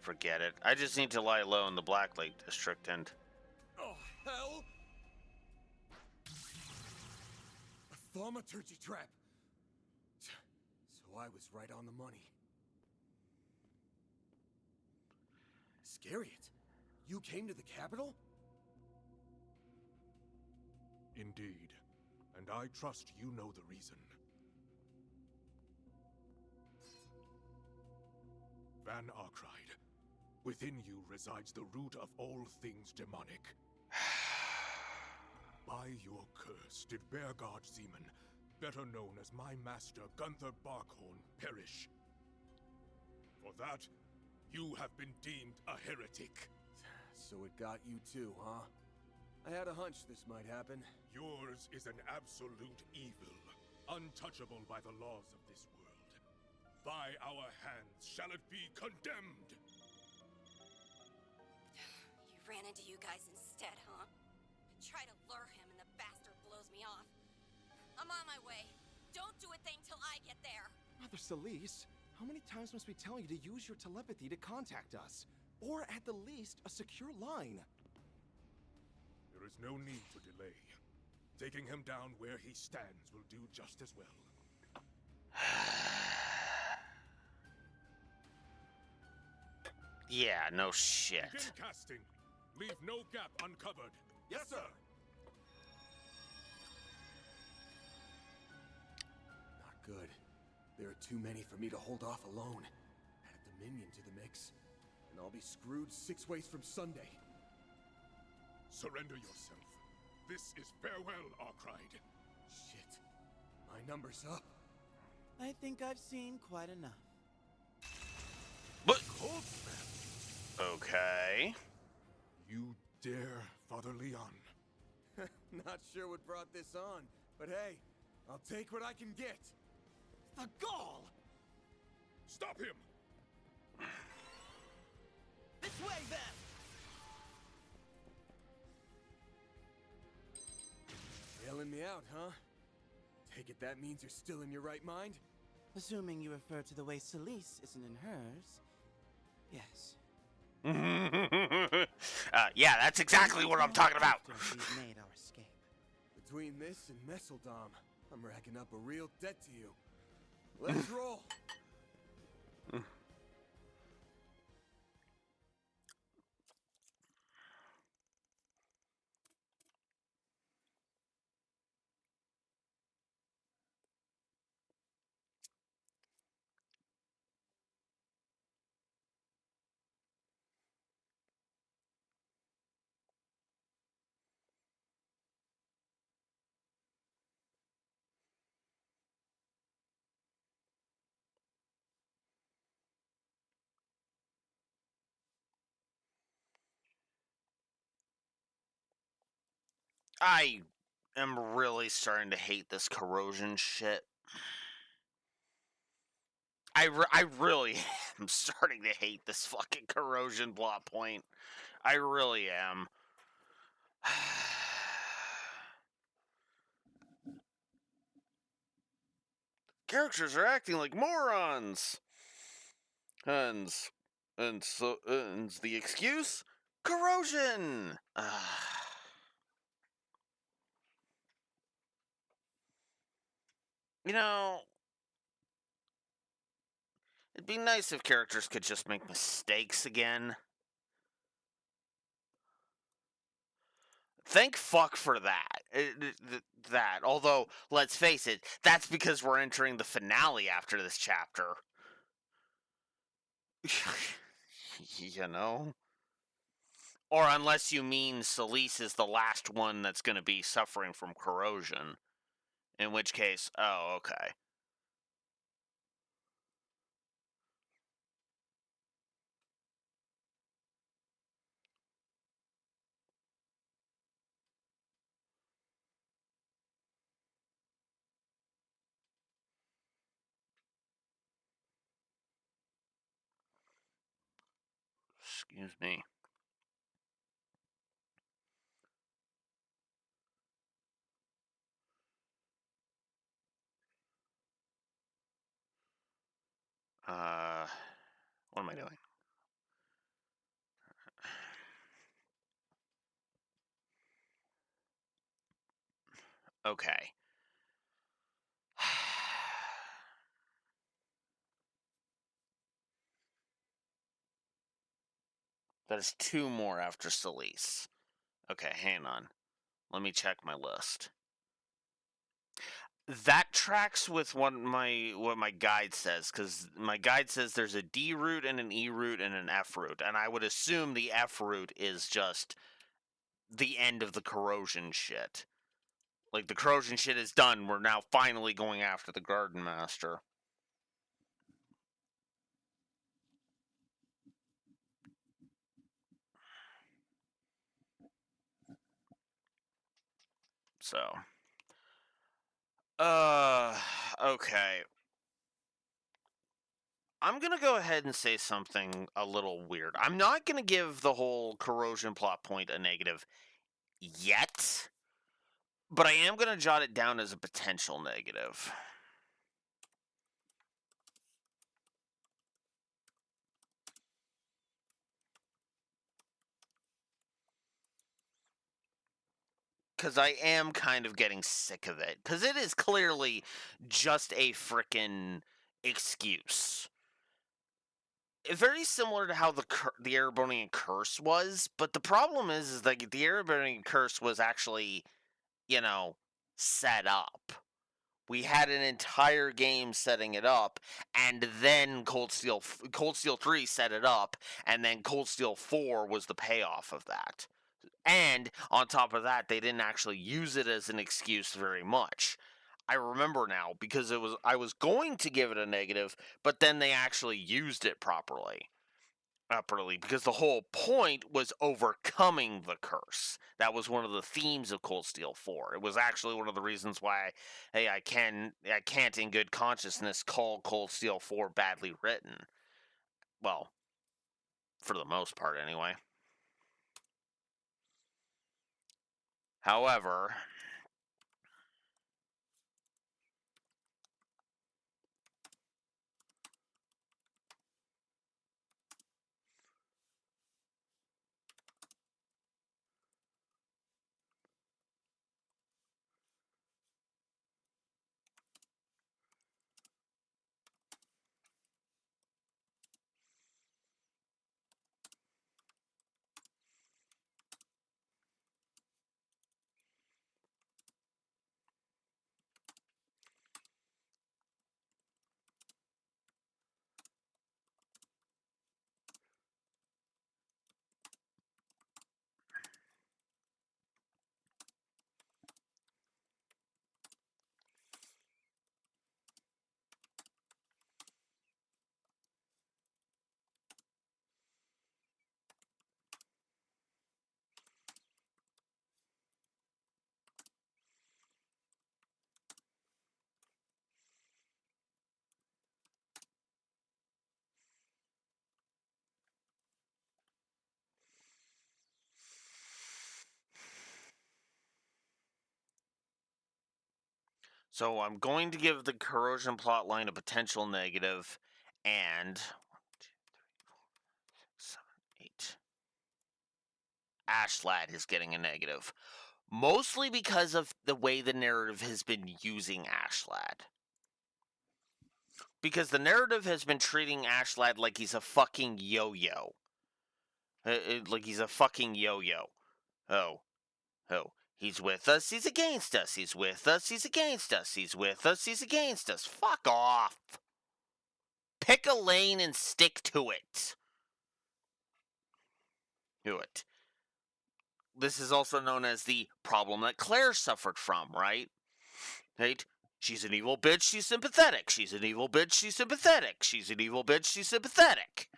Forget it. I just need to lie low in the Black Lake District and... Oh, hell! A thaumaturgy trap! So I was right on the money. Scariot, you came to the capital? Indeed. And I trust you know the reason. Van Arkride, within you resides the root of all things demonic. By your curse did Bearguard Zeman, better known as my master Gunther Barkhorn, perish. For that, you have been deemed a heretic. So it got you too, huh? I had a hunch this might happen. Yours is an absolute evil, untouchable by the laws of this world. By our hands shall it be condemned! You ran into you guys instead, huh? Try to lure him and the bastard blows me off. I'm on my way. Don't do a thing till I get there. Mother Celeste, how many times must we tell you to use your telepathy to contact us? Or at the least, a secure line. There is no need to delay. Taking him down where he stands will do just as well. Yeah, no shit. Begin casting. Leave no gap uncovered. Yes, sir! Not good. There are too many for me to hold off alone. Add a Dominion to the mix, and I'll be screwed 6 ways from Sunday. Surrender yourself. This is farewell, Arkride. Shit. My number's up. I think I've seen quite enough. What? Cold snap. Okay. You dare, Father Leon? Not sure what brought this on, but hey, I'll take what I can get. The gall! Stop him! This way, then! Bailing me out, huh? Take it that means you're still in your right mind? Assuming you refer to the way Celeste isn't in hers, yes. Yeah, that's exactly what I'm talking about. After we've made our escape. Between this and Messeldom, I'm racking up a real debt to you. Let's roll. I am really starting to hate this corrosion shit. I really am starting to hate this fucking corrosion plot point. I really am. Characters are acting like morons. And and the excuse? Corrosion. You know, it'd be nice if characters could just make mistakes again. Thank fuck for that. That. Although, let's face it, that's because we're entering the finale after this chapter. You know? Or unless you mean Celise is the last one that's going to be suffering from corrosion. In which case, oh, okay. Excuse me. What am I doing? Okay. That is two more after Celise. Okay, hang on. Let me check my list. That tracks with what my guide says, because my guide says there's a D route and an E route and an F route, and I would assume the F route is just the end of the corrosion shit. Like, the corrosion shit is done. We're now finally going after the Garden Master. So, okay. I'm gonna go ahead and say something a little weird. I'm not gonna give the whole corrosion plot point a negative yet, but I am gonna jot it down as a potential negative. Because I am kind of getting sick of it. Because it is clearly just a frickin' excuse. Very similar to how the Erebonian Curse was, but the problem is that the Erebonian Curse was actually, you know, set up. We had an entire game setting it up, and then Cold Steel 3 set it up, and then Cold Steel 4 was the payoff of that. And on top of that, they didn't actually use it as an excuse very much. I remember now because I was going to give it a negative, but then they actually used it properly. Because the whole point was overcoming the curse. That was one of the themes of Cold Steel 4. It was actually one of the reasons why, hey, I can't in good consciousness call Cold Steel 4 badly written. Well, for the most part anyway. However, So I'm going to give the corrosion plotline a potential negative, and 8. Ashlad is getting a negative. Mostly because of the way the narrative has been using Ashlad. Because the narrative has been treating Ashlad like he's a fucking yo-yo. Like he's a fucking yo-yo. Oh. He's with us, he's against us. He's with us, he's against us. He's with us, he's against us. Fuck off. Pick a lane and stick to it. Do it. This is also known as the problem that Claire suffered from, right? Right? She's an evil bitch, she's sympathetic. She's an evil bitch, she's sympathetic. She's an evil bitch, she's sympathetic.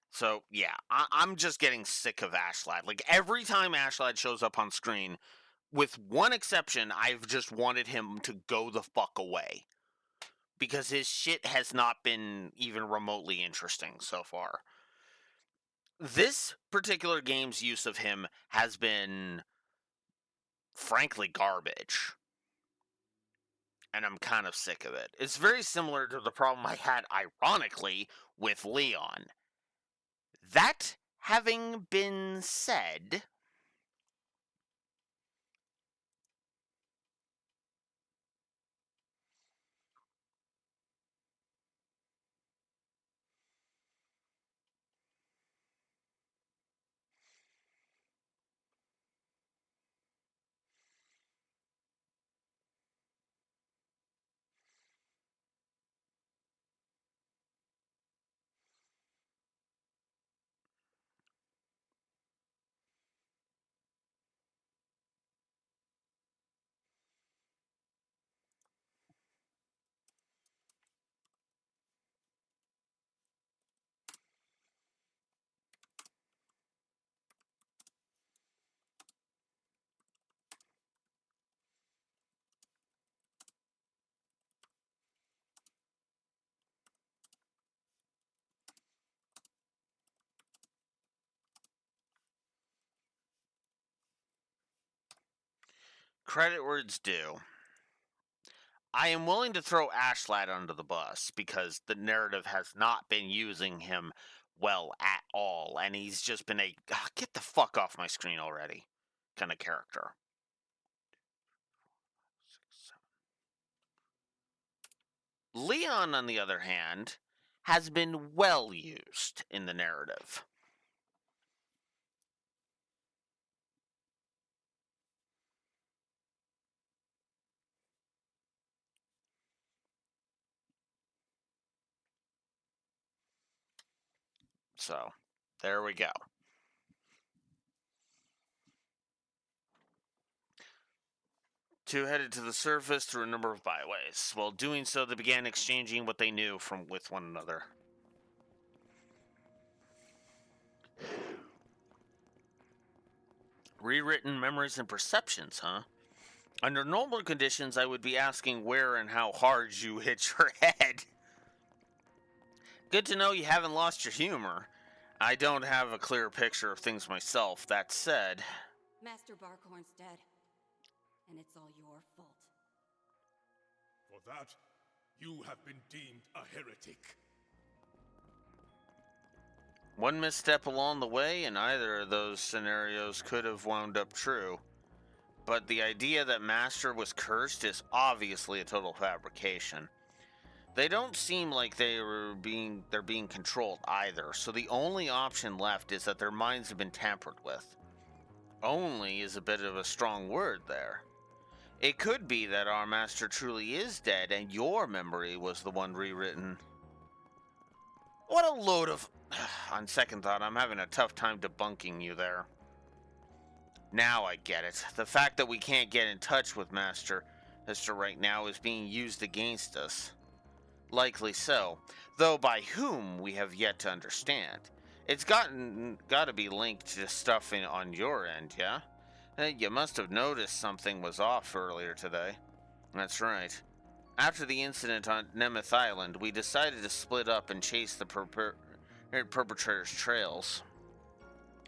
So, yeah, I'm just getting sick of Ashlad. Like, every time Ashlad shows up on screen, with one exception, I've just wanted him to go the fuck away. Because his shit has not been even remotely interesting so far. This particular game's use of him has been, frankly, garbage. And I'm kind of sick of it. It's very similar to the problem I had, ironically, with Leon. That having been said, credit where it's due. I am willing to throw Ashlad under the bus because the narrative has not been using him well at all, and he's just been a get the fuck off my screen already kind of character. 6, 7. Leon, on the other hand, has been well used in the narrative. So, there we go. Two headed to the surface through a number of byways. While doing so, they began exchanging what they knew with one another. Rewritten memories and perceptions, huh? Under normal conditions, I would be asking where and how hard you hit your head. Good to know you haven't lost your humor. I don't have a clear picture of things myself. That said, Master Barkhorn's dead, and it's all your fault. For that, you have been deemed a heretic. one misstep along the way, and either of those scenarios could have wound up true. But the idea that Master was cursed is obviously a total fabrication. They don't seem like they're being controlled either, so the only option left is that their minds have been tampered with. Only is a bit of a strong word there. It could be that our master truly is dead and your memory was the one rewritten. What a load of... On second thought, I'm having a tough time debunking you there. Now I get it. The fact that we can't get in touch with Master right now is being used against us. Likely so, though by whom we have yet to understand. It's got to be linked to stuff on your end, yeah? You must have noticed something was off earlier today. That's right. After the incident on Nemeth Island, we decided to split up and chase the perpetrator's trails.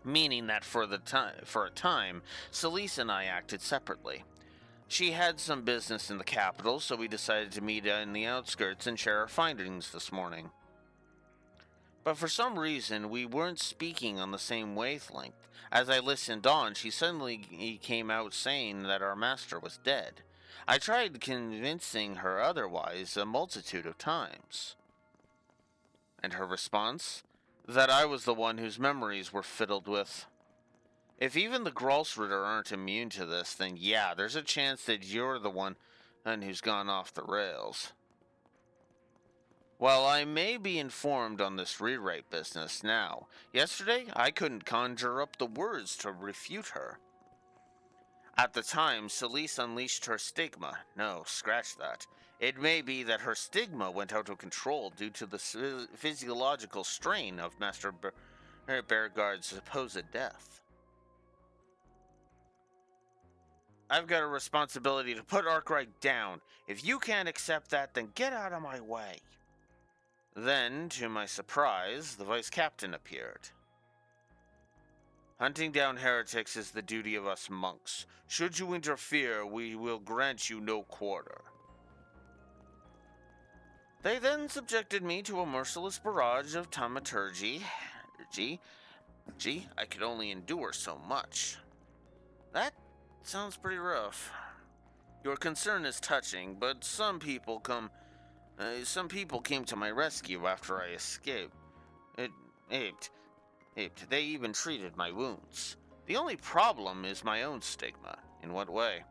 Meaning that for a time, Celise and I acted separately. She had some business in the capital, so we decided to meet in the outskirts and share our findings this morning. But for some reason, we weren't speaking on the same wavelength. As I listened on, she suddenly came out saying that our master was dead. I tried convincing her otherwise a multitude of times. And her response? That I was the one whose memories were fiddled with. If even the Grolsritter aren't immune to this, then yeah, there's a chance that you're the one who's gone off the rails. While I may be informed on this rewrite business now, yesterday I couldn't conjure up the words to refute her. At the time, Celise unleashed her stigma. No, scratch that. It may be that her stigma went out of control due to the physiological strain of Master Bearguard's supposed death. I've got a responsibility to put Arkwright down. If you can't accept that, then get out of my way. Then, to my surprise, the vice captain appeared. Hunting down heretics is the duty of us monks. Should you interfere, we will grant you no quarter. They then subjected me to a merciless barrage of thaumaturgy. I could only endure so much. That sounds pretty rough. Your concern is touching, but some people came to my rescue after I escaped. They even treated my wounds. The only problem is my own stigma. In what way?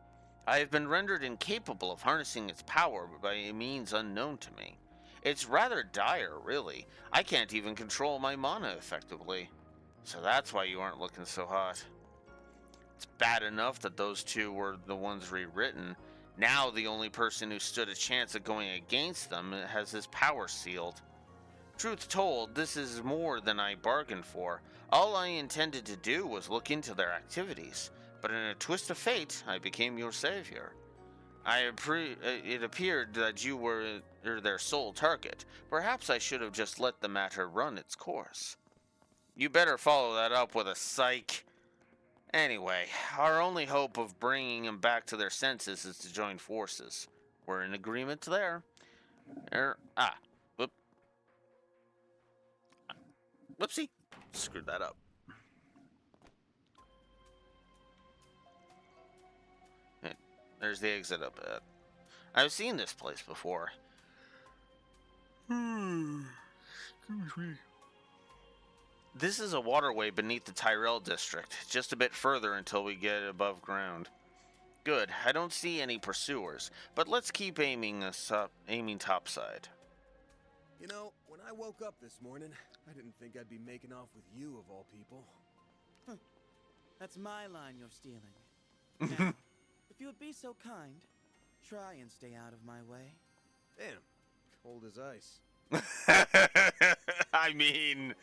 I have been rendered incapable of harnessing its power by a means unknown to me. It's rather dire, really. I can't even control my mana effectively. So that's why you aren't looking so hot. It's bad enough that those two were the ones rewritten. Now the only person who stood a chance of going against them has his power sealed. Truth told, this is more than I bargained for. All I intended to do was look into their activities, but in a twist of fate, I became your savior. It appeared that you were their sole target. Perhaps I should have just let the matter run its course. You better follow that up with a psych. Anyway, our only hope of bringing them back to their senses is to join forces. We're in agreement there. Whoopsie. Screwed that up. There's the exit up ahead. I've seen this place before. Excuse me. This is a waterway beneath the Tyrell district, just a bit further until we get above ground. Good, I don't see any pursuers, but let's keep aiming topside. You know, when I woke up this morning, I didn't think I'd be making off with you of all people. That's my line you're stealing. Now, if you would be so kind, try and stay out of my way. Damn, cold as ice. I mean...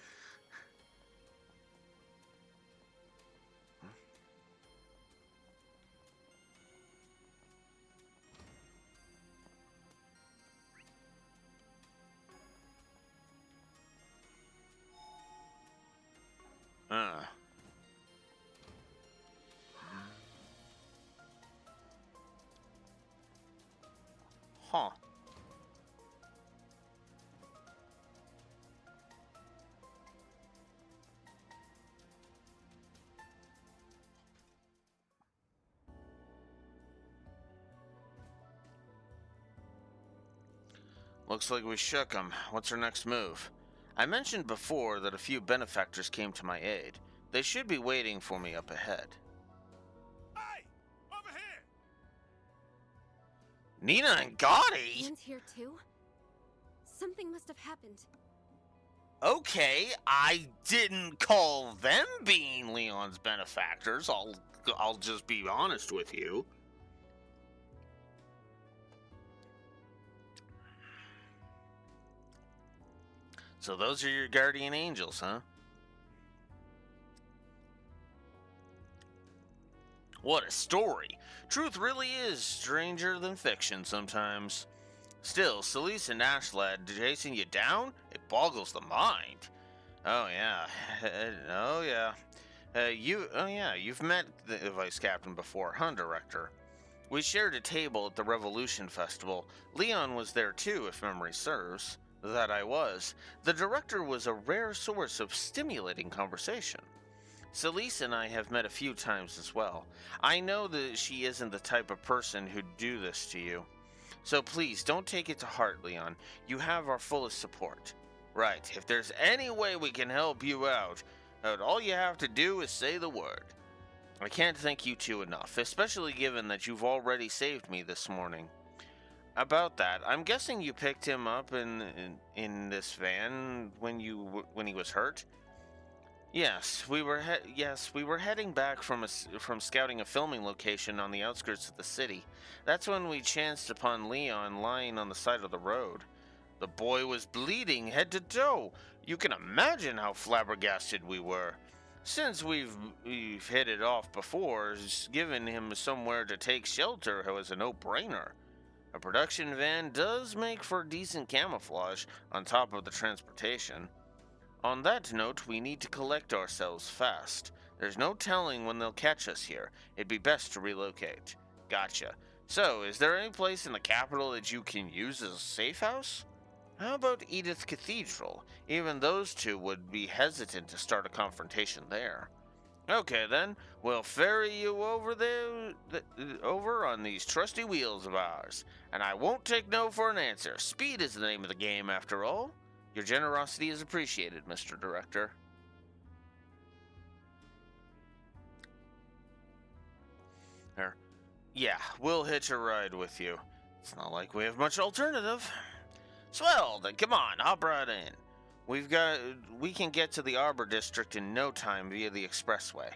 Huh. Looks like we shook him. What's our next move? I mentioned before that a few benefactors came to my aid. They should be waiting for me up ahead. Hey! Over here! Nina and Gotti? Ian's here too? Something must have happened. Okay, I didn't call them being Leon's benefactors. I'll just be honest with you. So those are your guardian angels, huh? What a story. Truth really is stranger than fiction sometimes. Still, Celise and Ashlad chasing you down? It boggles the mind. Oh yeah. Oh yeah. You've met the Vice Captain before, huh, Director? We shared a table at the Revolution Festival. Leon was there too, if memory serves. That I was. The Director was a rare source of stimulating conversation. Celise and I have met a few times as well. I know that she isn't the type of person who'd do this to you. So please, don't take it to heart, Leon. You have our fullest support. Right, if there's any way we can help you out, all you have to do is say the word. I can't thank you two enough, especially given that you've already saved me this morning. About that, I'm guessing you picked him up in this van when he was hurt. Yes, we were heading back from scouting a filming location on the outskirts of the city. That's when we chanced upon Leon lying on the side of the road. The boy was bleeding head to toe. You can imagine how flabbergasted we were. Since we've hit it off before, giving him somewhere to take shelter was a no-brainer. A production van does make for decent camouflage on top of the transportation. On that note, we need to collect ourselves fast. There's no telling when they'll catch us here. It'd be best to relocate. Gotcha. So, is there any place in the capital that you can use as a safe house? How about Edith Cathedral? Even those two would be hesitant to start a confrontation there. Okay then, we'll ferry you over there, over on these trusty wheels of ours. And I won't take no for an answer. Speed is the name of the game, after all. Your generosity is appreciated, Mr. Director. Yeah, we'll hitch a ride with you. It's not like we have much alternative. Swell, then come on, hop right in. We can get to the Arbor District in no time via the expressway.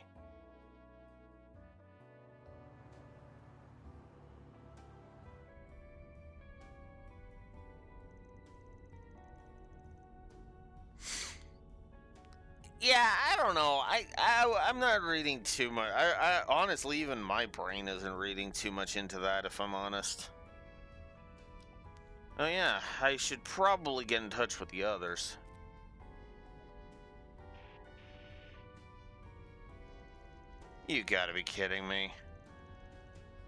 Yeah, I don't know. I'm not reading too much. I honestly, even my brain isn't reading too much into that, if I'm honest. Oh yeah, I should probably get in touch with the others. You gotta be kidding me.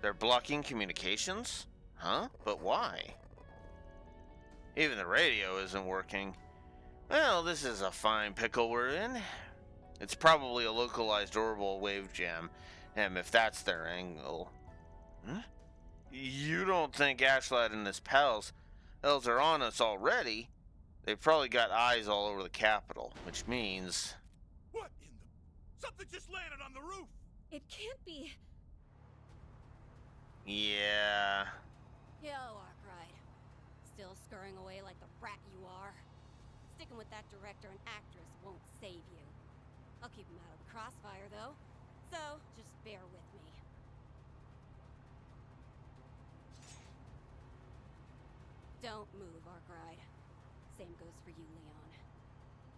They're blocking communications? Huh? But why? Even the radio isn't working. Well, this is a fine pickle we're in. It's probably a localized orbital wave jam, if that's their angle. Huh? You don't think Ashlad and his pals are on us already? They've probably got eyes all over the capital, which means... What in the... Something just landed on the roof! It can't be. Yeah... Yo, Arkwright. Still scurrying away like the rat you are. Sticking with that director and actress won't save you. I'll keep him out of the crossfire, though. So, just bear with me. Don't move, Arkwright. Same goes for you, Leon.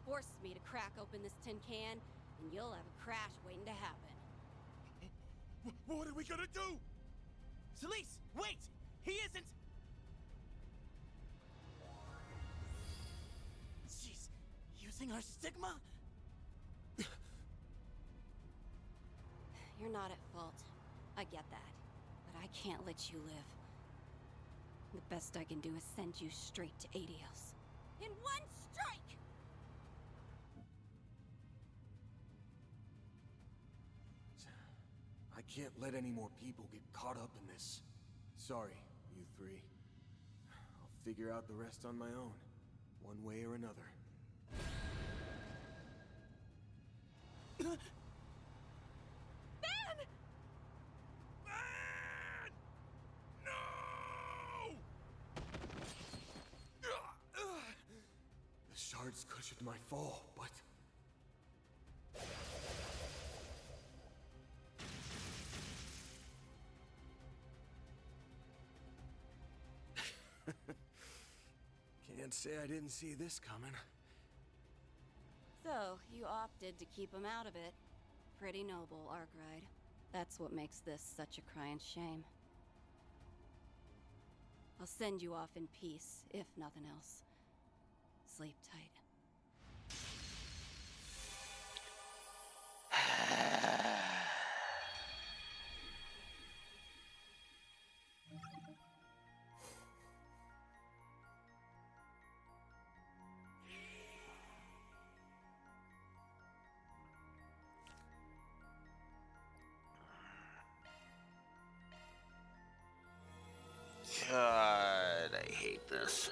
Forces me to crack open this tin can, and you'll have a crash waiting to happen. What are we gonna do? Celise, wait! He isn't... She's using our stigma? You're not at fault. I get that. But I can't let you live. The best I can do is send you straight to Adios. In one strike! I can't let any more people get caught up in this. Sorry, you three. I'll figure out the rest on my own, one way or another. Ben! No! The shards cushioned my fall, but... Can't say I didn't see this coming. So, you opted to keep him out of it. Pretty noble, Arkwright. That That's what makes this such a crying shame. I'll send you off in peace, if nothing else. Sleep tight. God, I hate this.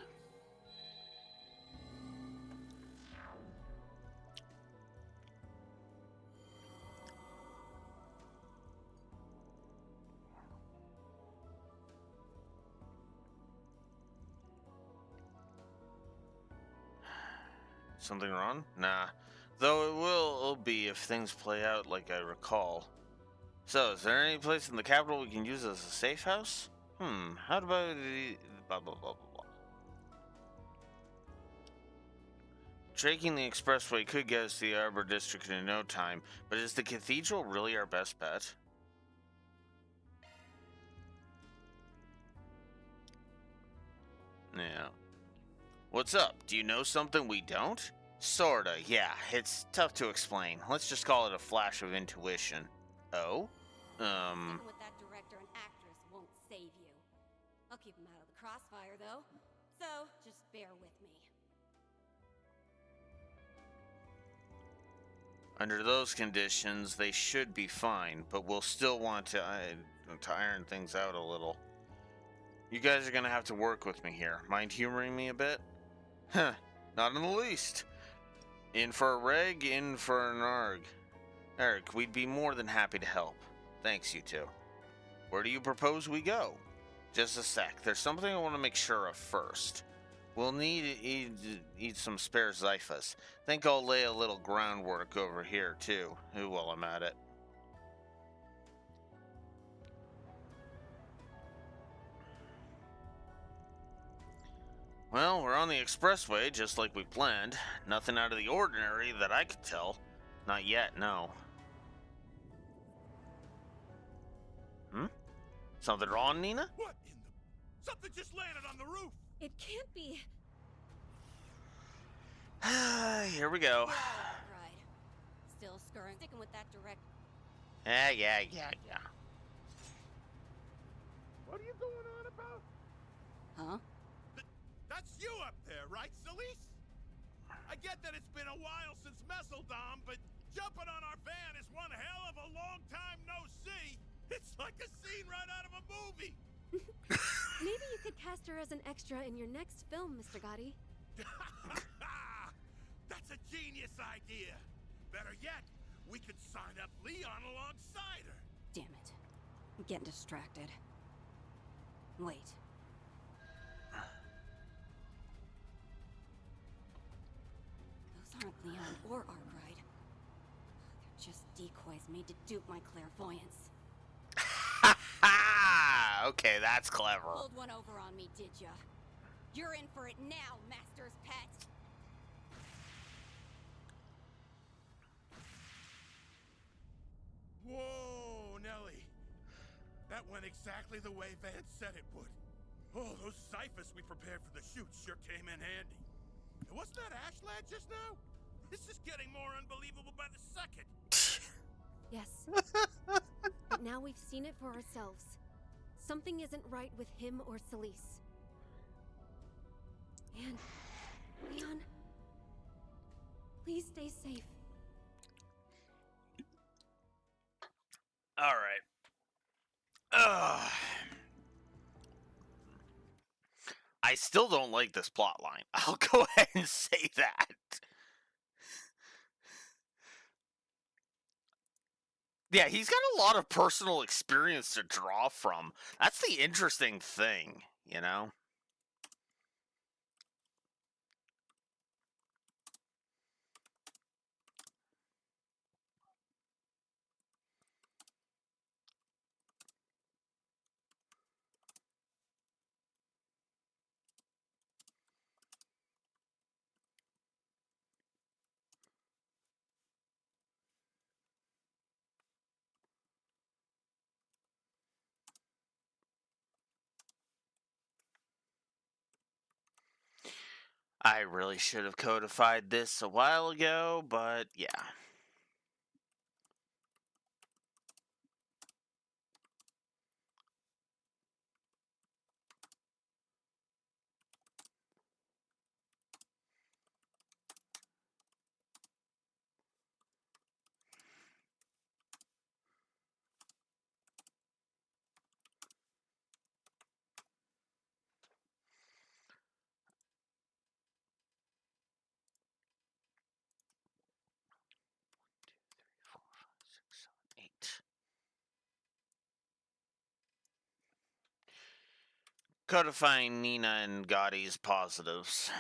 Something wrong? Nah. Though it will be if things play out like I recall. So, is there any place in the capital we can use as a safe house? How about blah blah blah blah blah. Taking the expressway could get us to the Arbor District in no time, but is the cathedral really our best bet? Yeah. What's up? Do you know something we don't? Sorta, yeah. It's tough to explain. Let's just call it a flash of intuition. Oh? Sticking with that director and actress won't save you. I'll keep them out of the crossfire, though. So, just bear with me. Under those conditions, they should be fine, but we'll still want to iron things out a little. You guys are gonna have to work with me here. Mind humoring me a bit? Huh, not in the least. In for a reg, in for an arg. Eric, we'd be more than happy to help. Thanks, you two. Where do you propose we go? Just a sec. There's something I want to make sure of first. We'll need some spare Zyphas. Think I'll lay a little groundwork over here, too, while I'm at it. Well, we're on the expressway, just like we planned. Nothing out of the ordinary that I could tell. Not yet, no. Something wrong, Nina? What in the... Something just landed on the roof! It can't be. Here we go. Right. Still scurrying. Sticking with that direct. Yeah. What are you going on about? Huh? That's you up there, right, Celise? I get that it's been a while since Messeldom, but jumping on our van is one hell of a long time no see. It's like a scene right out of a movie. Maybe you could cast her as an extra in your next film, Mr. Gotti. That's a genius idea. Better yet, we could sign up Leon alongside her. Damn it. I'm getting distracted. Wait. Those aren't Leon or Arkwright. They're just decoys made to dupe my clairvoyance. Okay, that's clever. Pulled one over on me, did ya? You're in for it now, Master's pet. Whoa, Nelly. That went exactly the way Vance said it would. Oh, those Zyphas we prepared for the shoot sure came in handy. And wasn't that Ash lad just now? This is getting more unbelievable by the second. Yes. But now we've seen it for ourselves. Something isn't right with him or Celise. And Leon, please stay safe. All right. I still don't like this plot line. I'll go ahead and say that. Yeah, he's got a lot of personal experience to draw from. That's the interesting thing, you know? I really should have codified this a while ago, but yeah. Codifying Nina and Gotti's positives.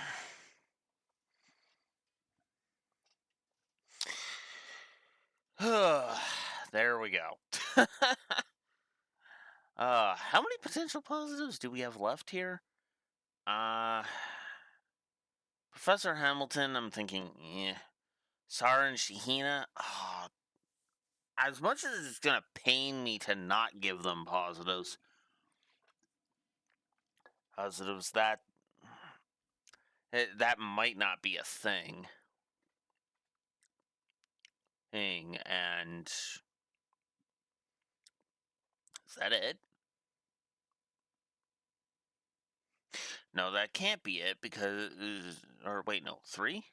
There we go. How many potential positives do we have left here? Professor Hamilton, I'm thinking, yeah. Sarah and Shahina, as much as it's gonna pain me to not give them positives, that might not be a thing. And is that it? No, that can't be it because, or wait, no, 3?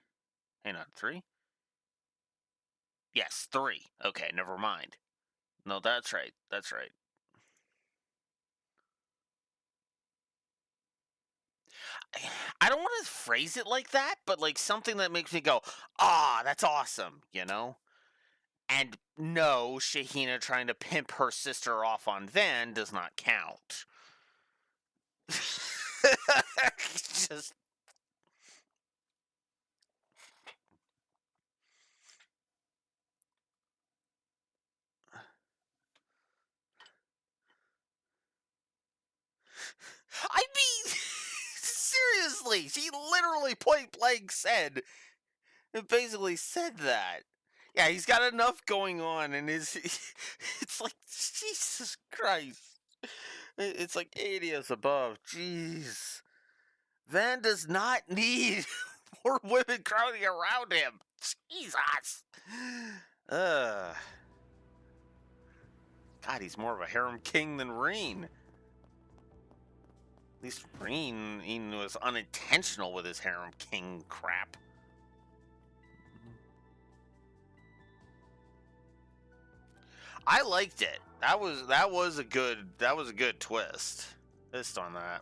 Hang on, 3? Yes, 3. Okay, never mind. No, that's right. That's right. I don't want to phrase it like that, but like something that makes me go, that's awesome, you know? And no, Shahina trying to pimp her sister off on Van does not count. Just. I mean, seriously, she literally point blank said, it basically said that. Yeah, he's got enough going on, and it's like, Jesus Christ. It's like 80s above. Jeez. Van does not need more women crowding around him. Jesus. God, he's more of a harem king than Reen. At least Reen was unintentional with his harem king crap. I liked it. That was a good twist. Twist on that.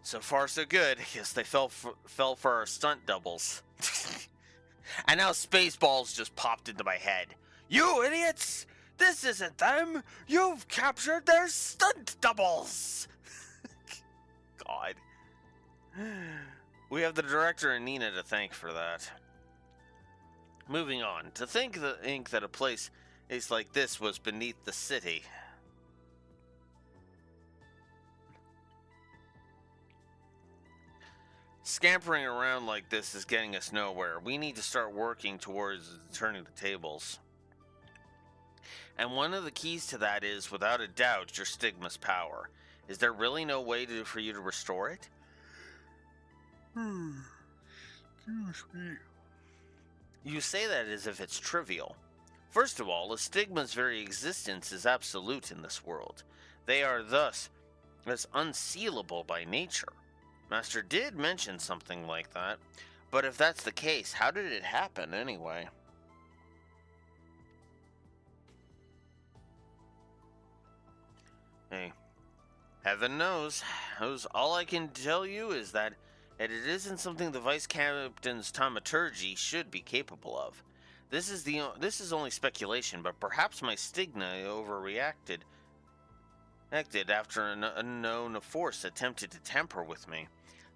So far, so good. Yes, they fell for our stunt doubles. And now Spaceballs just popped into my head. You idiots! This isn't them! You've captured their stunt doubles! God. We have the director and Nina to thank for that. Moving on. To think that a place is like this was beneath the city. Scampering around like this is getting us nowhere. We need to start working towards turning the tables. And one of the keys to that is, without a doubt, your stigma's power. Is there really no way for you to restore it? Excuse me. You say that as if it's trivial. First of all, a stigma's very existence is absolute in this world. They are thus as unsealable by nature. Master did mention something like that, but if that's the case, how did it happen anyway? Hey, heaven knows. All I can tell you is that it isn't something the Vice Captain's thaumaturgy should be capable of. This is only speculation, but perhaps my stigma overreacted after an unknown force attempted to tamper with me.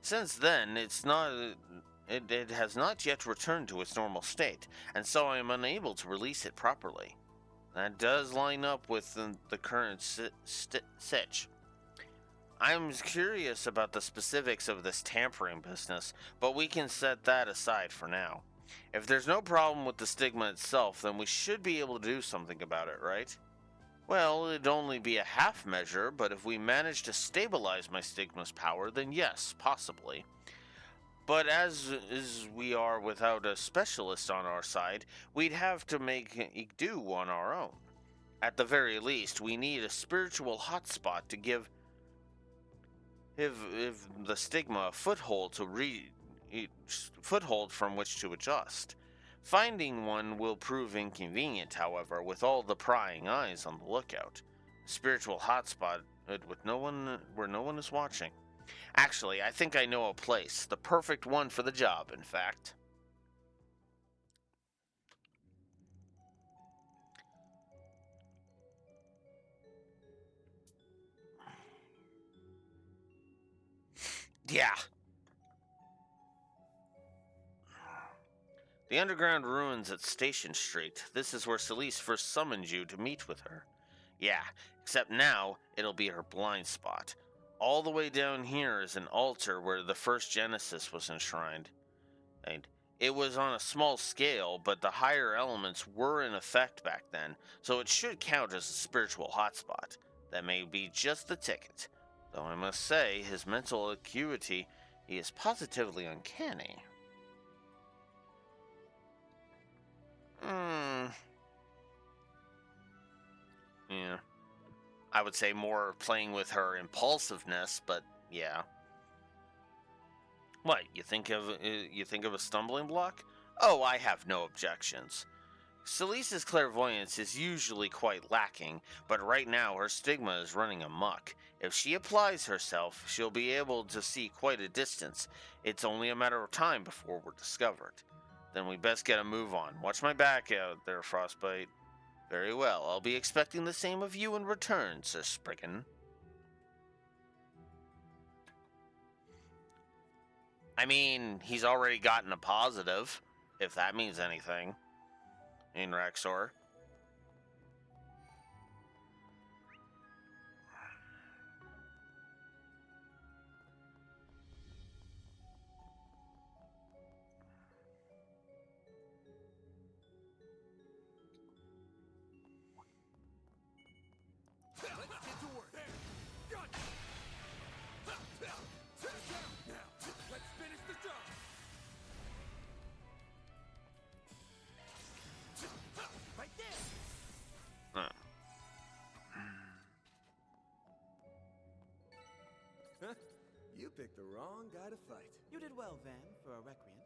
Since then, it has not yet returned to its normal state, and so I am unable to release it properly. That does line up with the current sitch. I'm curious about the specifics of this tampering business, but we can set that aside for now. If there's no problem with the stigma itself, then we should be able to do something about it, right? Well, it'd only be a half measure, but if we manage to stabilize my stigma's power, then yes, possibly. But as we are without a specialist on our side, we'd have to make do on our own. At the very least, we need a spiritual hotspot to give the stigma a foothold foothold from which to adjust. Finding one will prove inconvenient, however, with all the prying eyes on the lookout. A spiritual hotspot with no one where no one is watching. Actually, I think I know a place, the perfect one for the job, in fact. Yeah. The underground ruins at Station Street. This is where Celeste first summoned you to meet with her. Yeah, except now it'll be her blind spot. All the way down here is an altar where the first Genesis was enshrined. And it was on a small scale, but the higher elements were in effect back then, so it should count as a spiritual hotspot. That may be just the ticket. Though I must say, his mental acuity, he is positively uncanny. Yeah. I would say more playing with her impulsiveness, but yeah. What, you think of a stumbling block? Oh, I have no objections. Celise's clairvoyance is usually quite lacking, but right now her stigma is running amok. If she applies herself, she'll be able to see quite a distance. It's only a matter of time before we're discovered. Then we best get a move on. Watch my back out there, Frostbite. Very well, I'll be expecting the same of you in return, Sir Spriggan. I mean, he's already gotten a positive, if that means anything, in Rexor. You picked the wrong guy to fight. You did well, Van, for a recreant.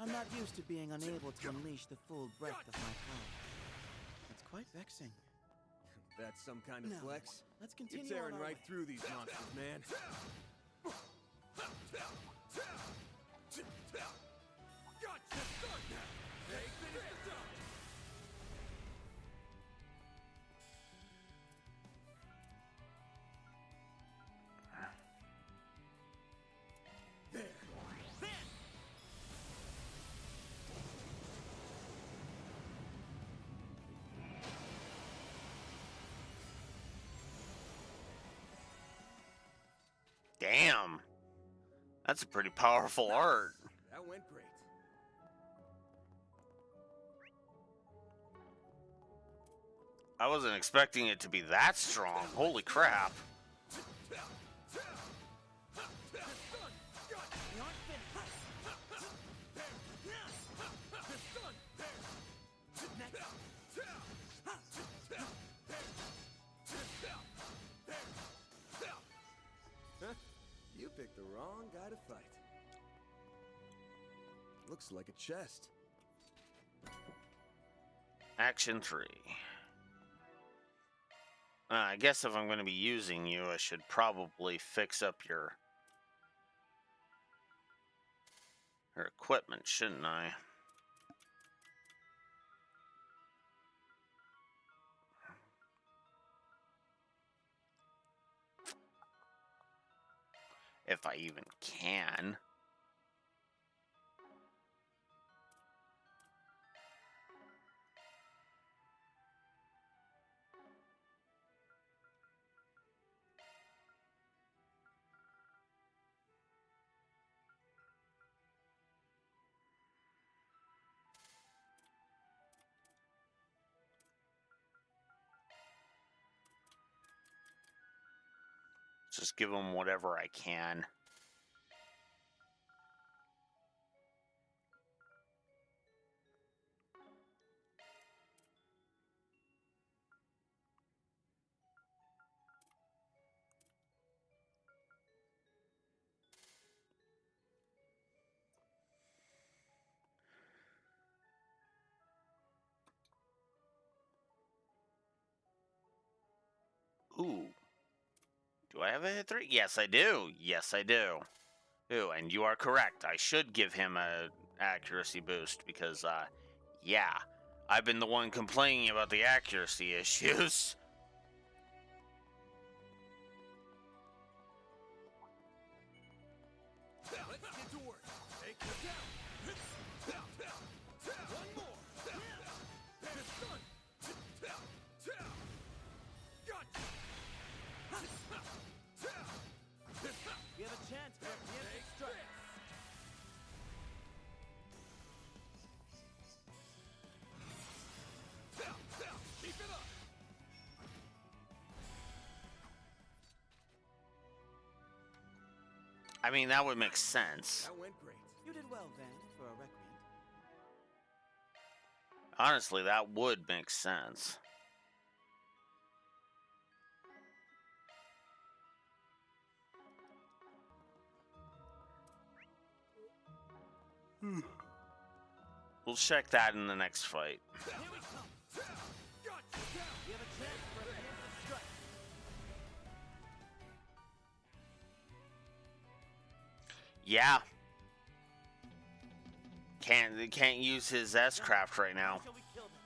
I'm not used to being unable to unleash the full breadth of my power. That's quite vexing. That's some kind of flex? Let's continue. You're tearing on our right way. through these monsters, man. Damn. That's a pretty powerful art. That went great. I wasn't expecting it to be that strong. Holy crap. You picked the wrong guy to fight. Looks like a chest. Action 3. I guess if I'm going to be using you, I should probably fix up your equipment, shouldn't I? If I even can. Just give him whatever I can. Ooh. Do I have a hit 3? Yes, I do. Yes, I do. Ooh, and you are correct. I should give him a accuracy boost because, yeah, I've been the one complaining about the accuracy issues. Let's get to work. Take it down. One more. This done. Gotcha. We have a chance for a preemptive strike. Keep it up. I mean, that would make sense. That went great. You did well, Van, for a recreant. Honestly, that would make sense. We'll check that in the next fight. Here we come. Gotcha. We have a chance for a preemptive strike. Yeah. Can't use his S-Craft right now. Shall we kill them?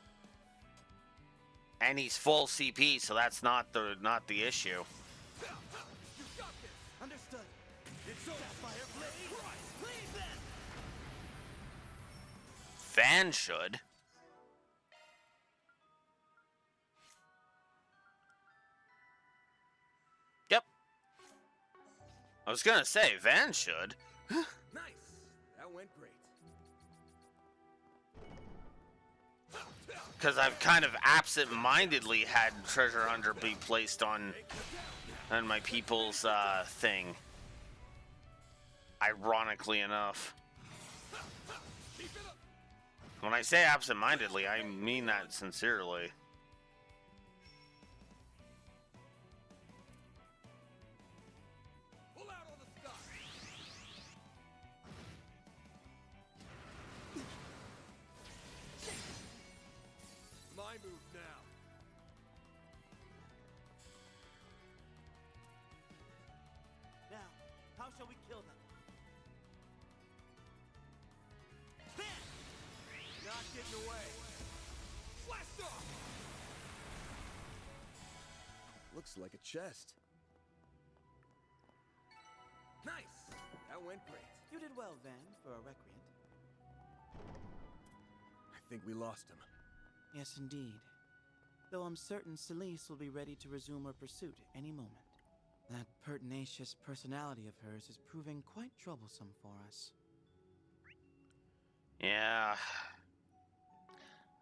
And he's full CP, so that's not the issue. You got this. Understood. It's Sapphire Blade. Please, then. Van should. Yep. I was gonna say, Van should. Nice. That went great. Because I've kind of absent-mindedly had Treasure Hunter be placed on my people's thing. Ironically enough. When I say absent-mindedly, I mean that sincerely. Pull out all the stuff. My move now. Now, how shall we kill them? Not getting away. Blast off. Looks like a chest. Nice. That went great. You did well, Van, for a recreant. I think we lost him. Yes, indeed. Though I'm certain Celeste will be ready to resume her pursuit any moment. That pertinacious personality of hers is proving quite troublesome for us. Yeah.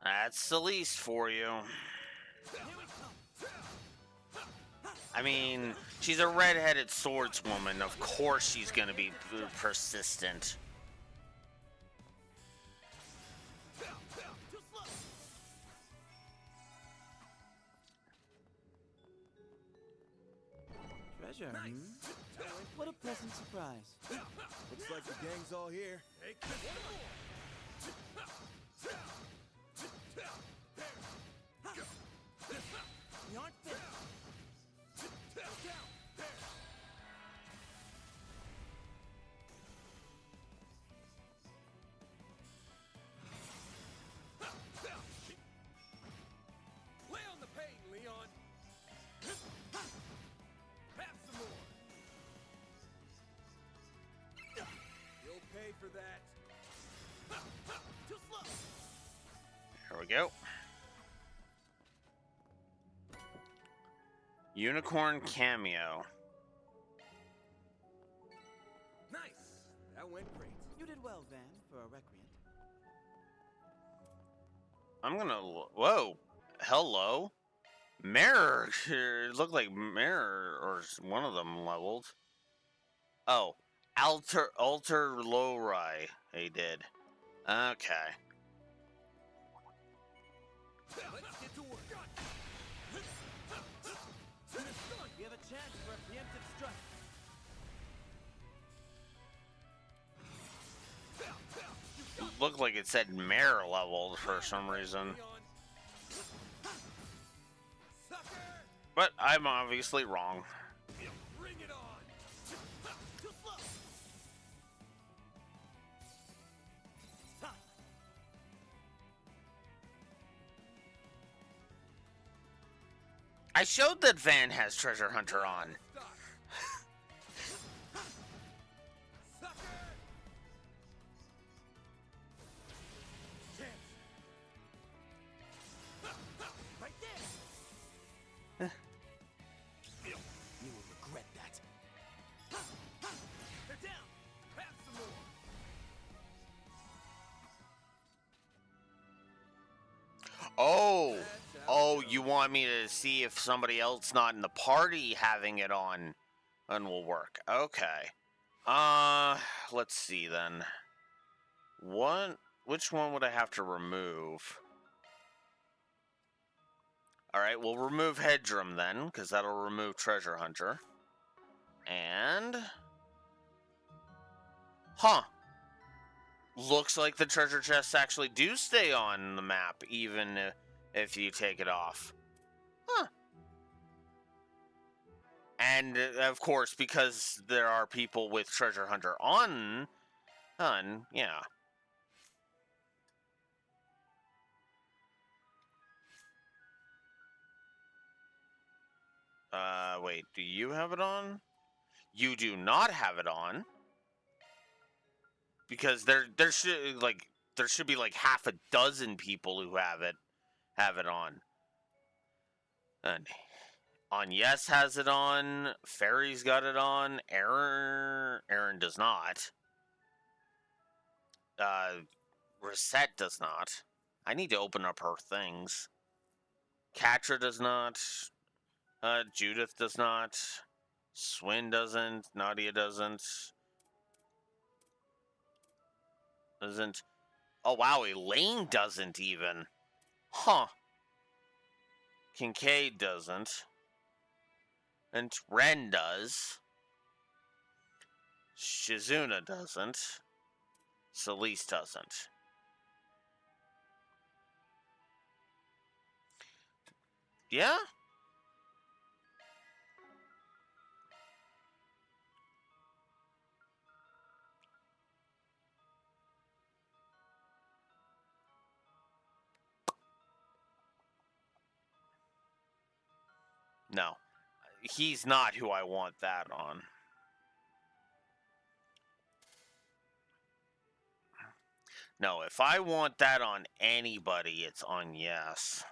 That's Celeste for you. I mean, she's a red-headed swordswoman. Of course she's gonna be persistent. Treasure, What a pleasant surprise. Looks like the gang's all here. Take this one more. We aren't finished. Lay on the pain, Leon. Have some more. You'll pay for that. Too slow. Here we go. Unicorn cameo. Nice. That went great. You did well, Van, for a recreant. I'm gonna... Whoa. Hello? Mirror. It looked like Mirror or one of them leveled. Oh, Alter Lowry. They did. Okay. Let's get to work. We have a chance for a preemptive strike. Looked like it said Mirror leveled for some reason. But I'm obviously wrong. Bring it on. Too slow. I showed that Van has Treasure Hunter on. Right there. You will regret that. They're down. Have some more. Oh, you want me to see if somebody else not in the party having it on and will work. Okay. Let's see then. Which one would I have to remove? Alright, we'll remove Hedrum then, because that'll remove Treasure Hunter. And... Huh. Looks like the treasure chests actually do stay on the map, even if you take it off. Huh. And, of course, because there are people with Treasure Hunter on, yeah. Wait, do you have it on? You do not have it on. Because there should be like half a dozen people who have it on. And Yes has it on. Fairy's got it on. Aaron does not. Reset does not. I need to open up her things. Katra does not. Judith does not. Swin doesn't. Nadia doesn't. Oh wow, Elaine doesn't even. Huh. Kincaid doesn't. And Ren does. Shizuna doesn't. Celeste doesn't. Yeah? No. He's not who I want that on. No, if I want that on anybody, it's on Yes.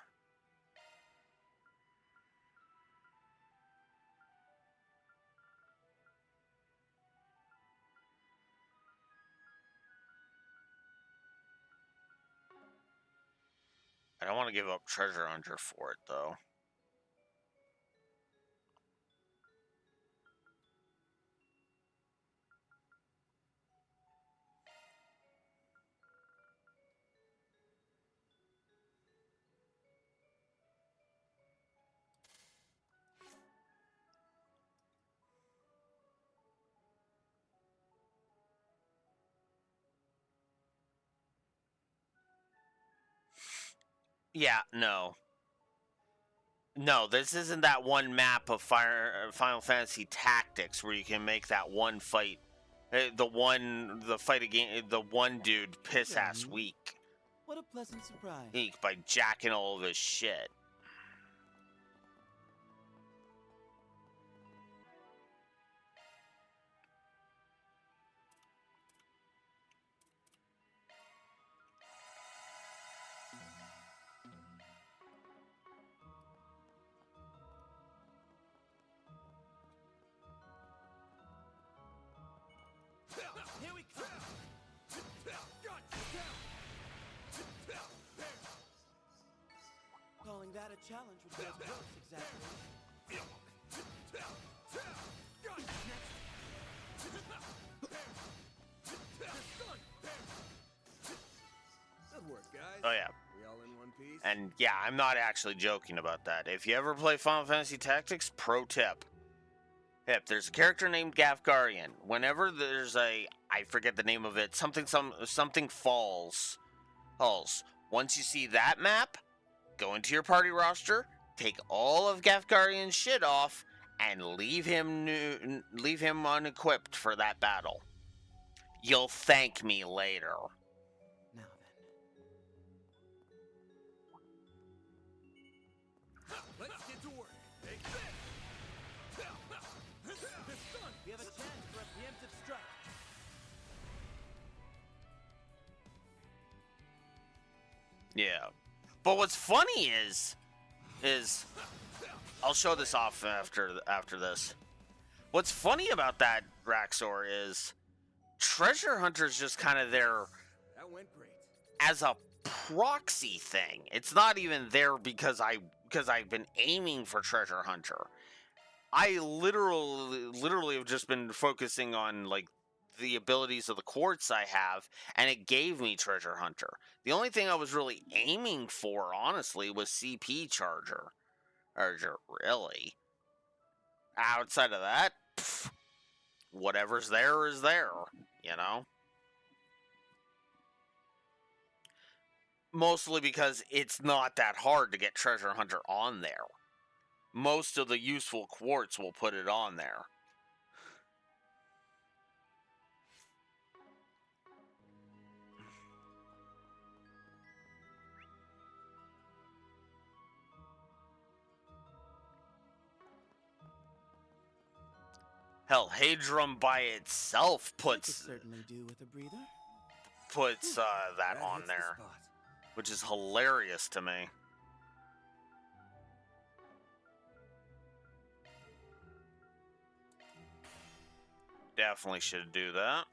I don't want to give up Treasure Hunter for it, though. Yeah, no. No, this isn't that one map of Final Fantasy Tactics where you can make that one fight. The fight again, the one dude piss ass weak. What a pleasant surprise. Eek, by jacking all of his shit. Here we come. Calling that a challenge would get gross, exactly. Good work, guys. Oh, yeah. We all in one piece? And yeah, I'm not actually joking about that. If you ever play Final Fantasy Tactics, pro tip. There's a character named Gafgarian. Whenever there's I forget the name of it, something falls. Once you see that map, go into your party roster, take all of Gafgarian's shit off, and leave him unequipped for that battle. You'll thank me later. Now then. Let's get to work. Take this! We have a chance for a preemptive strike. Yeah. But what's funny is I'll show this off after this. What's funny about that, Raxor, is Treasure Hunter's just kind of there That went great. as a proxy thing. It's not even there because I've been aiming for Treasure Hunter. I literally have just been focusing on like the abilities of the quartz I have, and it gave me Treasure Hunter. The only thing I was really aiming for, honestly, was CP Charger. Really. Outside of that, whatever's there is there, you know? Mostly because it's not that hard to get Treasure Hunter on there. Most of the useful quartz will put it on there. Hell, Hadrum by itself puts certainly do with a breather. That on there, which is hilarious to me. Definitely should do that.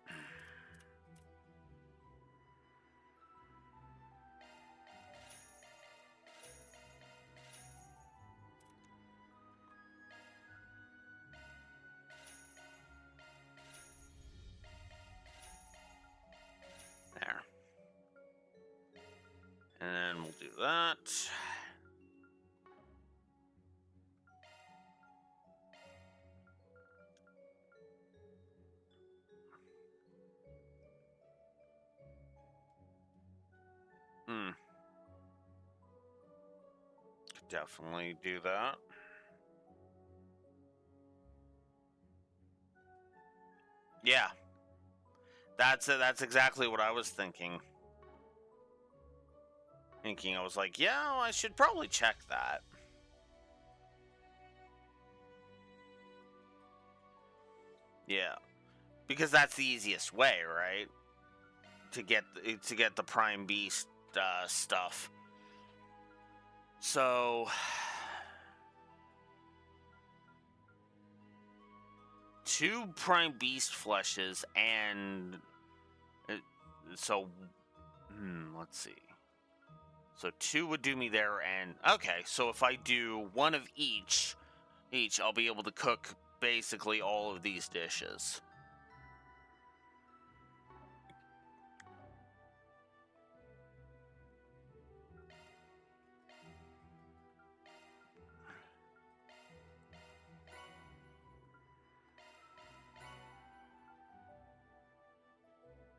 There. And then we'll do that. Definitely do that. Yeah. That's exactly what I was thinking. I was like, yeah, I should probably check that. Yeah. Because that's the easiest way, right? To get the Prime Beast stuff. So 2 Prime Beast fleshes and let's see. So 2 would do me there, and okay, so if I do 1 of each, I'll be able to cook basically all of these dishes.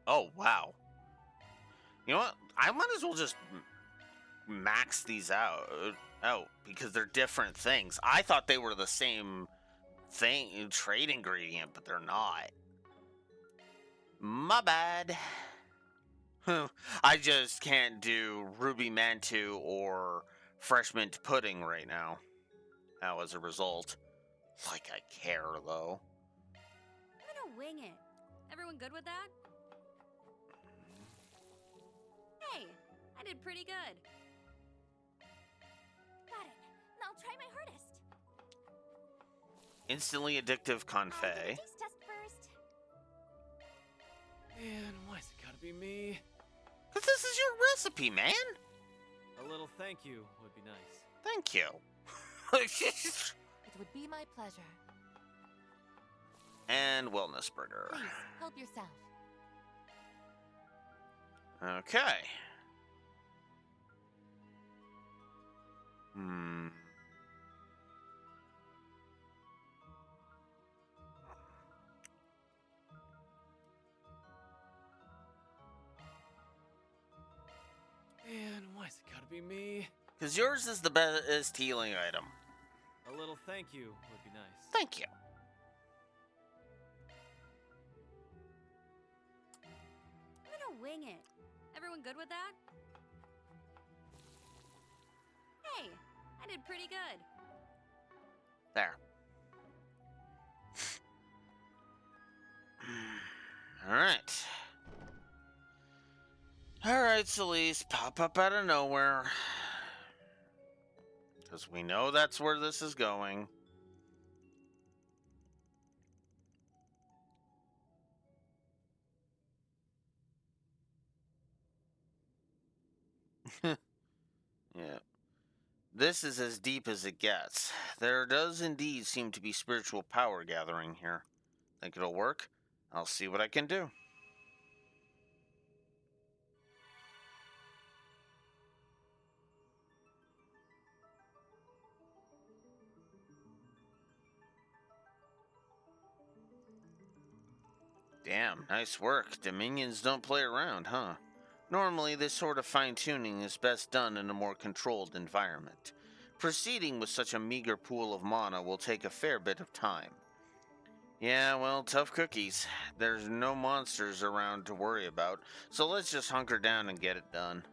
Oh, wow. You know what? I might as well just max these out because they're different things. I thought they were the same thing, trade ingredient, but they're not. My bad. I just can't do Ruby Mantu or Fresh Mint Pudding right now. Now, as a result. Like I care, though. I'm gonna wing it. Everyone good with that? Hey, I did pretty good. Got it. Now I'll try my hardest. Instantly addictive confet. Taste test first. Man, why's it gotta be me? Because this is your recipe, man. A little thank you would be nice. Thank you. It would be my pleasure. And wellness burger. Please, help yourself. Okay. Hmm. Man, why's it gotta be me? Because yours is the best healing item. A little thank you would be nice. Thank you. I'm gonna wing it. Everyone good with that? Hey, I did pretty good. There. Alright. Alright, Celeste, pop up out of nowhere. Because we know that's where this is going. Yeah. This is as deep as it gets. There does indeed seem to be spiritual power gathering here. Think it'll work? I'll see what I can do. Damn, nice work. Dominions don't play around, huh? Normally, this sort of fine-tuning is best done in a more controlled environment. Proceeding with such a meager pool of mana will take a fair bit of time. Yeah, well, tough cookies. There's no monsters around to worry about, so let's just hunker down and get it done.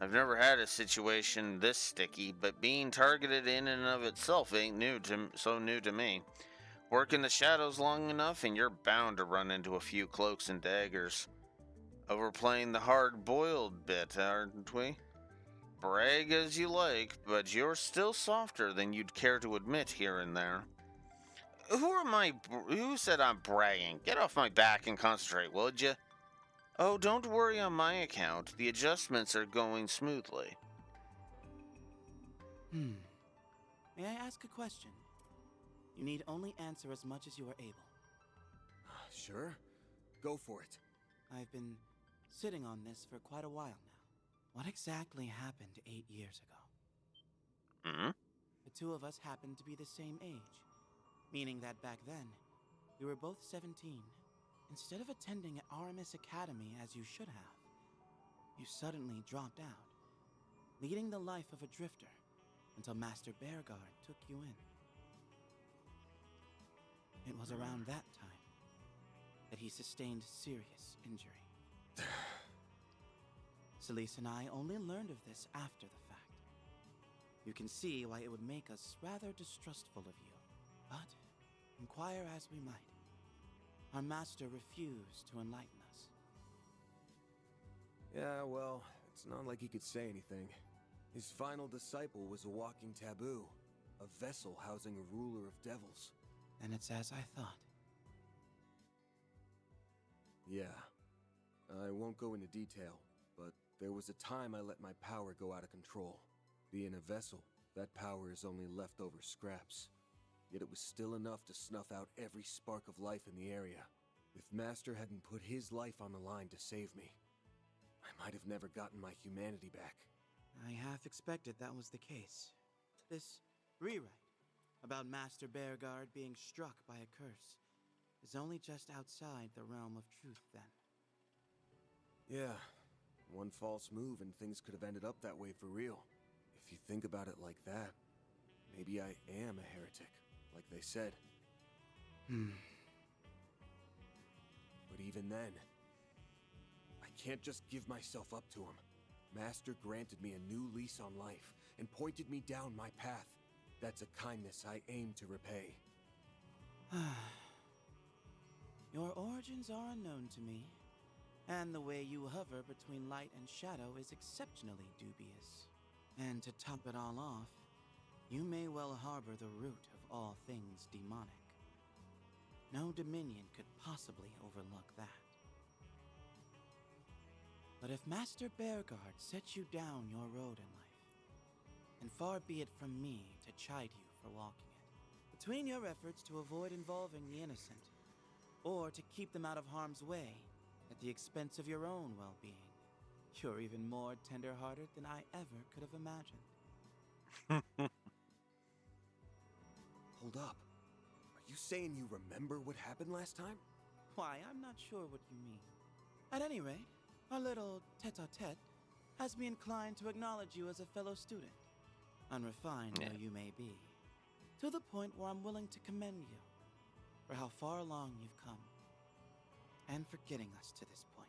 I've never had a situation this sticky, but being targeted in and of itself ain't so new to me. Work in the shadows long enough and you're bound to run into a few cloaks and daggers. Overplaying the hard-boiled bit, aren't we? Brag as you like, but you're still softer than you'd care to admit here and there. Who said I'm bragging? Get off my back and concentrate, would you? Oh, don't worry on my account. The adjustments are going smoothly. May I ask a question? You need only answer as much as you are able. Sure. Go for it. I've been sitting on this for quite a while now. What exactly happened 8 years ago? The two of us happened to be the same age, meaning that back then, we were both 17. Instead of attending Aramis Academy as you should have, you suddenly dropped out, leading the life of a drifter until Master Bearguard took you in. It was around that time that he sustained serious injury. Celeste and I only learned of this after the fact. You can see why it would make us rather distrustful of you. But, inquire as we might, our master refused to enlighten us. Yeah, well, it's not like he could say anything. His final disciple was a walking taboo, a vessel housing a ruler of devils. And it's as I thought. Yeah. I won't go into detail, but there was a time I let my power go out of control. Being a vessel, that power is only leftover scraps. Yet it was still enough to snuff out every spark of life in the area. If Master hadn't put his life on the line to save me, I might have never gotten my humanity back. I half expected that was the case. This rewrite about Master Bearguard being struck by a curse is only just outside the realm of truth then. Yeah, one false move and things could have ended up that way for real. If you think about it like that, maybe I am a heretic, like they said. But even then, I can't just give myself up to him. Master granted me a new lease on life and pointed me down my path. That's a kindness I aim to repay. Your origins are unknown to me, and the way you hover between light and shadow is exceptionally dubious. And to top it all off, you may well harbor the root of all things demonic. No Dominion could possibly overlook that. But if Master Bearguard sets you down your road in life, and far be it from me to chide you for walking it, between your efforts to avoid involving the innocent, or to keep them out of harm's way at the expense of your own well-being, you're even more tender-hearted than I ever could have imagined. Hold up. Are you saying you remember what happened last time? Why, I'm not sure what you mean. At any rate, our little tete-a-tete has me inclined to acknowledge you as a fellow student, unrefined though you may be, to the point where I'm willing to commend you for how far along you've come, and for getting us to this point.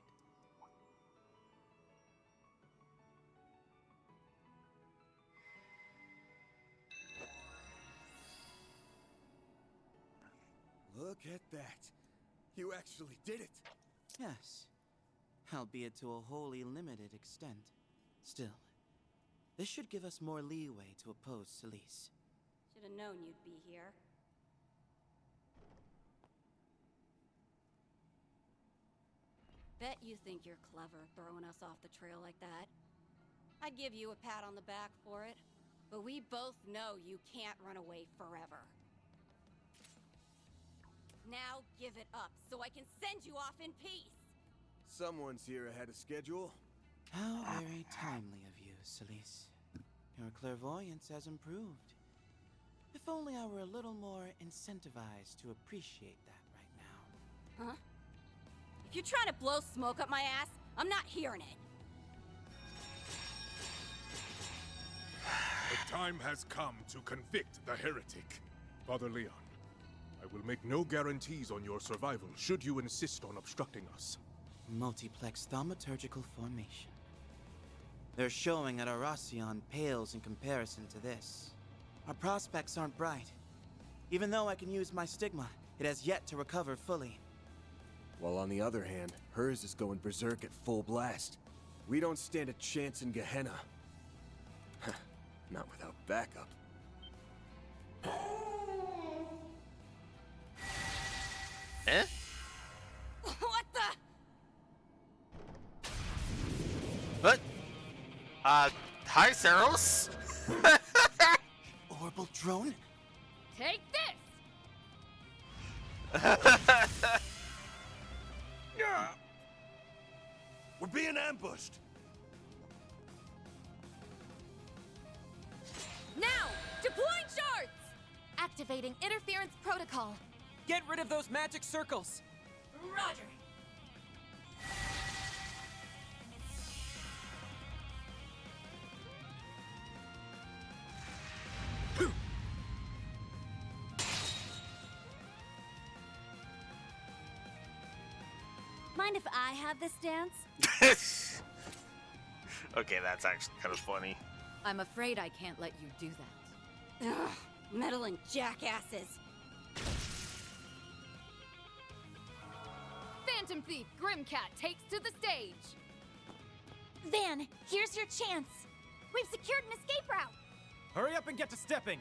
Look at that. You actually did it. Yes, albeit to a wholly limited extent. Still, this should give us more leeway to oppose Celise. Should have known you'd be here. Bet you think you're clever throwing us off the trail like that. I'd give you a pat on the back for it, but we both know you can't run away forever. Now give it up so I can send you off in peace! Someone's here ahead of schedule. How very timely of you, Celise. Your clairvoyance has improved. If only I were a little more incentivized to appreciate that right now. Huh? If you're trying to blow smoke up my ass, I'm not hearing it. The time has come to convict the heretic. Father Leon, I will make no guarantees on your survival should you insist on obstructing us. Multiplex thaumaturgical formation. Their showing at Arasion pales in comparison to this. Our prospects aren't bright. Even though I can use my stigma, it has yet to recover fully. While on the other hand, hers is going berserk at full blast. We don't stand a chance in Gehenna. Not without backup. Eh? What the? What? Hi, Saros? Orbital drone? Take this! We're being ambushed! Now! Deploying shards! Activating interference protocol. Get rid of those magic circles! Roger! Mind if I have this dance? Okay, that's actually kind of funny. I'm afraid I can't let you do that. Ugh, meddling jackasses. Phantom Thief Grimcat takes to the stage. Van, here's your chance. We've secured an escape route. Hurry up and get to stepping!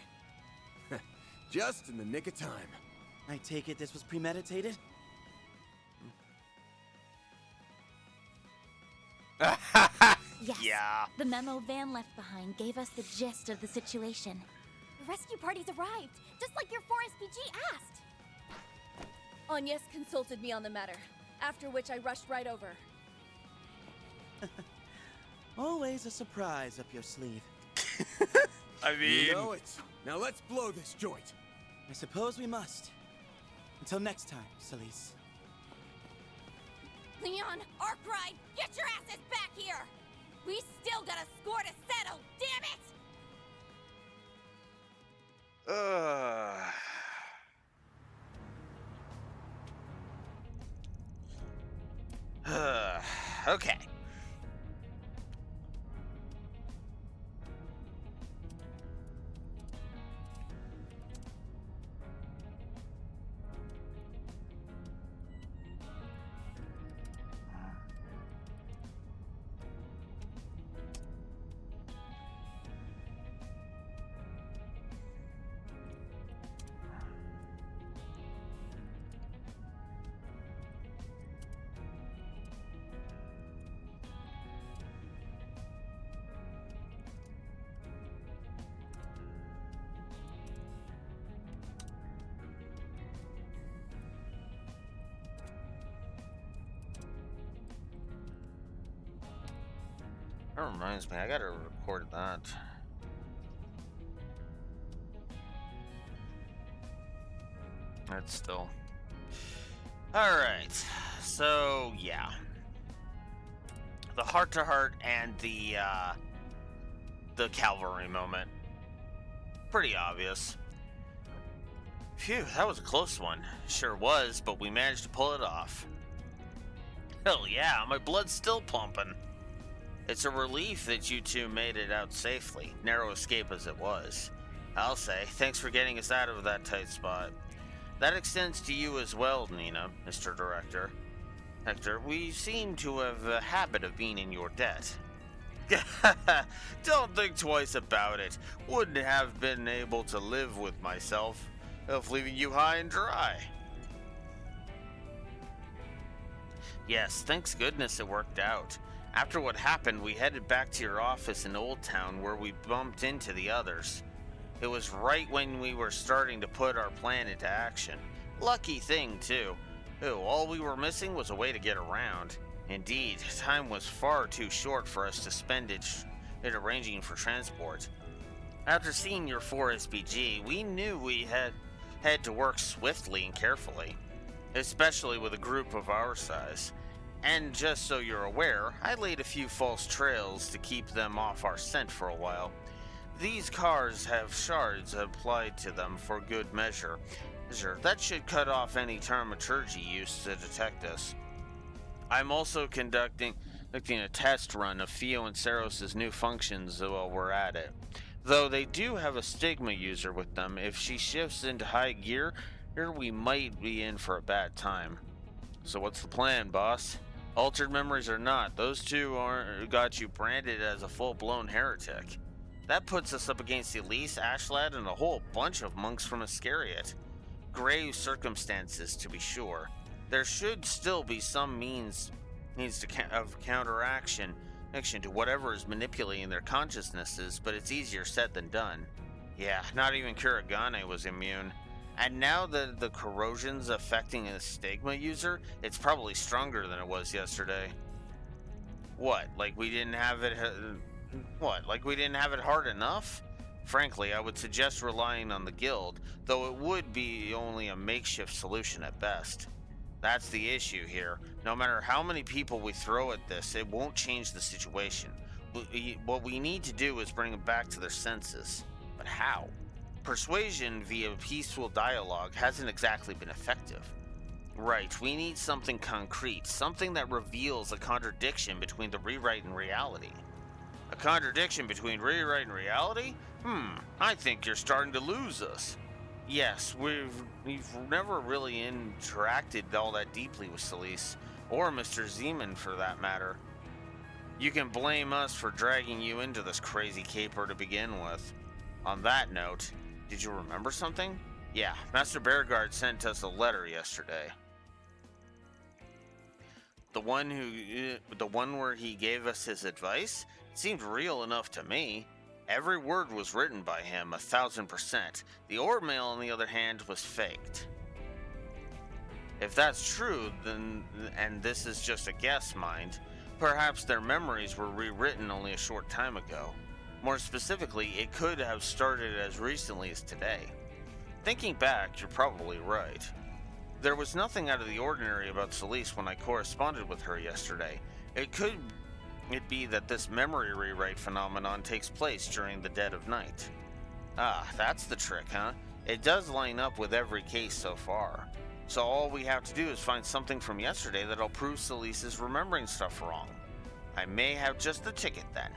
Just in the nick of time. I take it this was premeditated? Yes. Yeah. The memo Van left behind gave us the gist of the situation. The rescue party's arrived, just like your 4SPG asked. Agnes consulted me on the matter, after which I rushed right over. Always a surprise up your sleeve. I mean... You know it. Now let's blow this joint. I suppose we must. Until next time, Celise. Leon, Arkwright, get your asses back here! We still got a score to settle, damn it! Okay. That reminds me, I gotta record that. That's still... Alright, so yeah. The heart-to-heart and the cavalry moment. Pretty obvious. Phew, that was a close one. Sure was, but we managed to pull it off. Hell yeah, my blood's still pumping. It's a relief that you two made it out safely, narrow escape as it was. I'll say, thanks for getting us out of that tight spot. That extends to you as well, Nina, Mr. Director. Hector, we seem to have a habit of being in your debt. Don't think twice about it. Wouldn't have been able to live with myself of leaving you high and dry. Yes, thanks goodness it worked out. After what happened, we headed back to your office in Old Town where we bumped into the others. It was right when we were starting to put our plan into action. Lucky thing, too. All we were missing was a way to get around. Indeed, time was far too short for us to spend it arranging for transport. After seeing your 4 SPG, we knew we had to work swiftly and carefully, especially with a group of our size. And just so you're aware, I laid a few false trails to keep them off our scent for a while. These cars have shards applied to them for good measure. That should cut off any thaumaturgy used to detect us. I'm also conducting a test run of Theo and Saros' new functions while we're at it. Though they do have a stigma user with them, if she shifts into high gear, we might be in for a bad time. So what's the plan, boss? Altered memories or not, those two got you branded as a full-blown heretic. That puts us up against Elise, Ashlad, and a whole bunch of monks from Iscariot. Grave circumstances, to be sure. There should still be some means of counteraction to whatever is manipulating their consciousnesses, but it's easier said than done. Yeah, not even Kuragane was immune. And now that the corrosion's affecting a stigma user, it's probably stronger than it was yesterday. What, like we didn't have it... like we didn't have it hard enough? Frankly, I would suggest relying on the guild, though it would be only a makeshift solution at best. That's the issue here. No matter how many people we throw at this, it won't change the situation. What we need to do is bring them back to their senses. But how? Persuasion via peaceful dialogue hasn't exactly been effective. Right, we need something concrete, something that reveals a contradiction between the rewrite and reality. A contradiction between rewrite and reality? I think you're starting to lose us. Yes, we've never really interacted all that deeply with Celise, or Mr. Zeman for that matter. You can blame us for dragging you into this crazy caper to begin with. On that note, did you remember something? Yeah, Master Beauregard sent us a letter yesterday. The one where he gave us his advice? It seemed real enough to me. Every word was written by him, 1000%. The orb mail, on the other hand, was faked. If that's true, then, and this is just a guess, mind, perhaps their memories were rewritten only a short time ago. More specifically, it could have started as recently as today. Thinking back, you're probably right. There was nothing out of the ordinary about Celise when I corresponded with her yesterday. It could be that this memory rewrite phenomenon takes place during the dead of night. Ah, that's the trick, huh? It does line up with every case so far. So all we have to do is find something from yesterday that'll prove Celise is remembering stuff wrong. I may have just the ticket then.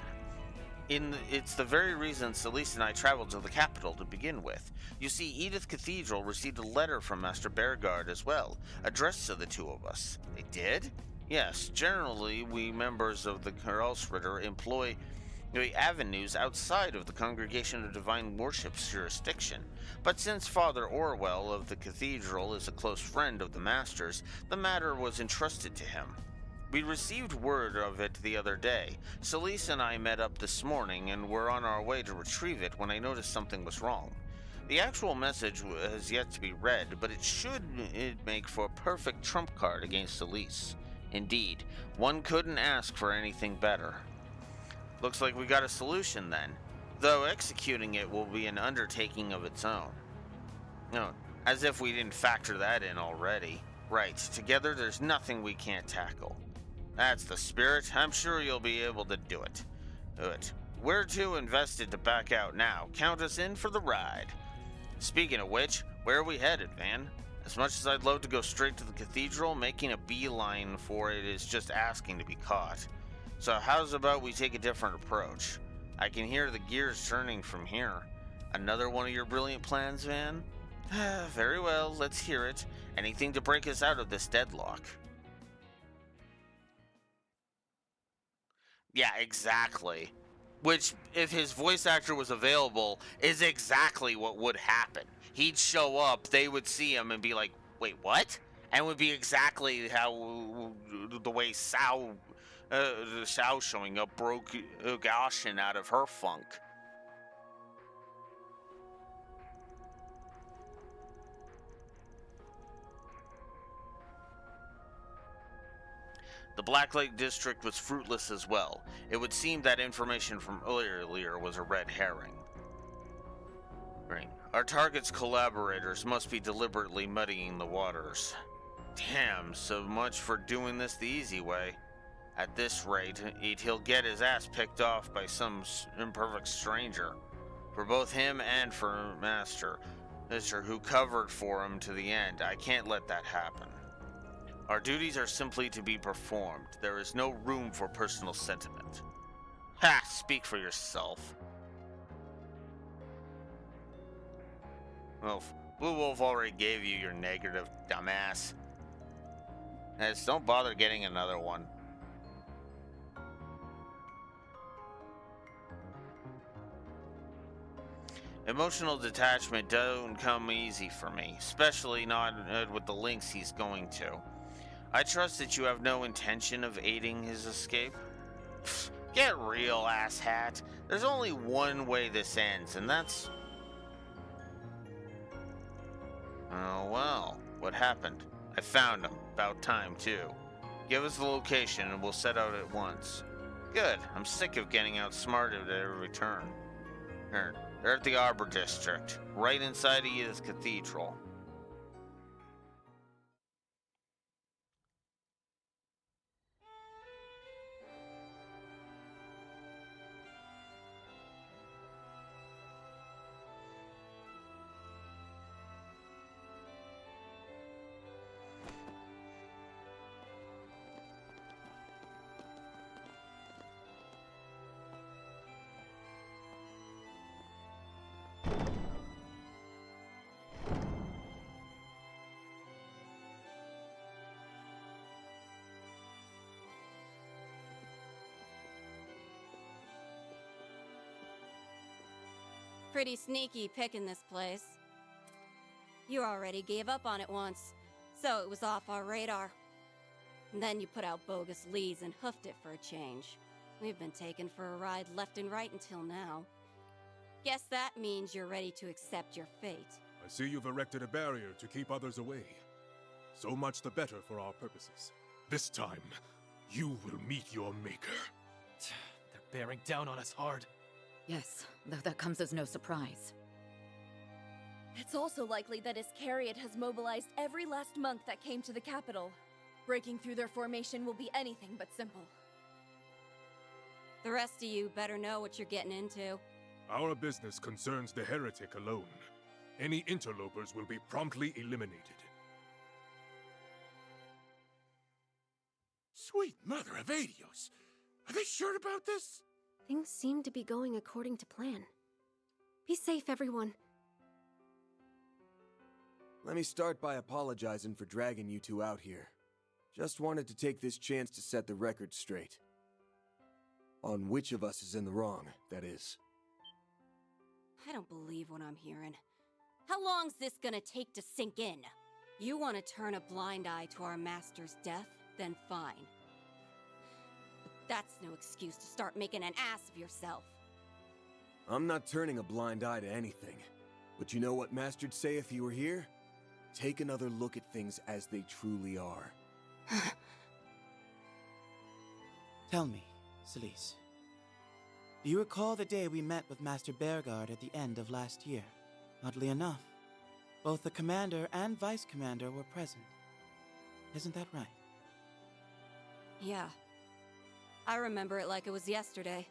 It's the very reason Celise and I traveled to the capital to begin with. You see, Edith Cathedral received a letter from Master Beauregard as well, addressed to the two of us. They did? Yes, generally we members of the Karlsritter employ the avenues outside of the Congregation of Divine Worship's jurisdiction. But since Father Orwell of the Cathedral is a close friend of the Master's, the matter was entrusted to him. We received word of it the other day. Celise and I met up this morning and were on our way to retrieve it when I noticed something was wrong. The actual message has yet to be read, but it should make for a perfect trump card against Celise. Indeed, one couldn't ask for anything better. Looks like we got a solution then, though executing it will be an undertaking of its own. No, as if we didn't factor that in already. Right, together there's nothing we can't tackle. That's the spirit. I'm sure you'll be able to do it. Good. We're too invested to back out now. Count us in for the ride. Speaking of which, where are we headed, Van? As much as I'd love to go straight to the cathedral, making a beeline for it is just asking to be caught. So how's about we take a different approach? I can hear the gears turning from here. Another one of your brilliant plans, Van? Very well, let's hear it. Anything to break us out of this deadlock. Yeah, exactly. Which, if his voice actor was available, is exactly what would happen. He'd show up, they would see him and be like, wait, what? And it would be exactly how the way Sao showing up broke Goshen out of her funk. The Black Lake district was fruitless as well. It would seem that information from earlier was a red herring. Right. Our target's collaborators must be deliberately muddying the waters. Damn, so much for doing this the easy way. At this rate, he'll get his ass picked off by some imperfect stranger. For both him and for Master, who covered for him to the end. I can't let that happen. Our duties are simply to be performed. There is no room for personal sentiment. Ha! Speak for yourself. Well, Blue Wolf already gave you your negative, dumbass. Just don't bother getting another one. Emotional detachment don't come easy for me, especially not with the lengths he's going to. I trust that you have no intention of aiding his escape. Pfft, get real, asshat. There's only one way this ends, and that's... Oh, well. What happened? I found him. About time, too. Give us the location, and we'll set out at once. Good. I'm sick of getting outsmarted at every turn. They're at the Arbor District, right inside of Edith Cathedral. Pretty sneaky picking this place. You already gave up on it once, so it was off our radar. And then you put out bogus leads and hoofed it for a change. We've been taken for a ride left and right until now. Guess that means you're ready to accept your fate. I see you've erected a barrier to keep others away. So much the better for our purposes. This time, you will meet your maker. They're bearing down on us hard. Yes, though that comes as no surprise. It's also likely that Iscariot has mobilized every last monk that came to the capital. Breaking through their formation will be anything but simple. The rest of you better know what you're getting into. Our business concerns the heretic alone. Any interlopers will be promptly eliminated. Sweet mother of Adios! Are they sure about this? Things seem to be going according to plan. Be safe, everyone. Let me start by apologizing for dragging you two out here. Just wanted to take this chance to set the record straight. On which of us is in the wrong, that is. I don't believe what I'm hearing. How long's this gonna take to sink in? You want to turn a blind eye to our master's death? Then fine. That's no excuse to start making an ass of yourself. I'm not turning a blind eye to anything. But you know what Master'd say if he were here? Take another look at things as they truly are. Tell me, Celise. Do you recall the day we met with Master Bearguard at the end of last year? Oddly enough, both the commander and vice commander were present. Isn't that right? Yeah. I remember it like it was yesterday.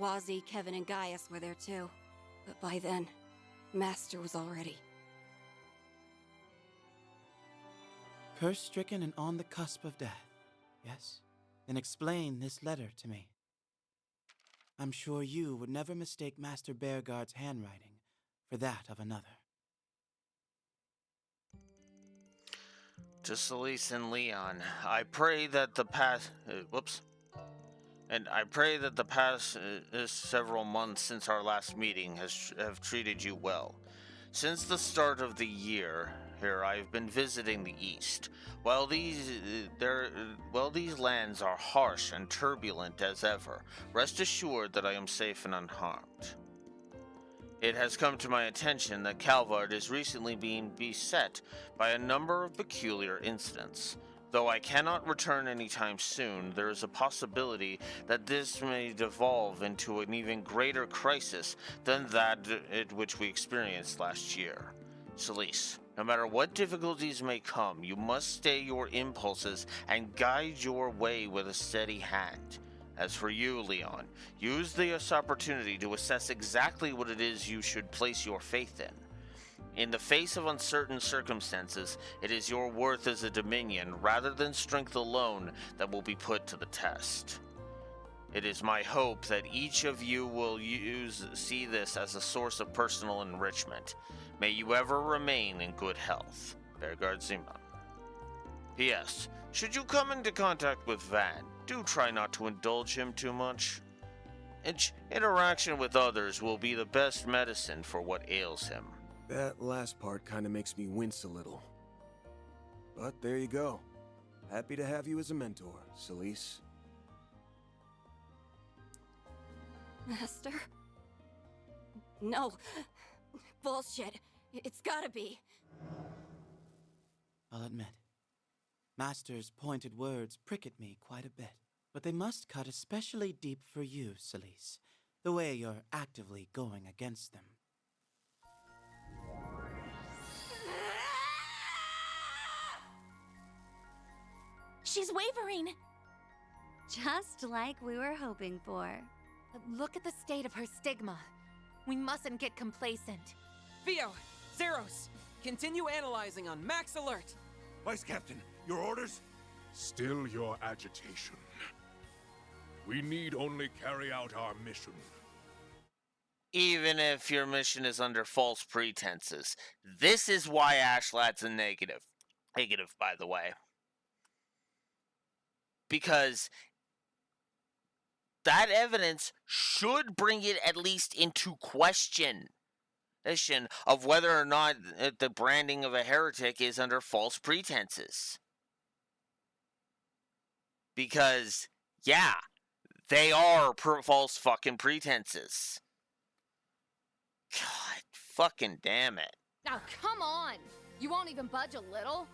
Wazzy, Kevin, and Gaius were there too. But by then, Master was already... Curse-stricken and on the cusp of death, yes? Then explain this letter to me. I'm sure you would never mistake Master Bearguard's handwriting for that of another. To Celise and Leon, I pray that the past... And I pray that the past several months since our last meeting have treated you well. Since the start of the year here, I have been visiting the East. While these lands are harsh and turbulent as ever, rest assured that I am safe and unharmed. It has come to my attention that Calvard is recently being beset by a number of peculiar incidents. Though I cannot return anytime soon, there is a possibility that this may devolve into an even greater crisis than that which we experienced last year. Celise, no matter what difficulties may come, you must stay your impulses and guide your way with a steady hand. As for you, Leon, use this opportunity to assess exactly what it is you should place your faith in. In the face of uncertain circumstances, it is your worth as a Dominion, rather than strength alone, that will be put to the test. It is my hope that each of you will see this as a source of personal enrichment. May you ever remain in good health. Bearguard Zeman. P.S. Should you come into contact with Van, do try not to indulge him too much. Interaction with others will be the best medicine for what ails him. That last part kind of makes me wince a little. But there you go. Happy to have you as a mentor, Celise. Master? No. Bullshit. It's gotta be. I'll admit, Master's pointed words prick at me quite a bit. But they must cut especially deep for you, Celise. The way you're actively going against them. She's wavering! Just like we were hoping for. Look at the state of her stigma. We mustn't get complacent. Theo! Zeros! Continue analyzing on max alert! Vice Captain, your orders? Still your agitation. We need only carry out our mission. Even if your mission is under false pretenses. This is why Ashlad's a negative. Negative, by the way. Because that evidence should bring it at least into question of whether or not the branding of a heretic is under false pretenses. Because, yeah, they are false fucking pretenses. God, fucking damn it. Now, come on! You won't even budge a little?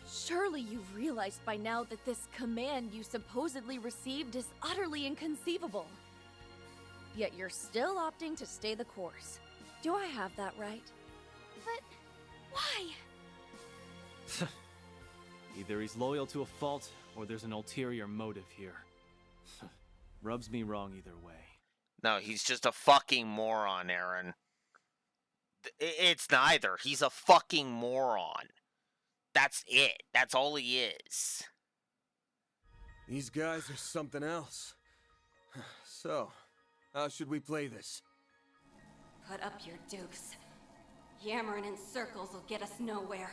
Surely you've realized by now that this command you supposedly received is utterly inconceivable. Yet you're still opting to stay the course. Do I have that right? But why? Either he's loyal to a fault, or there's an ulterior motive here. Rubs me wrong either way. No, he's just a fucking moron, Aaron. It's neither. He's a fucking moron. That's it. That's all he is. These guys are something else. So, how should we play this? Put up your dukes. Yammering in circles will get us nowhere.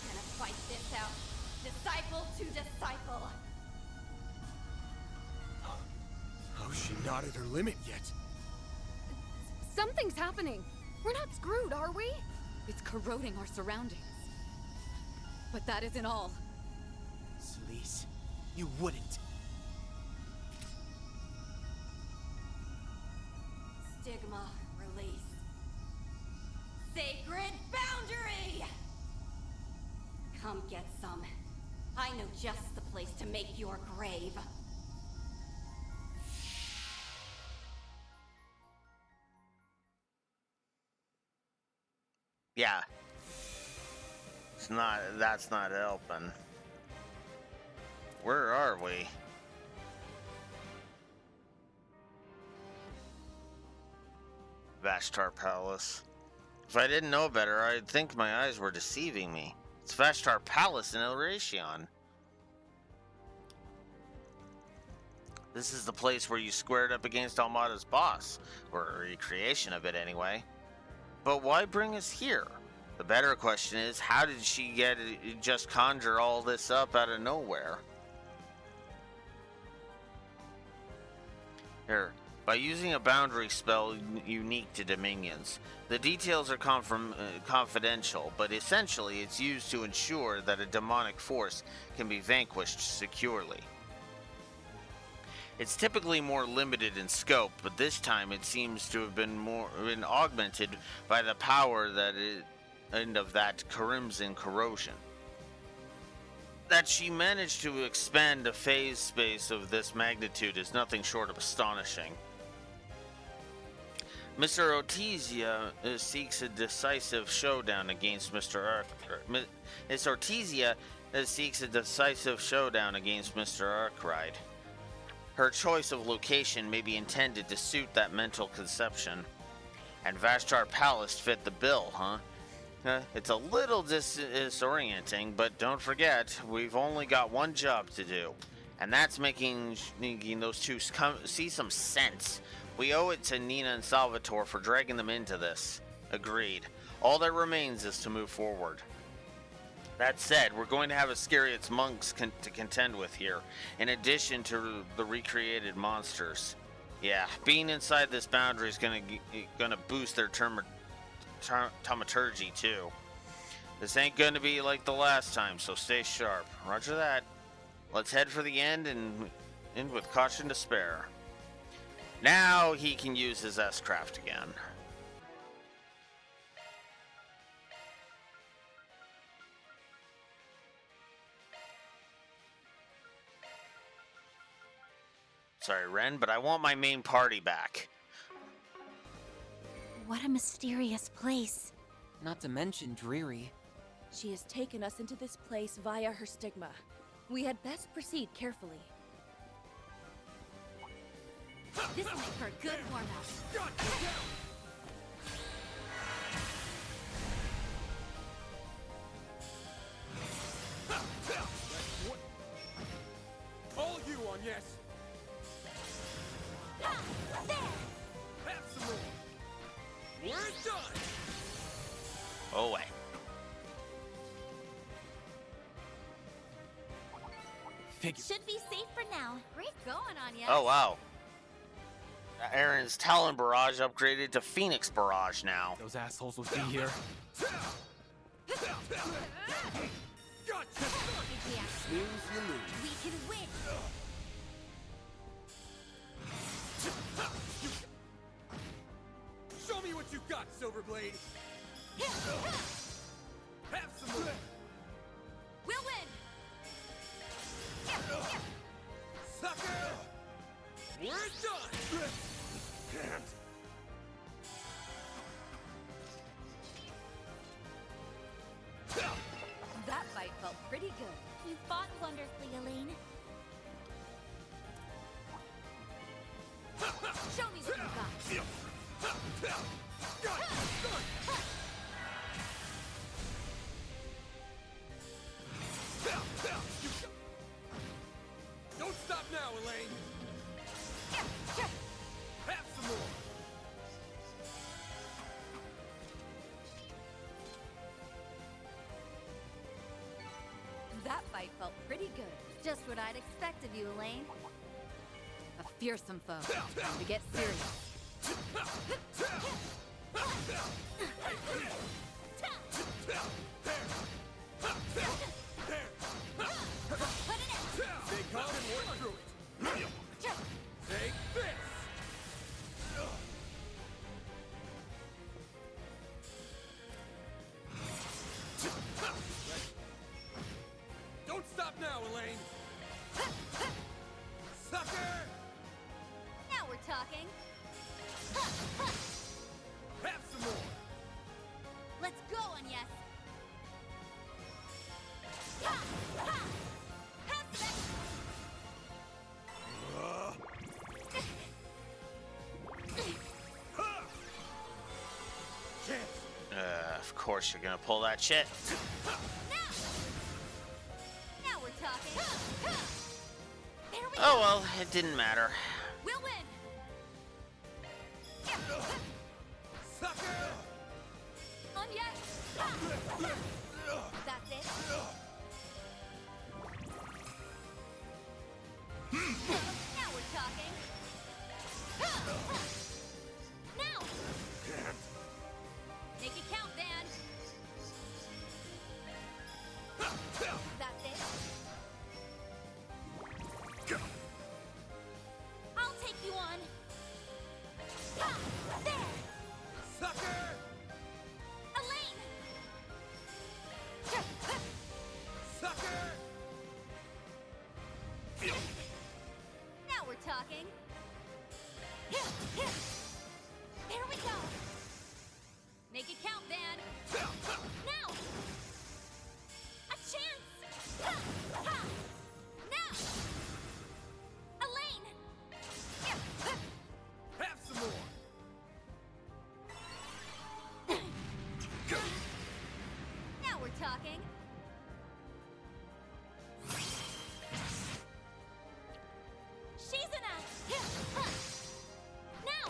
We're gonna fight this out. Disciple to disciple. Oh, she not at her limit yet. Something's happening. We're not screwed, are we? It's corroding our surroundings. But that isn't all. Celise, you wouldn't. Stigma release. Sacred boundary! Come get some. I know just the place to make your grave. Yeah. That's not helping. Where are we? Vashtar Palace. If I didn't know better, I'd think my eyes were deceiving me. It's Vashtar Palace in Elration. This is the place where you squared up against Almada's boss, or a recreation of it anyway. But why bring us here? The better question is, how did she just conjure all this up out of nowhere? Here, by using a boundary spell unique to Dominions. The details are confidential, but essentially it's used to ensure that a demonic force can be vanquished securely. It's typically more limited in scope, but this time it seems to have been augmented by the power of that crimson corrosion. That she managed to expand a phase space of this magnitude is nothing short of astonishing. Mr. Ortizia seeks a decisive showdown against Mr. Miss Ortizia seeks a decisive showdown against Mr. Arkwright. Her choice of location may be intended to suit that mental conception. And Vashtar Palace fit the bill, huh? It's a little disorienting, but don't forget, we've only got one job to do. And that's making those two see some sense. We owe it to Nina and Salvatore for dragging them into this. Agreed. All that remains is to move forward. That said, we're going to have Iscariot's monks to contend with here, in addition to the recreated monsters. Yeah, being inside this boundary is gonna boost their thaumaturgy too. This ain't gonna be like the last time, so stay sharp. Roger that. Let's head for the end and end with caution to spare. Now he can use his S-craft again. Sorry, Ren, but I want my main party back. What a mysterious place. Not to mention dreary. She has taken us into this place via her stigma. We had best proceed carefully. This will make for a good warm-up. All you on yes. There! Have some more. We're done. Oh, wait. Should be safe for now. Great going on ya. Oh, wow. Aaron's Talon Barrage upgraded to Phoenix Barrage now. Those assholes will be here. Gotcha. Snooze, you lose. We can win. Show me what you got, Silverblade. Have some more. We'll win! Sucker! We're done. Can't. That fight felt pretty good. You fought wonderfully, Elaine. Show me what you got. Don't stop now, Elaine. Have some more. That fight felt pretty good. Just what I'd expect of you, Elaine. A fearsome foe. Time to get serious. Stay calm and work through it. Take this. Don't stop now, talking. Have some more. Let's go, Agnes. Ha! Ha! Have some Of course you're gonna pull that shit. Now we're talking. There we Oh go. well, it didn't matter. We'll win. Sucker! On yes. That's it. Now we're talking. Now. Make it count, Van. That's it. I'll take you on. Ha! There. Sucker! Elaine. Sucker! Now we're talking. There we go. Make it count, Van. Now. A chance. Ha! Ha! Now. Elaine. Have some more. Now we're talking. She's in a. Now.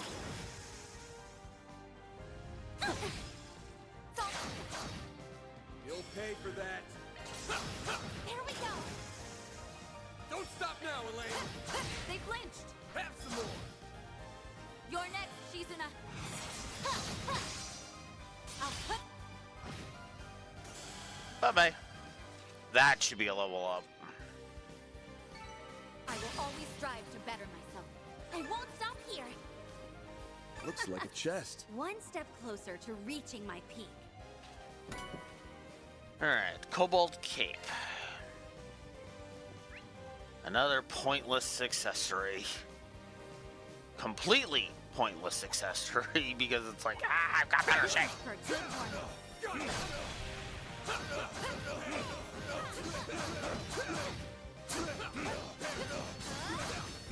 You'll pay for that. There we go. Don't stop now, Elaine. They flinched. Have some more. You're next, Shizuna. I'll put. Bye-bye. That should be a level up. I will always strive to better myself. I won't stop here. Looks like a chest. One step closer to reaching my peak. Alright, Cobalt Cape. Another pointless accessory. Completely pointless accessory because it's like, I've got better shit. For a good one.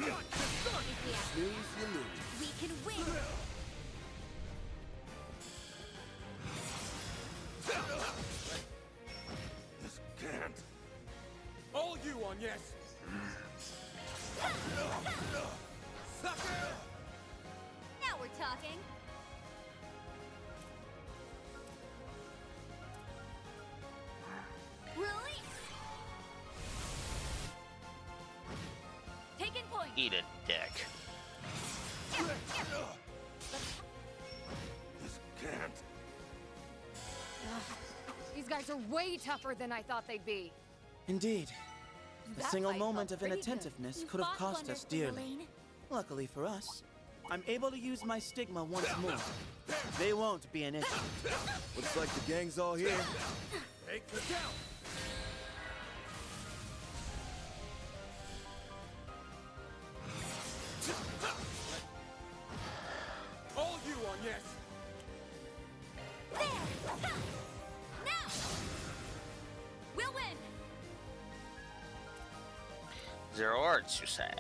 If we act, we can win. This can't. All you on yes. Sucker! Now we're talking. Release. Taking point. Eat a dick. This can't. These guys are way tougher than I thought they'd be. Indeed. A That single fight moment felt of pretty good. inattentiveness You could have fought cost us wonderfully, dearly. Elaine. Luckily for us, I'm able to use my stigma once more. They won't be an issue. Looks like the gang's all here. Take the count. All you on yes. There. Ha. Now. We'll win. Zero arts, you say?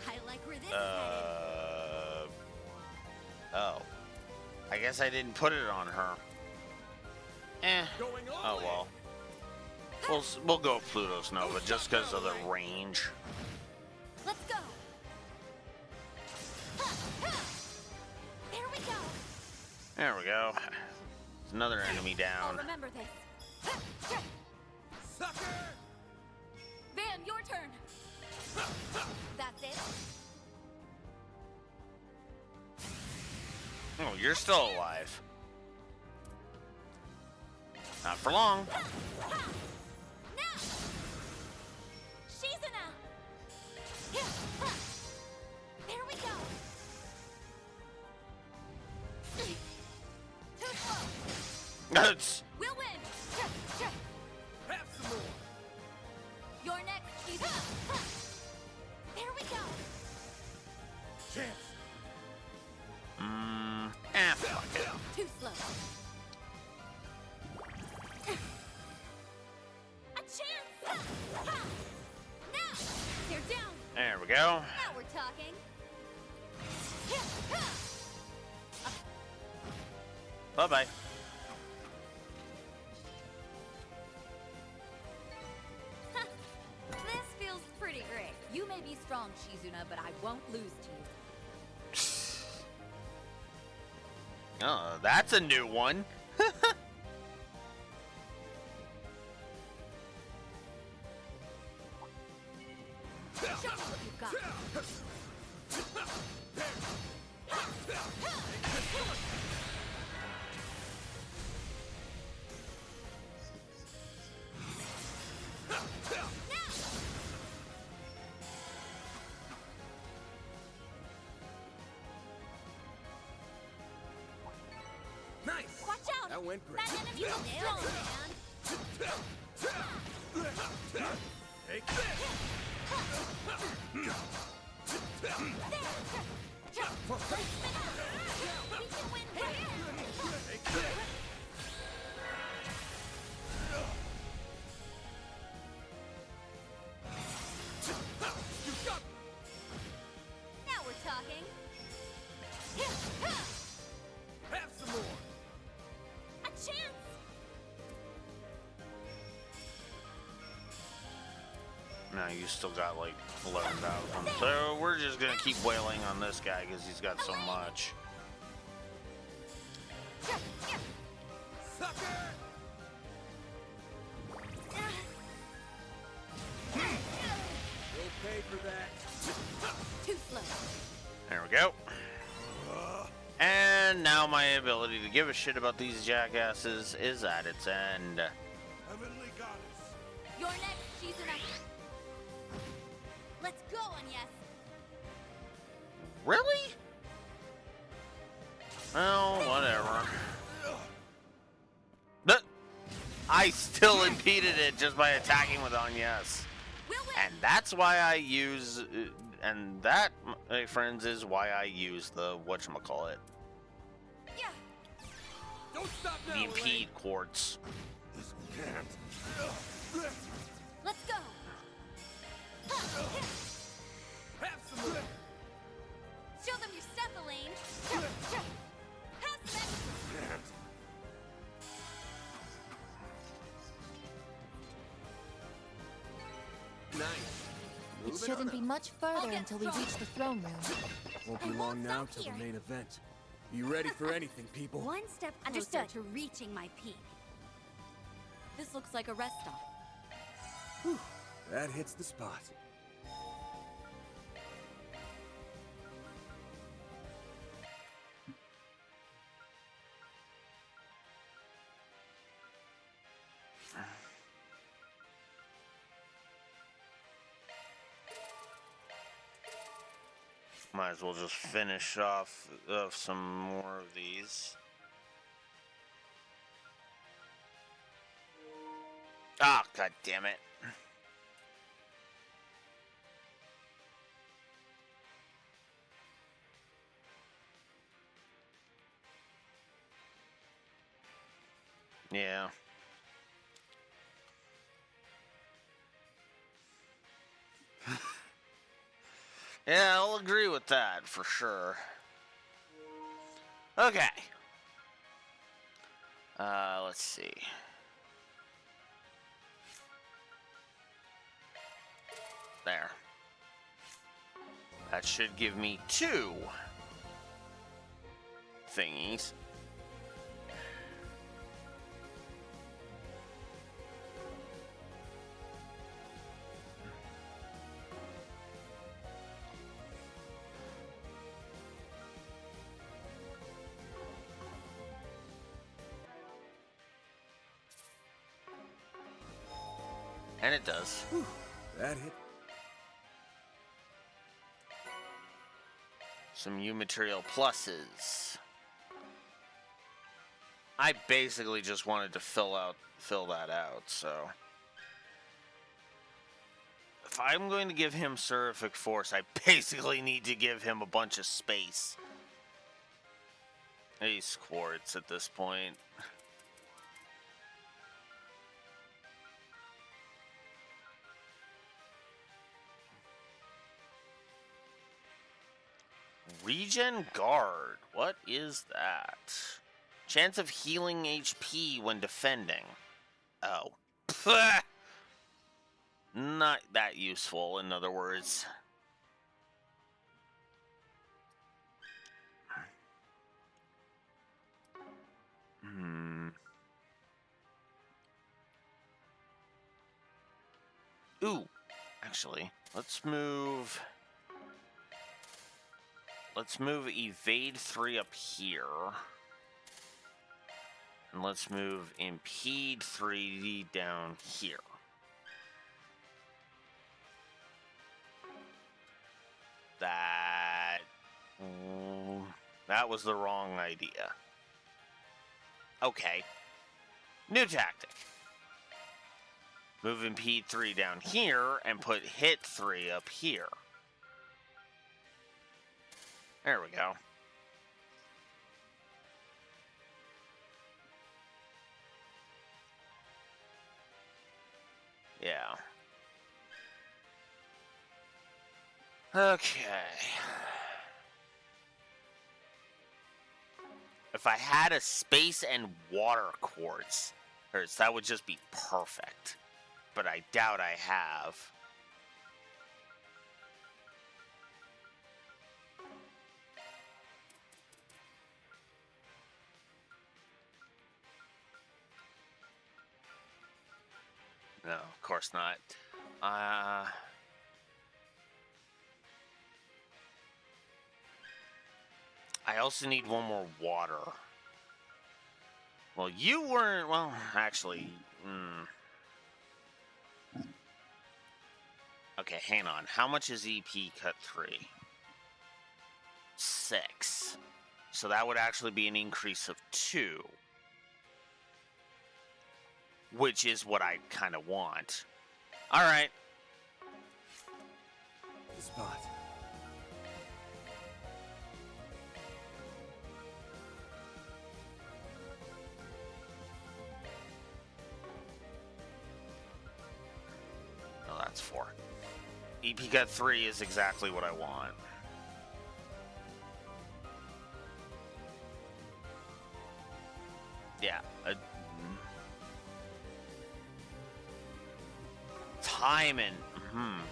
I like where this is headed. Oh. I guess I didn't put it on her. Oh well. We'll go Pluto's Nova just because of the range. Let's go. Ha. Ha. There we go. There we go. There's another enemy I'll down. remember this. Ha. Ha. Sucker! Van, your turn. That's it. Oh, you're still alive. Not for long. Ha. Ha. Now. Shizuna. Ha. Ha. There we go. Too slow. That's We'll win. Have some more. You're next, Shizuna. Ha. There we go. Chance. Fuck it. Too slow. A chance. Ha! Ha! Now They're down. There we go. Now we're talking. Bye-bye. This feels pretty great. You may be strong, Shizuna, but I won't lose to you. Oh, that's a new one. Show me what you've got. Nice. Watch out. That went great. That enemy looks strong, man. Take We can win here. Now we're talking. Have some more. A chance. Now you still got like 11,000. So we're just gonna keep wailing on this guy because he's got so much. Sucker. You'll pay for that. Too slow. There we go. And now my ability to give a shit about these jackasses is at its end. Heavenly Goddess. You're next, Shizuna. Let's go, Agnes. Really? Well, whatever. But I still impeded it just by attacking with Agnes. And that's why I use... and that, my friends, is why I use the whatchamacallit. Yeah. Don't stop now, The Elaine. impede quartz. This can't. Let's go. Have some more. Show them your stuff, Elaine. Pass them. Can't. Nice. It Moving shouldn't on be up. much further until we reach the throne room. Won't be long now till the main event. Be ready for anything, people. One step closer Understood. to reaching my peak. This looks like a rest stop. Whew, that hits the spot. Might as well just finish off some more of these. Ah, god damn it. Yeah. Yeah, I'll agree with that for sure. Okay. Let's see. There. That should give me 2 thingies. And it does. Whew, that hit. Some U material pluses. I basically just wanted to fill that out, so. If I'm going to give him Seraphic Force, I basically need to give him a bunch of space. Ace Quartz at this point. Regen Guard. What is that? Chance of healing HP when defending. Oh. Not that useful, in other words. Ooh. Actually, let's move Evade 3 up here. And let's move Impede 3 down here. That was the wrong idea. Okay. New tactic. Move Impede 3 down here and put Hit 3 up here. There we go. Yeah. Okay. If I had a space and water quartz, that would just be perfect. But I doubt I have. No, of course not. I also need one more water. Well, you weren't... Well, actually... Okay, hang on. How much is EP cut 3? 6. So that would actually be an increase of 2. Which is what I kind of want. Alright. Spot. Oh, that's 4. EP cut 3 is exactly what I want. Yeah. Time and...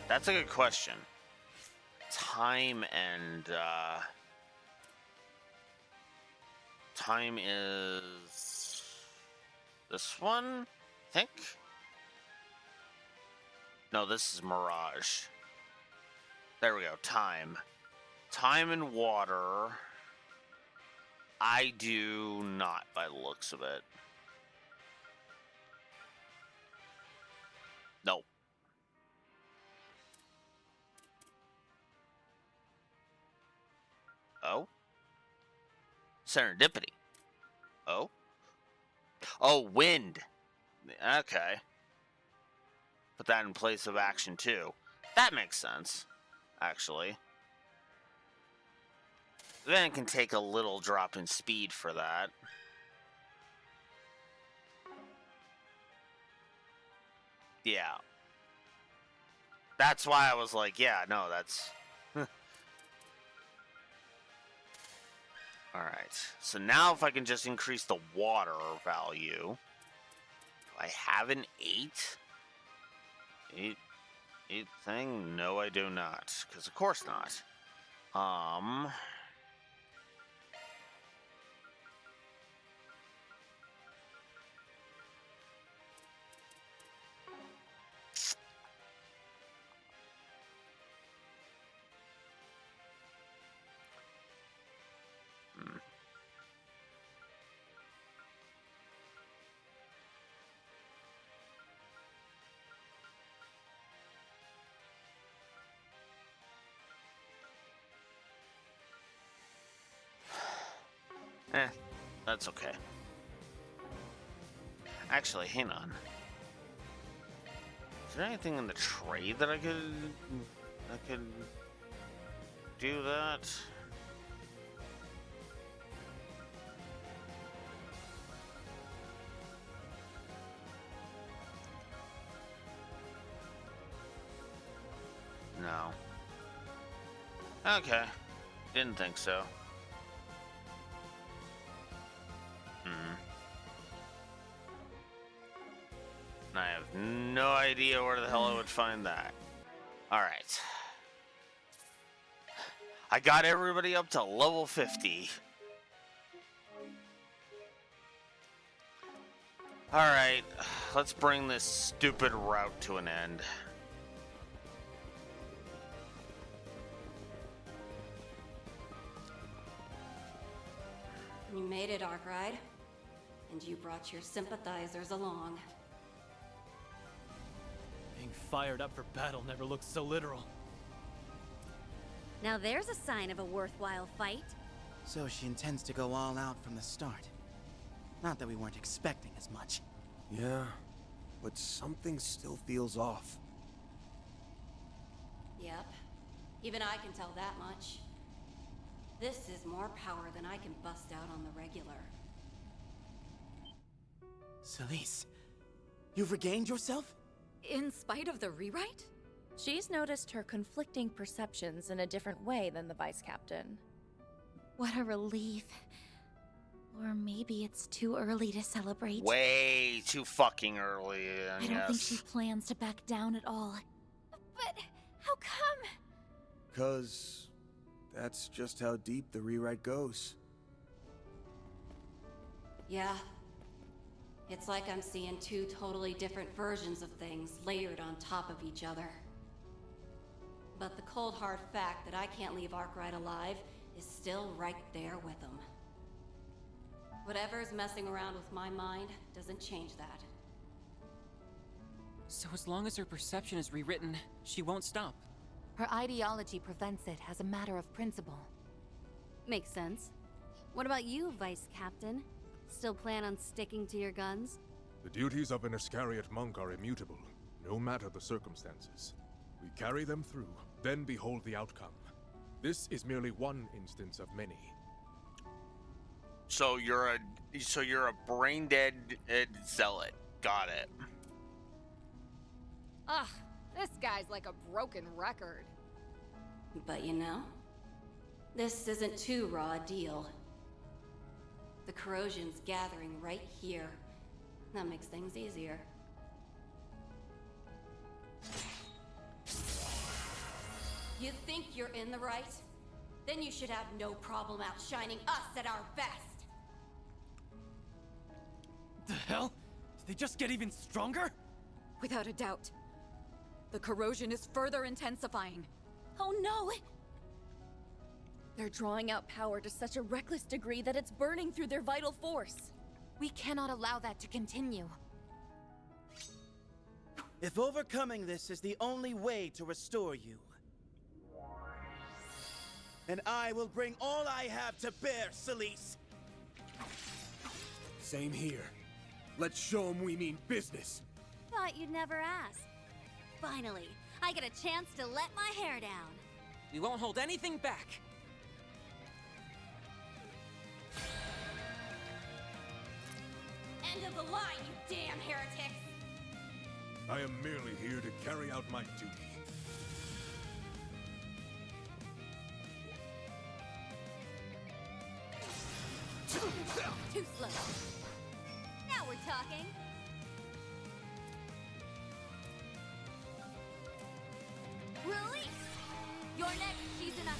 that's a good question. Time and... time is... this one? I think? No, this is Mirage. There we go. Time. Time and water. I do not, by the looks of it. Nope. Oh? Serendipity. Oh? Oh, wind. Okay. Put that in place of action, too. That makes sense, actually. Then it can take a little drop in speed for that. Yeah. That's why I was like, yeah, no, that's... Alright, so now if I can just increase the water value... Do I have an 8? 8 thing? No, I do not. Because of course not. That's okay. Actually, hang on. Is there anything in the trade that I could do that? No. Okay. Didn't think so. I have no idea where the hell I would find that. Alright. I got everybody up to level 50. Alright, let's bring this stupid route to an end. You made it, Arkwright. And you brought your sympathizers along. Being fired up for battle never looks so literal. Now there's a sign of a worthwhile fight. So she intends to go all out from the start. Not that we weren't expecting as much. Yeah, but something still feels off. Yep. Even I can tell that much. This is more power than I can bust out on the regular. Celise, you've regained yourself? In spite of the rewrite? She's noticed her conflicting perceptions in a different way than the Vice Captain. What a relief. Or maybe it's too early to celebrate. Way too fucking early, I don't think she plans to back down at all. But how come? 'Cause that's just how deep the rewrite goes. Yeah. It's like I'm seeing two totally different versions of things layered on top of each other. But the cold hard fact that I can't leave Arkwright alive is still right there with him. Whatever's messing around with my mind doesn't change that. So as long as her perception is rewritten, she won't stop. Her ideology prevents it as a matter of principle. Makes sense. What about you, Vice Captain? Still plan on sticking to your guns? The duties of an Iscariot monk are immutable, no matter the circumstances. We carry them through, then behold the outcome. This is merely one instance of many. So you're a brain dead zealot. Got it. Ugh, this guy's like a broken record. But you know, this isn't too raw a deal. The corrosion's gathering right here. That makes things easier. You think you're in the right? Then you should have no problem outshining us at our best. The hell? Did they just get even stronger? Without a doubt. The corrosion is further intensifying. Oh no! They're drawing out power to such a reckless degree that it's burning through their vital force. We cannot allow that to continue. If overcoming this is the only way to restore you, then I will bring all I have to bear, Celise. Same here. Let's show them we mean business. Thought you'd never ask. Finally, I get a chance to let my hair down. We won't hold anything back. End of the line, you damn heretics! I am merely here to carry out my duty. Too slow. Now we're talking. Release! You're next, Shizuna.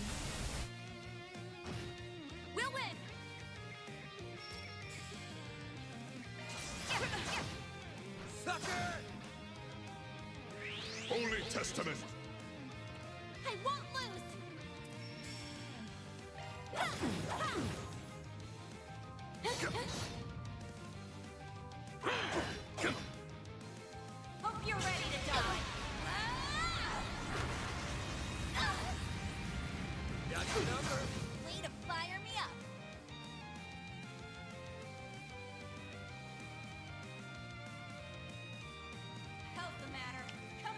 We'll win! Sucker! Holy Testament! I won't lose! Hope you're ready to die. Got your number. Way to fire me up! How's the matter? Come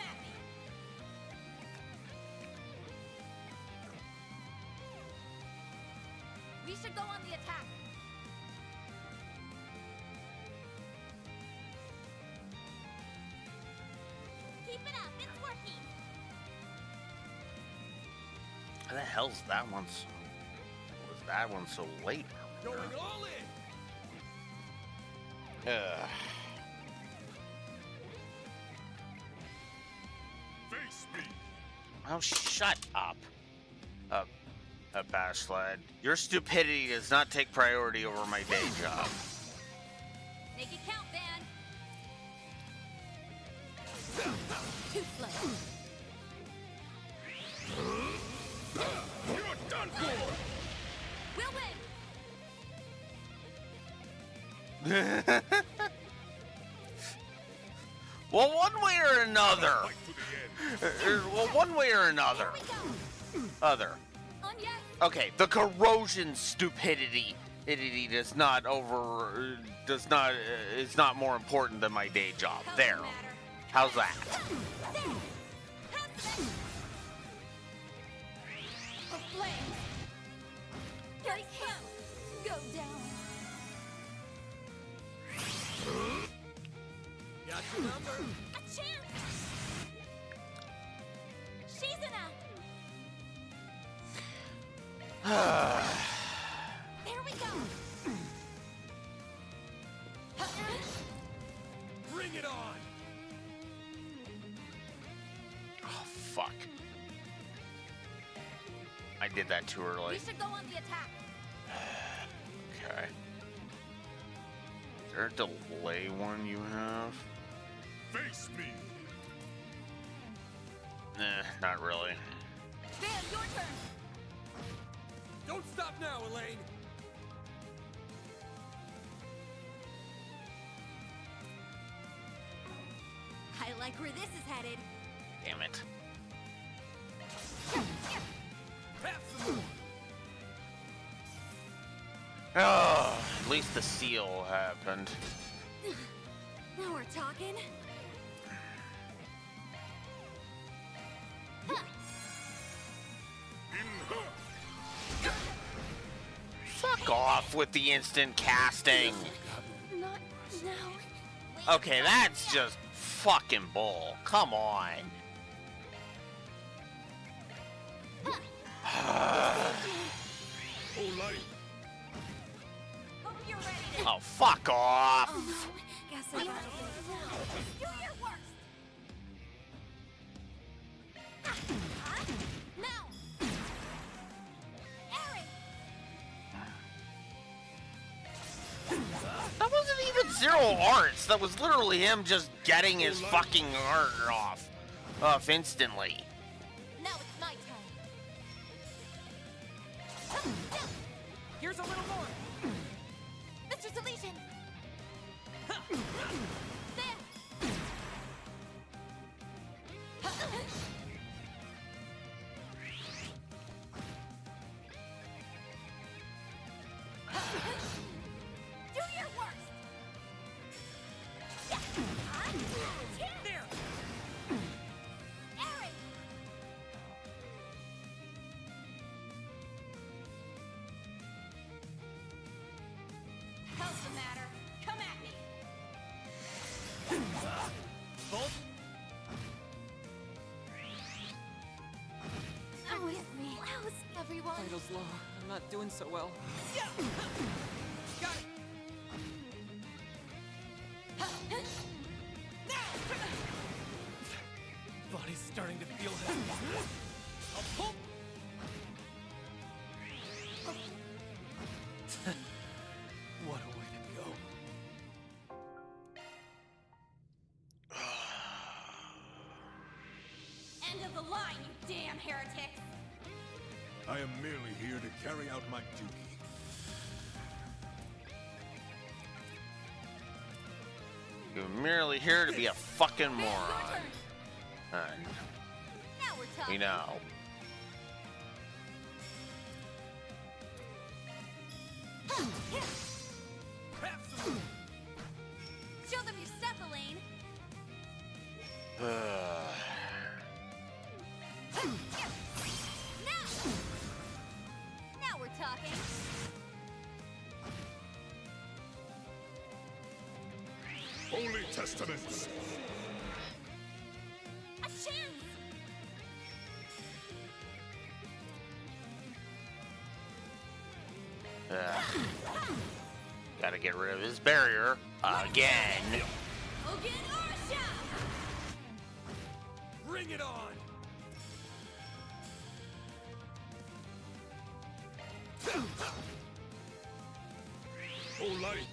should go on the attack. Keep it up, it's working. How the hell's that one so... Was that one so late? Going all in! Face me! Oh, shut up. Bash lad. Your stupidity does not take priority over my day job. Make it count, Van. Too slow. You're done for! We'll win. Well, one way or another. Well, one way or another. Other. Okay, the corrosion stupidity is not more important than my day job. There. How's that? A flame. I can't go down. Got your number. A chance! Shizuna! There we go! Bring it on! Oh, fuck. I did that too early. We should go on the attack. Okay. Is there a delay one you have? Face me! Nah, not really. Van, your turn. Don't stop now, Elaine! I like where this is headed. Damn it. Have some more! Oh, at least the seal happened. Now we're talking. Fuck off with the instant casting. Not now. Okay, that's just fucking bull. Come on. Hope you're ready to... Oh, fuck off. Guess I gotta do your worst. Now. Aaron. That wasn't even zero arts. That was literally him just getting his fucking art off instantly. Now it's my turn. Here's a little more. Mr. Deletion. Do your worst. There. Aaron. How's the matter? Come at me. Bolt? I'm with me. How's everyone? Vitals low. I'm not doing so well. Got it. Body's starting to feel heavy. I'll pull. What a way to go. End of the line, you damn heretics. I am merely here to carry out my duty. You're merely here to be a fucking moron. Now we're talking. We know. Show them your stuff, Elaine. Now we're talking. Holy Testaments! A chance! Gotta get rid of his barrier again. Bring it on! Oh, light!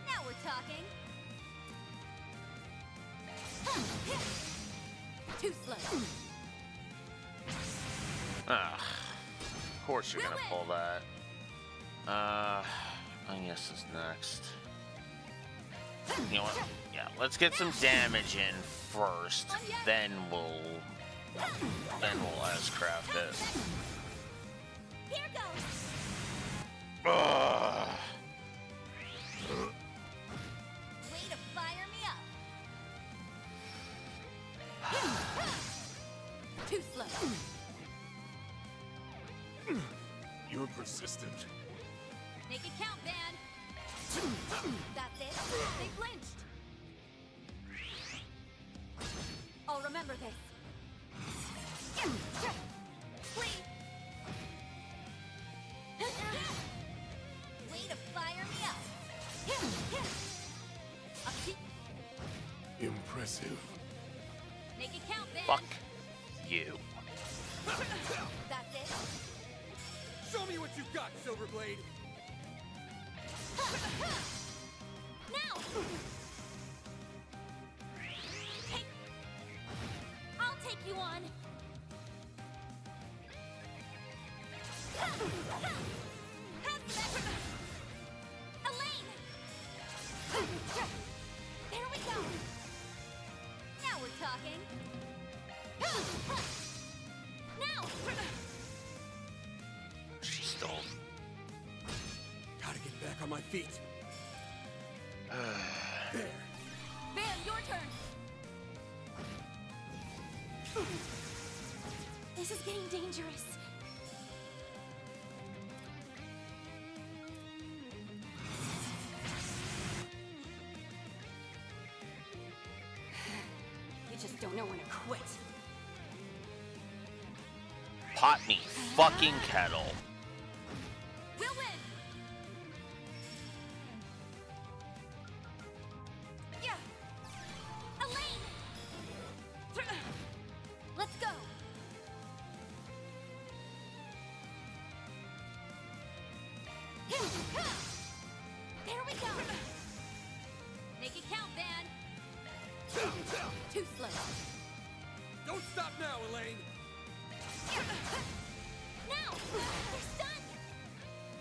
Now we're talking. Too slow. Of course you're gonna pull that. I guess is next. You know what? Yeah, let's get some damage in first. Then we'll S-craft it. Here goes. Ugh. Way to fire me up. Too slow. You're persistent. Make it count, Van. That's it. They flinched. I'll remember this. Please. Way to fire me up. Impressive. Make it count, Van. Fuck you. That's it. Show me what you got, Silverblade! Now. I'll take you on. Elaine. There we go. Now we're talking. Now. She's still. Gotta get back on my feet. There. Van, your turn. This is getting dangerous. You just don't know when to quit. Pot me fucking kettle. We'll win. Yeah. Elaine. Let's go. There we go. Make it count, Van. Too slow. Don't stop now, Elaine! Now. We're stunned.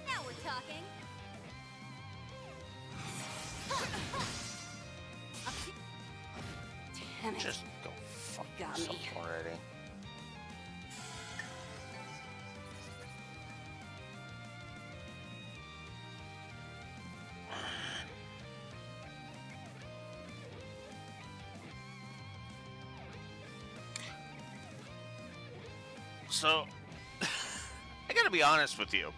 Now we're talking. Damn it. Just go fuck Got yourself me. already. So, I gotta be honest with you.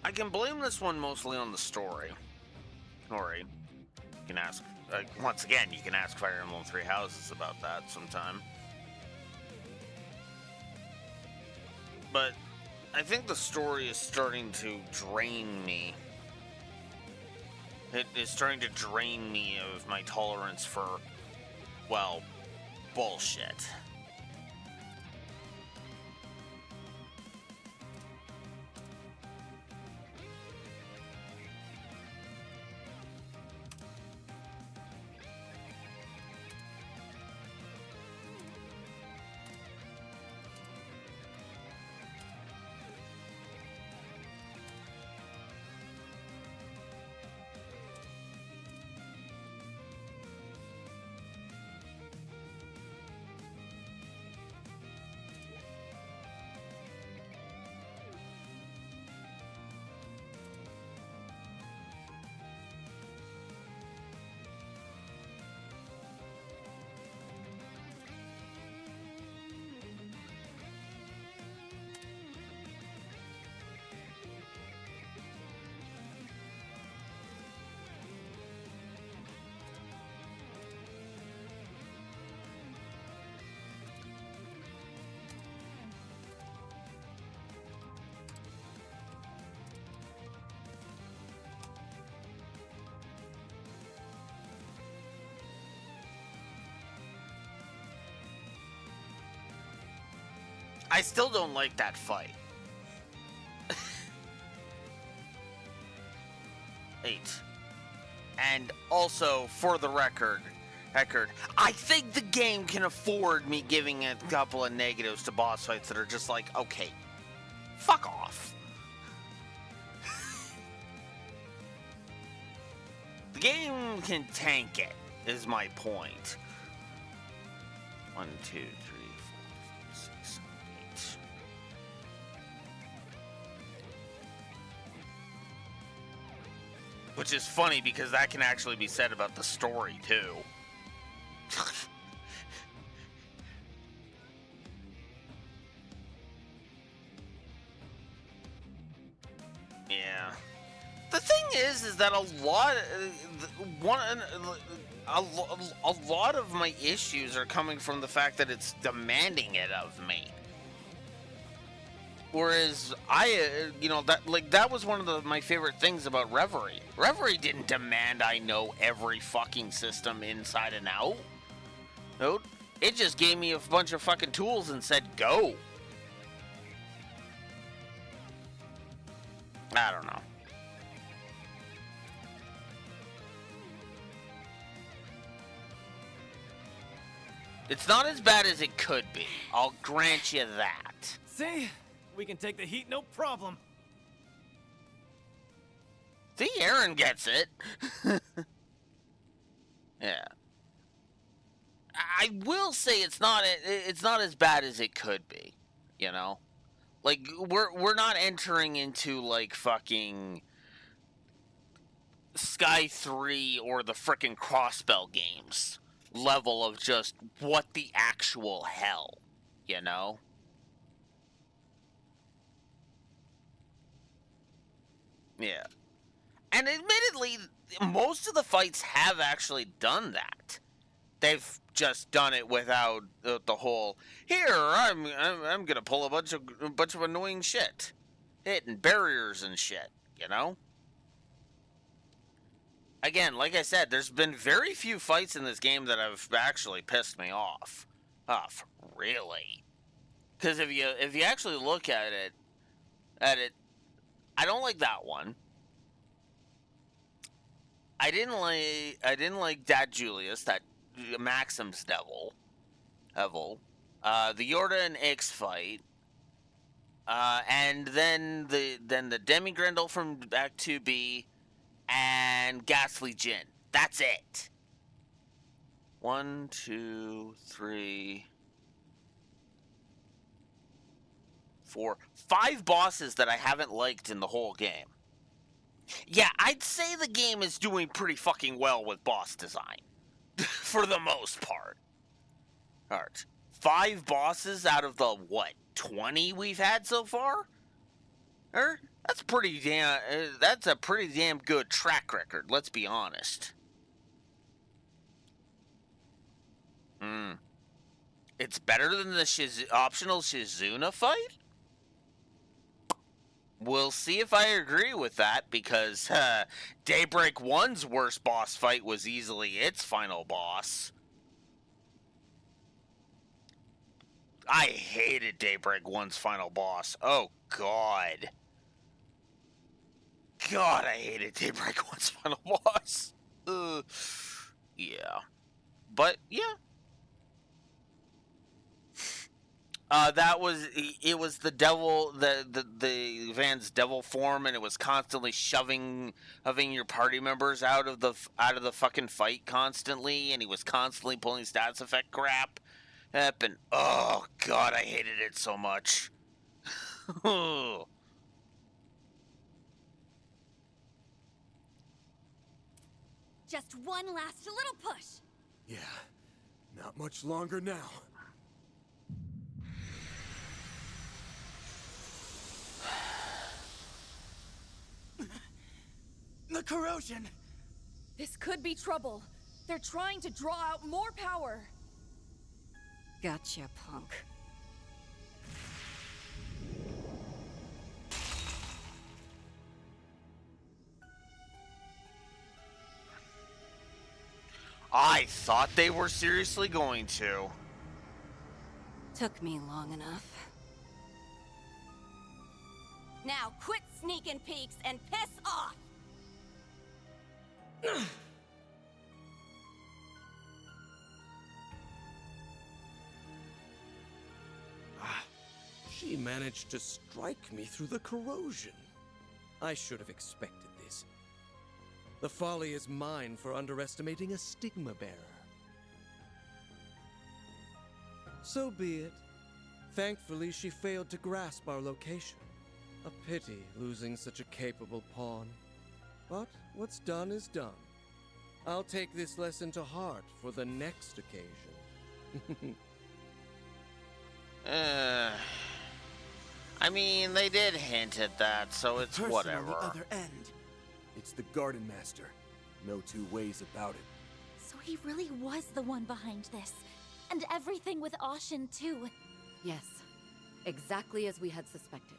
I can blame this one mostly on the story. Or you can ask, once again, you can ask Fire Emblem Three Houses about that sometime. But I think the story is starting to drain me. It is starting to drain me of my tolerance for, well, bullshit. I still don't like that fight. 8. And also, for the record, I think the game can afford me giving a couple of negatives to boss fights that are just like, okay, fuck off. The game can tank it, is my point. 1, 2, 3, 4, 5, 6, 8. Which is funny because that can actually be said about the story too. Yeah. The thing is that a lot of my issues are coming from the fact that it's demanding it of me. Whereas that was one of my favorite things about Reverie. Reverie didn't demand I know every fucking system inside and out. Nope. It just gave me a bunch of fucking tools and said, go. I don't know. It's not as bad as it could be. I'll grant you that. See? We can take the heat, no problem. See, Aaron gets it. Yeah. I will say it's not as bad as it could be, you know? Like, we're not entering into, like, fucking Sky 3 or the frickin' Crossbell games level of just what the actual hell, you know? Yeah. And admittedly, most of the fights have actually done that. They've just done it without the whole, here, I'm gonna pull a bunch of annoying shit. Hitting barriers and shit, you know? Again, like I said, there's been very few fights in this game that have actually pissed me off. Really? Because if you actually look at it, I don't like that one. I didn't like Dad Julius, that Maxim's devil. The Yorda and Ix fight. And then the Demigrendel from Act 2B and Ghastly Jinn. That's it. 1, 2, 3, 4, 5 bosses that I haven't liked in the whole game. Yeah, I'd say the game is doing pretty fucking well with boss design. For the most part. Alright. 5 bosses out of the, 20 we've had so far? That's a pretty damn good track record, let's be honest. It's better than the optional Shizuna fight? We'll see if I agree with that, because Daybreak 1's worst boss fight was easily its final boss. I hated Daybreak 1's final boss. Oh, God. God, I hated Daybreak 1's final boss. Yeah. But, yeah. It was the devil, the Van's devil form, and it was constantly shoving your party members out of the fucking fight constantly, and he was constantly pulling stats effect crap up, and oh God, I hated it so much. Just one last little push. Yeah, not much longer now. The corrosion! This could be trouble. They're trying to draw out more power. Gotcha, punk. I thought they were seriously going to. Took me long enough. Now quit sneaking peeks and piss off! She managed to strike me through the corrosion. I should have expected this. The folly is mine for underestimating a stigma bearer. So be it. Thankfully, she failed to grasp our location. A pity losing such a capable pawn. But what's done is done. I'll take this lesson to heart for the next occasion. I mean, they did hint at that, so it's whatever. On the other end. It's the Garden Master. No two ways about it. So he really was the one behind this. And everything with Ashen, too. Yes, exactly as we had suspected.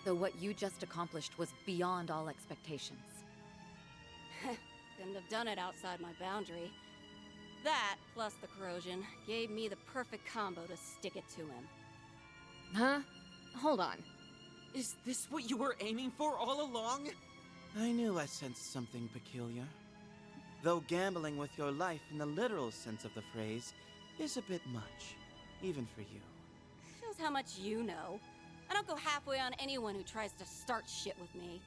Though what you just accomplished was beyond all expectations. Couldn't have done it outside my boundary. That, plus the corrosion, gave me the perfect combo to stick it to him. Huh? Hold on. Is this what you were aiming for all along? I knew I sensed something peculiar. Though gambling with your life in the literal sense of the phrase is a bit much, even for you. Shows how much you know. I don't go halfway on anyone who tries to start shit with me.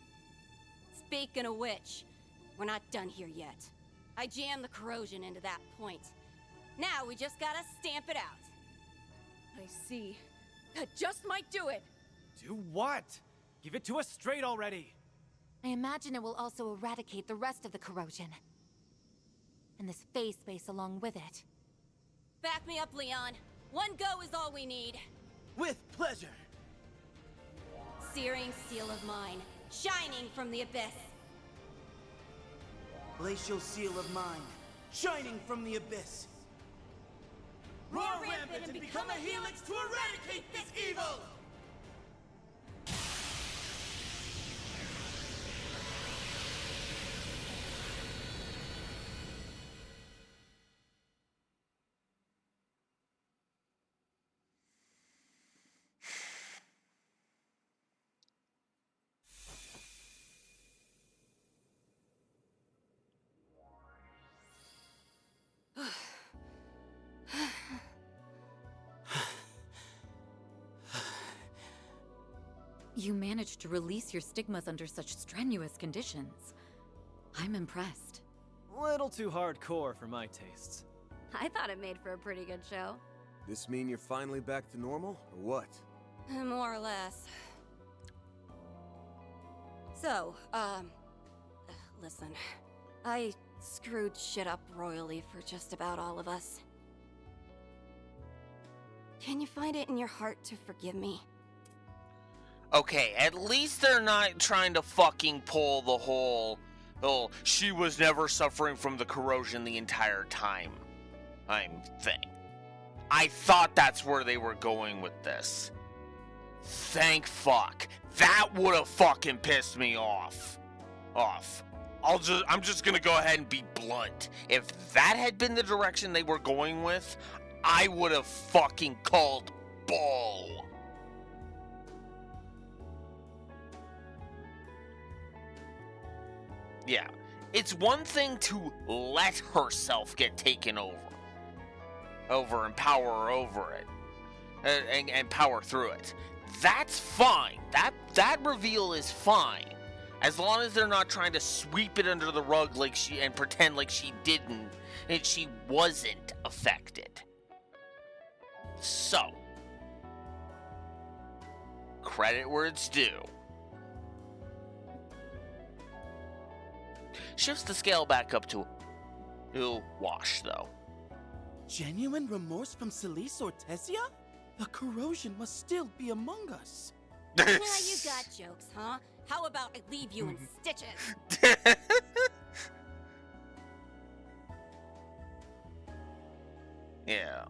Speaking of which, we're not done here yet. I jammed the corrosion into that point. Now we just gotta stamp it out. I see. That just might do it. Do what? Give it to us straight already. I imagine it will also eradicate the rest of the corrosion. And this phase space along with it. Back me up, Leon. One go is all we need. With pleasure. Searing seal of mine, shining from the abyss. Glacial seal of mine, shining from the abyss. Roar rampant and become a helix to eradicate this evil! You managed to release your stigmas under such strenuous conditions. I'm impressed. Little too hardcore for my tastes. I thought it made for a pretty good show. This mean you're finally back to normal, or what? More or less. So, listen. I screwed shit up royally for just about all of us. Can you find it in your heart to forgive me? Okay, at least they're not trying to fucking pull the whole, she was never suffering from the corrosion the entire time thing. I thought that's where they were going with this. Thank fuck. That would have fucking pissed me off. I'm just gonna go ahead and be blunt. If that had been the direction they were going with, I would have fucking called bull. Yeah, it's one thing to let herself get taken over and power over it, and power through it. That's fine. That reveal is fine, as long as they're not trying to sweep it under the rug and pretend like she didn't and she wasn't affected. So, credit where it's due. Shifts the scale back up to wash, though. Genuine remorse from Celise or Tessia? The corrosion must still be among us. Yeah, you got jokes, huh? How about I leave you in stitches? Yeah.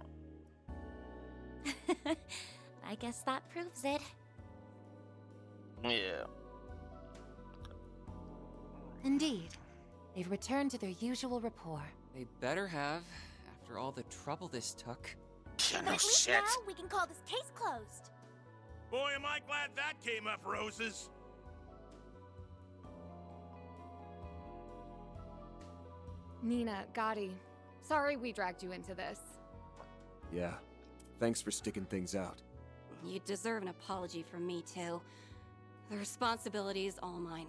I guess that proves it. Yeah. Indeed. They've returned to their usual rapport. They better have, after all the trouble this took. Yeah, But no at least shit. now we can call this case closed. Boy, am I glad that came up roses. Nina, Gotti, sorry we dragged you into this. Yeah. Thanks for sticking things out. You deserve an apology from me, too. The responsibility is all mine.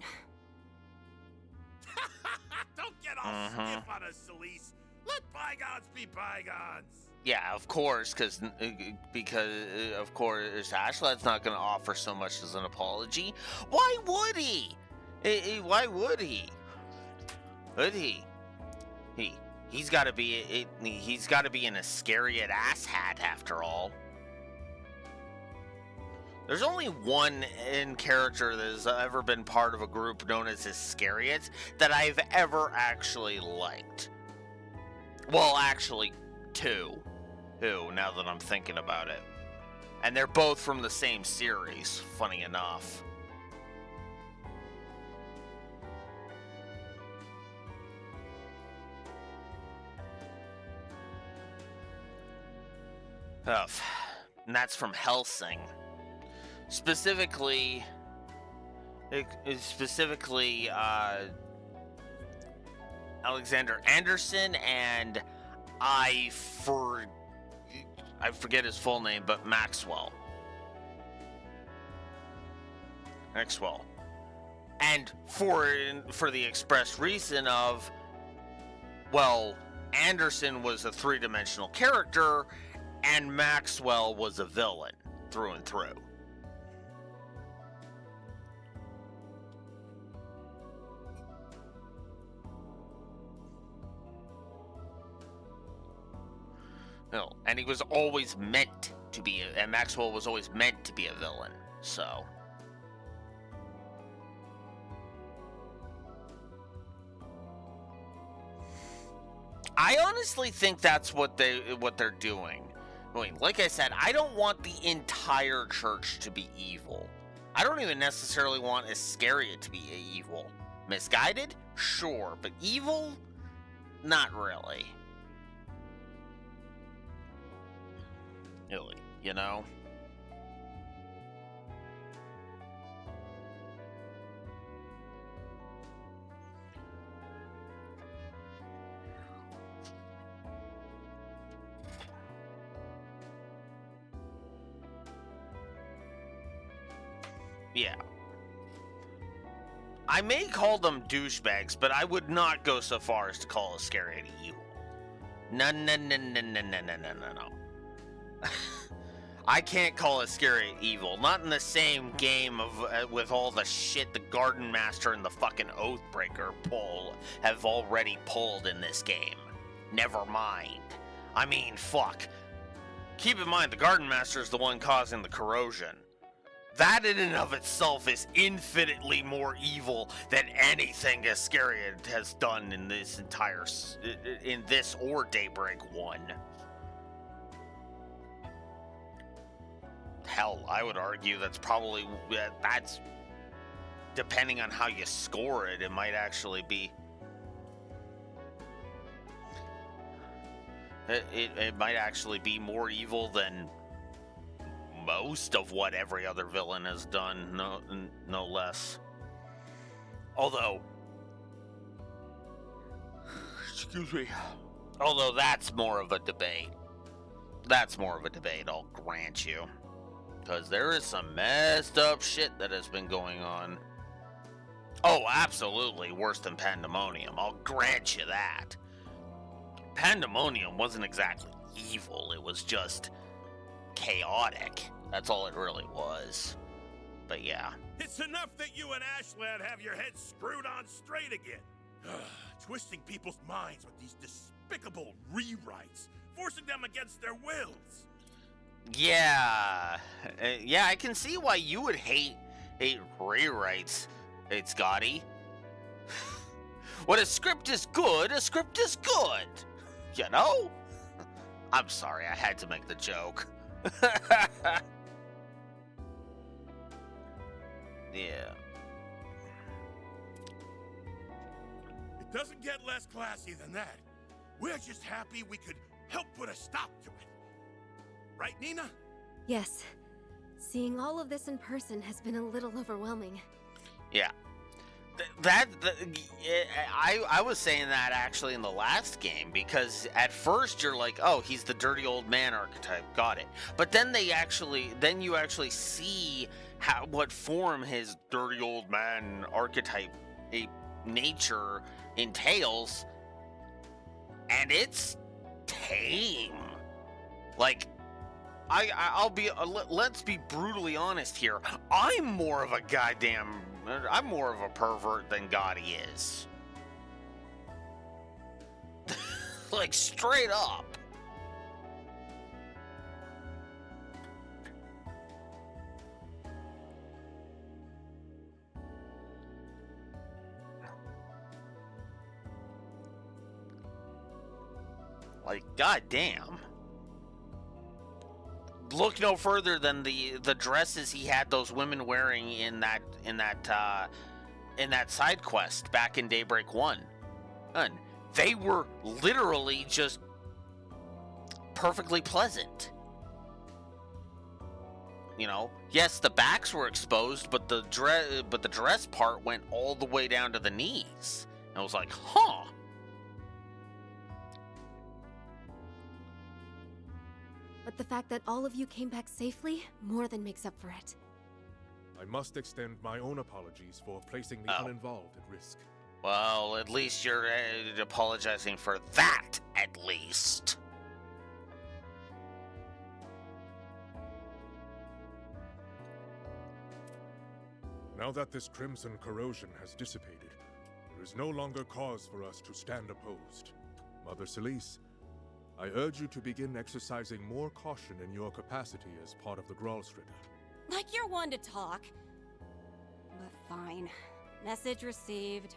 Don't get all stiff on us, Celise. Let bygones be bygones. Yeah, of course, because of course Ashlad's not going to offer so much as an apology. Why would he? Why would he? Would he? He's got to be an Iscariot asshat after all. There's only one in character that has ever been part of a group known as Iscariots that I've ever actually liked. Well, actually, two. Now that I'm thinking about it. And they're both from the same series, funny enough. And that's from Helsing. Specifically, Alexander Anderson and I forget his full name, but Maxwell. And for the express reason of, well, Anderson was a three-dimensional character, and Maxwell was a villain through and through. No, and he was always meant to be, and Maxwell was always meant to be a villain, so. I honestly think that's what they're doing. I mean, like I said, I don't want the entire church to be evil. I don't even necessarily want Iscariot to be evil. Misguided? Sure, but evil? Not really. Really, you know? Yeah. I may call them douchebags, but I would not go so far as to call Iscariot evil. No. I can't call Iscariot evil. Not in the same game of with all the shit the Garden Master and the fucking Oathbreaker have already pulled in this game. Never mind. I mean, fuck. Keep in mind, the Garden Master is the one causing the corrosion. That in and of itself is infinitely more evil than anything Iscariot has done in this in this or Daybreak 1. Hell, I would argue that's depending on how you score it, it might actually be. It might actually be more evil than most of what every other villain has done, no less. Although, excuse me. Although that's more of a debate. I'll grant you. Because there is some messed up shit that has been going on. Oh, absolutely worse than Pandemonium. I'll grant you that. Pandemonium wasn't exactly evil. It was just chaotic. That's all it really was. But yeah. It's enough that you and Ashlad have your heads screwed on straight again. Twisting people's minds with these despicable rewrites, forcing them against their wills. Yeah. Yeah, I can see why you would hate rewrites, it's Gotti. When a script is good, You know? I'm sorry, I had to make the joke. Yeah. It doesn't get less classy than that. We're just happy we could help put a stop to it. Right, Nina? Yes. Seeing all of this in person has been a little overwhelming. Yeah. I was saying that actually in the last game, because at first you're like, oh, he's the dirty old man archetype, got it. But then you actually see what form his dirty old man archetype nature entails, and it's tame. Like, let's be brutally honest here. I'm more of a pervert than Gotti is. Like, straight up. Like, goddamn. Look no further than the dresses he had those women wearing in that side quest back in Daybreak 1. And they were literally just perfectly pleasant. You know, yes, the backs were exposed, but the dress part went all the way down to the knees. And I was like, huh. But the fact that all of you came back safely more than makes up for it. I must extend my own apologies for placing the uninvolved at risk. Well, at least you're apologizing for that, at least. Now that this crimson corrosion has dissipated, there is no longer cause for us to stand opposed. Mother Celise, I urge you to begin exercising more caution in your capacity as part of the Gralstritter. Like you're one to talk. But fine. Message received.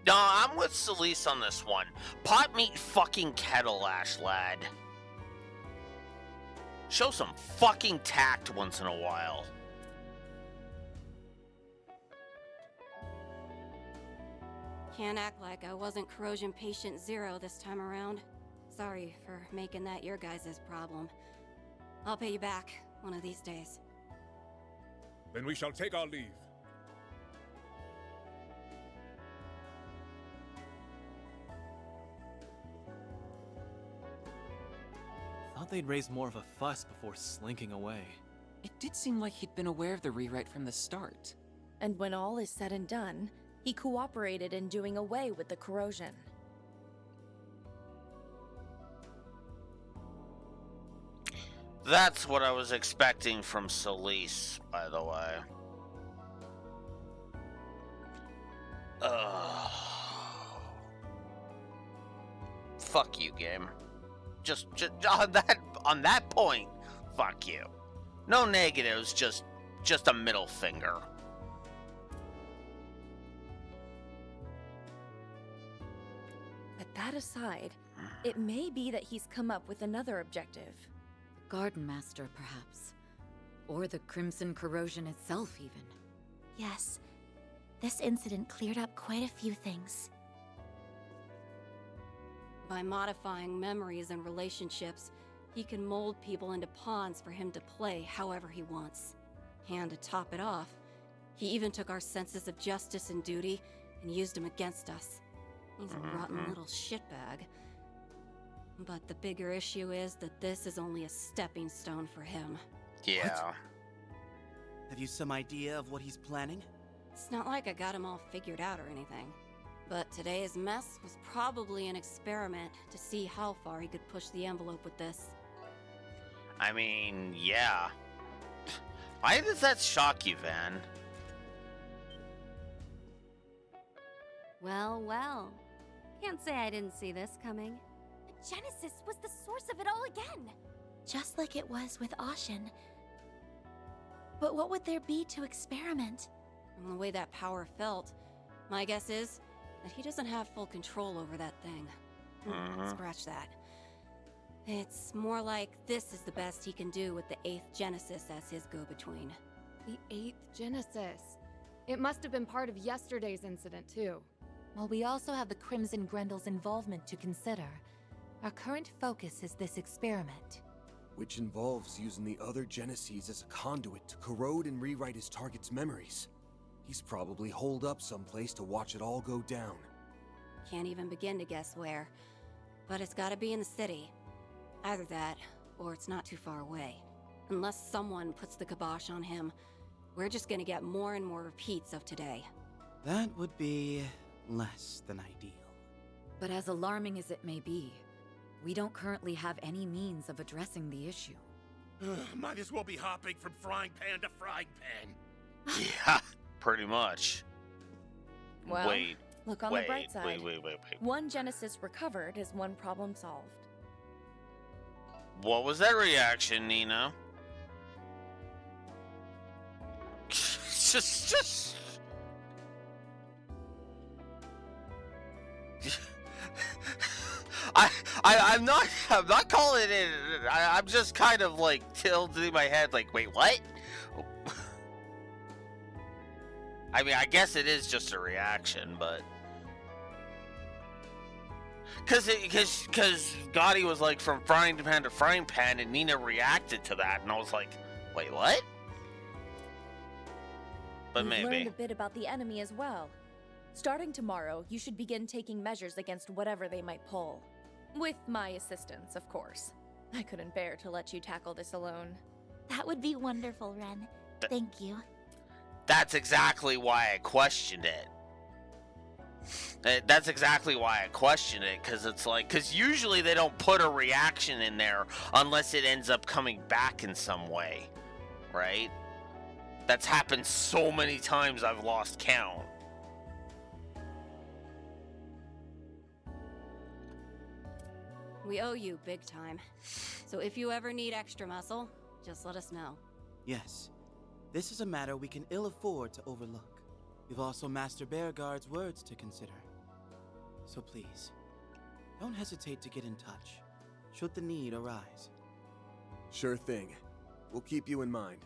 No, I'm with Celise on this one. Pot meat fucking kettle, Ash lad. Show some fucking tact once in a while. Can't act like I wasn't corrosion patient 0 this time around. Sorry for making that your guys' problem. I'll pay you back one of these days. Then we shall take our leave. Thought they'd raise more of a fuss before slinking away. It did seem like he'd been aware of the rewrite from the start. And when all is said and done, he cooperated in doing away with the corrosion. That's what I was expecting from Celise, by the way. Fuck you, game. Just on that point, fuck you. No negatives, just a middle finger. But that aside, it may be that he's come up with another objective. Garden Master, perhaps. Or the Crimson Corrosion itself, even. Yes. This incident cleared up quite a few things. By modifying memories and relationships, he can mold people into pawns for him to play however he wants. And to top it off, he even took our senses of justice and duty and used them against us. He's a rotten little shitbag. But the bigger issue is that this is only a stepping stone for him. Yeah. What? Have you some idea of what he's planning? It's not like I got him all figured out or anything. But today's mess was probably an experiment to see how far he could push the envelope with this. I mean, yeah. Why does that shock you, Van? Well, well. Can't say I didn't see this coming. The Genesis was the source of it all again. Just like it was with Ashen. But what would there be to experiment? From the way that power felt, my guess is that he doesn't have full control over that thing. Scratch that. It's more like this is the best he can do with the 8th Genesis as his go-between. The 8th Genesis. It must have been part of yesterday's incident, too. While we also have the Crimson Grendel's involvement to consider, our current focus is this experiment. which involves using the other Genesees as a conduit to corrode and rewrite his target's memories. He's probably holed up someplace to watch it all go down. Can't even begin to guess where. But it's gotta be in the city. Either that, or it's not too far away. Unless someone puts the kibosh on him, we're just gonna get more and more repeats of today. That would be less than ideal. But as alarming as it may be, we don't currently have any means of addressing the issue. Might as well be hopping from frying pan to frying pan. Yeah, pretty much. Well, wait. Look on the bright side. Wait. One Genesis recovered is one problem solved. What was that reaction, Nina? just. I'm not calling it. I'm just kind of like tilting my head, like, wait, what? I mean, I guess it is just a reaction, but because Gotti was like from frying pan to frying pan, and Nina reacted to that, and I was like, wait, what? But You've maybe learned a bit about the enemy as well. Starting tomorrow, you should begin taking measures against whatever they might pull. With my assistance, of course. I couldn't bear to let you tackle this alone. That would be wonderful, Ren. Thank you. That's exactly why I questioned it. That's exactly why I questioned it, because it's like, because usually they don't put a reaction in there unless it ends up coming back in some way, right? That's happened so many times I've lost count. We owe you big time. So if you ever need extra muscle, just let us know. Yes, this is a matter we can ill afford to overlook. We've also Master Beauregard's words to consider. So please, don't hesitate to get in touch, should the need arise. Sure thing. We'll keep you in mind.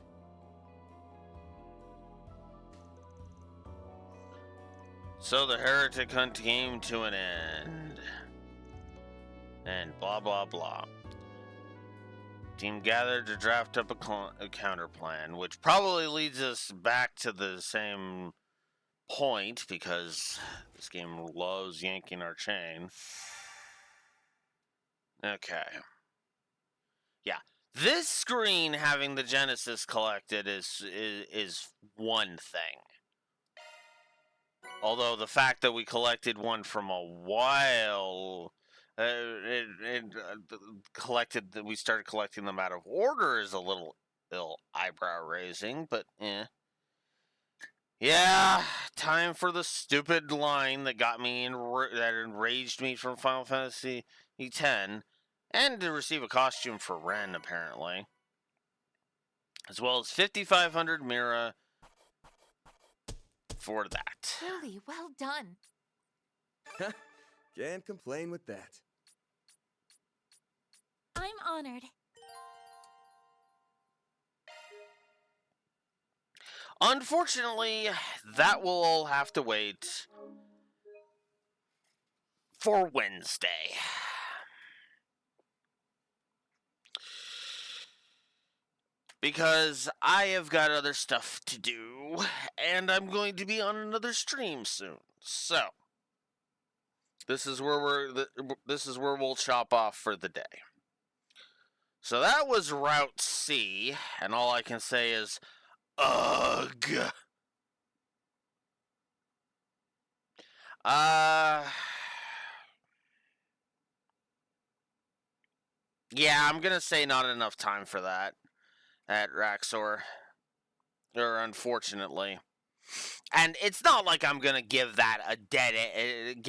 So the heretic hunt came to an end. And blah blah blah. Team gathered to draft up a counter plan, which probably leads us back to the same point, because this game loves yanking our chain. Okay. Yeah. This screen having the Genesis collected is one thing. Although the fact that we collected one from a while, we started collecting them out of order is a little eyebrow raising, but yeah, time for the stupid line that got me that enraged me from Final Fantasy X, and to receive a costume for Ren apparently, as well as 5,500 Mira for that. Really well done. Can't complain with that. I'm honored. Unfortunately, that will all have to wait for Wednesday. Because I have got other stuff to do, and I'm going to be on another stream soon. So, this is where we'll chop off for the day. So that was Route C, and all I can say is, ugh. Yeah, I'm gonna say not enough time for that at Raxor, or unfortunately. And it's not like I'm gonna give that a dead end,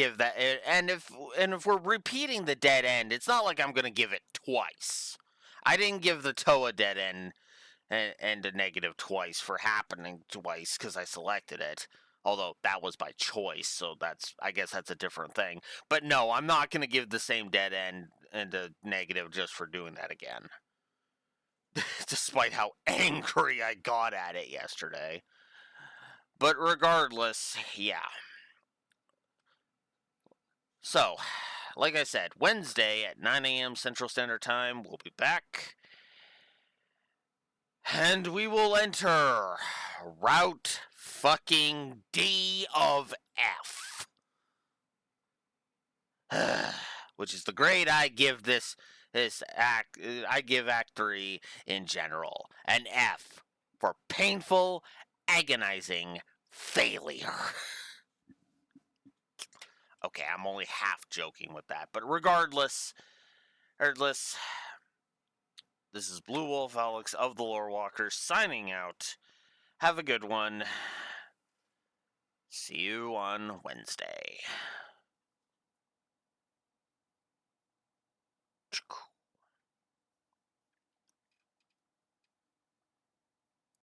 and if we're repeating the dead end, it's not like I'm gonna give it twice. I didn't give the Toa dead end and a negative twice for happening twice because I selected it. Although that was by choice, so I guess that's a different thing. But no, I'm not gonna give the same dead end and a negative just for doing that again. Despite how angry I got at it yesterday. But regardless, yeah. So, like I said, Wednesday at 9 a.m. Central Standard Time, we'll be back. And we will enter Route fucking D of F. Which is the grade I give this act. I give Act 3 in general. An F for painful, agonizing failure. Okay, I'm only half joking with that, but regardless, this is Blue Wolf Alex of the Lore Walkers signing out. Have a good one. See you on Wednesday.